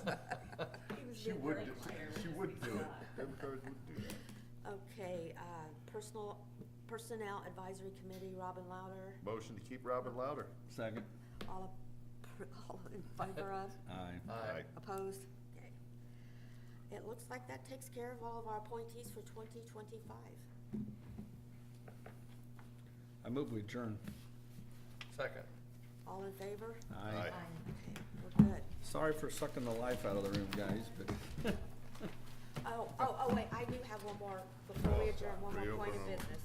He was She being would very do, clear. she would do it. Them cards would do that. Okay, Personnel Advisory Committee, Robin Louder. Motion to keep Robin louder. Second. All in favor of? Aye. Aye. Opposed? Okay. It looks like that takes care of all of our appointees for 2025. I move we adjourn. Second. All in favor? Aye. Aye. Okay, we're good. Sorry for sucking the life out of the room, guys, but Oh, wait, I do have one more, before we adjourn, one more point of Reopen. business.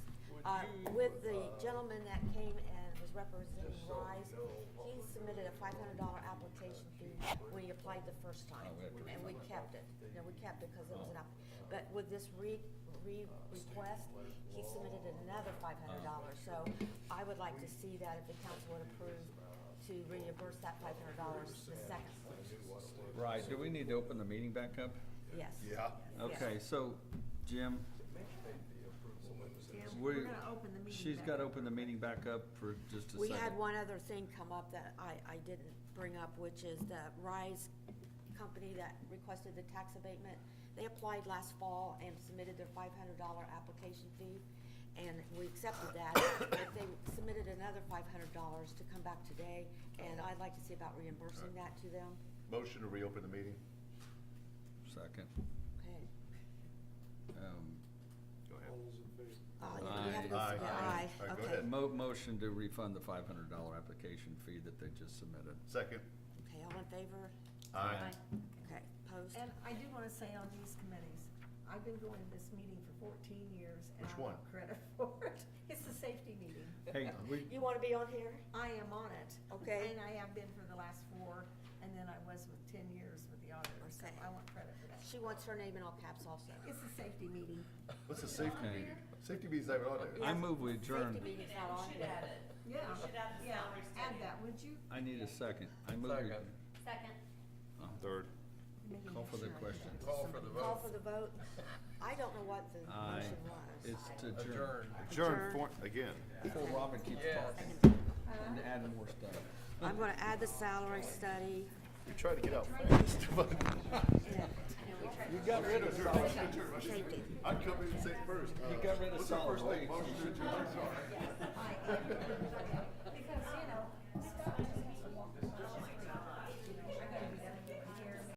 With the gentleman that came and was representing RISE, he submitted a $500 application fee when he applied the first time. Oh, we have to And we kept it. No, we kept it because it was an app. But with this request, he submitted another $500. So I would like to see that if the council would approve to reimburse that $500 the second. right, do we need to open the meeting back up? Yes. Yeah. Okay, so, Jim, Jim, we're gonna open the meeting she's back got to up. open the meeting back up for just a We second. had one other thing come up that I didn't bring up, which is the RISE company that requested the tax abatement. They applied last fall and submitted their $500 application fee, and we accepted that. If they submitted another $500 to come back today, and I'd like to see about reimbursing that to them. Motion to reopen the meeting. Second. Okay. Go ahead. All those in favor? You have to go Aye. submit, Aye. aye, All right, go okay. ahead. Motion to refund the $500 application fee that they just submitted. Second. Okay, all in favor? Aye. Okay, opposed? And I do wanna say on these committees, I've been going to this meeting for 14 years, and Which I one? want credit for it. It's the safety meeting. Hey, You wanna be on here? I am on it. Okay. And I have been for the last 4, and then I was with 10 years with the auditor, so Okay. I want credit for that. She wants her name in all caps also. It's a safety meeting. What's the safety Okay. meeting? Safety meeting's not even on there. I move we adjourn. Safety meeting's not on You should here. add it. Yeah, You should add the yeah, salary add study. that, would you? I need a second. I move we. Second. Second. Oh. Third. maybe Call make for the sure question. that Call for the somebody- Call for the vote. I don't know what the Aye. motion was. It's to adjourn. Adjourn again. Before Robin keeps Yes. talking and add more stuff. I'm gonna add the salary study. You try to get out fast, but. You got rid of solid, Safety. I'd come in and say it first. you got rid of What's our solid first thing? waste. Motion to adjourn.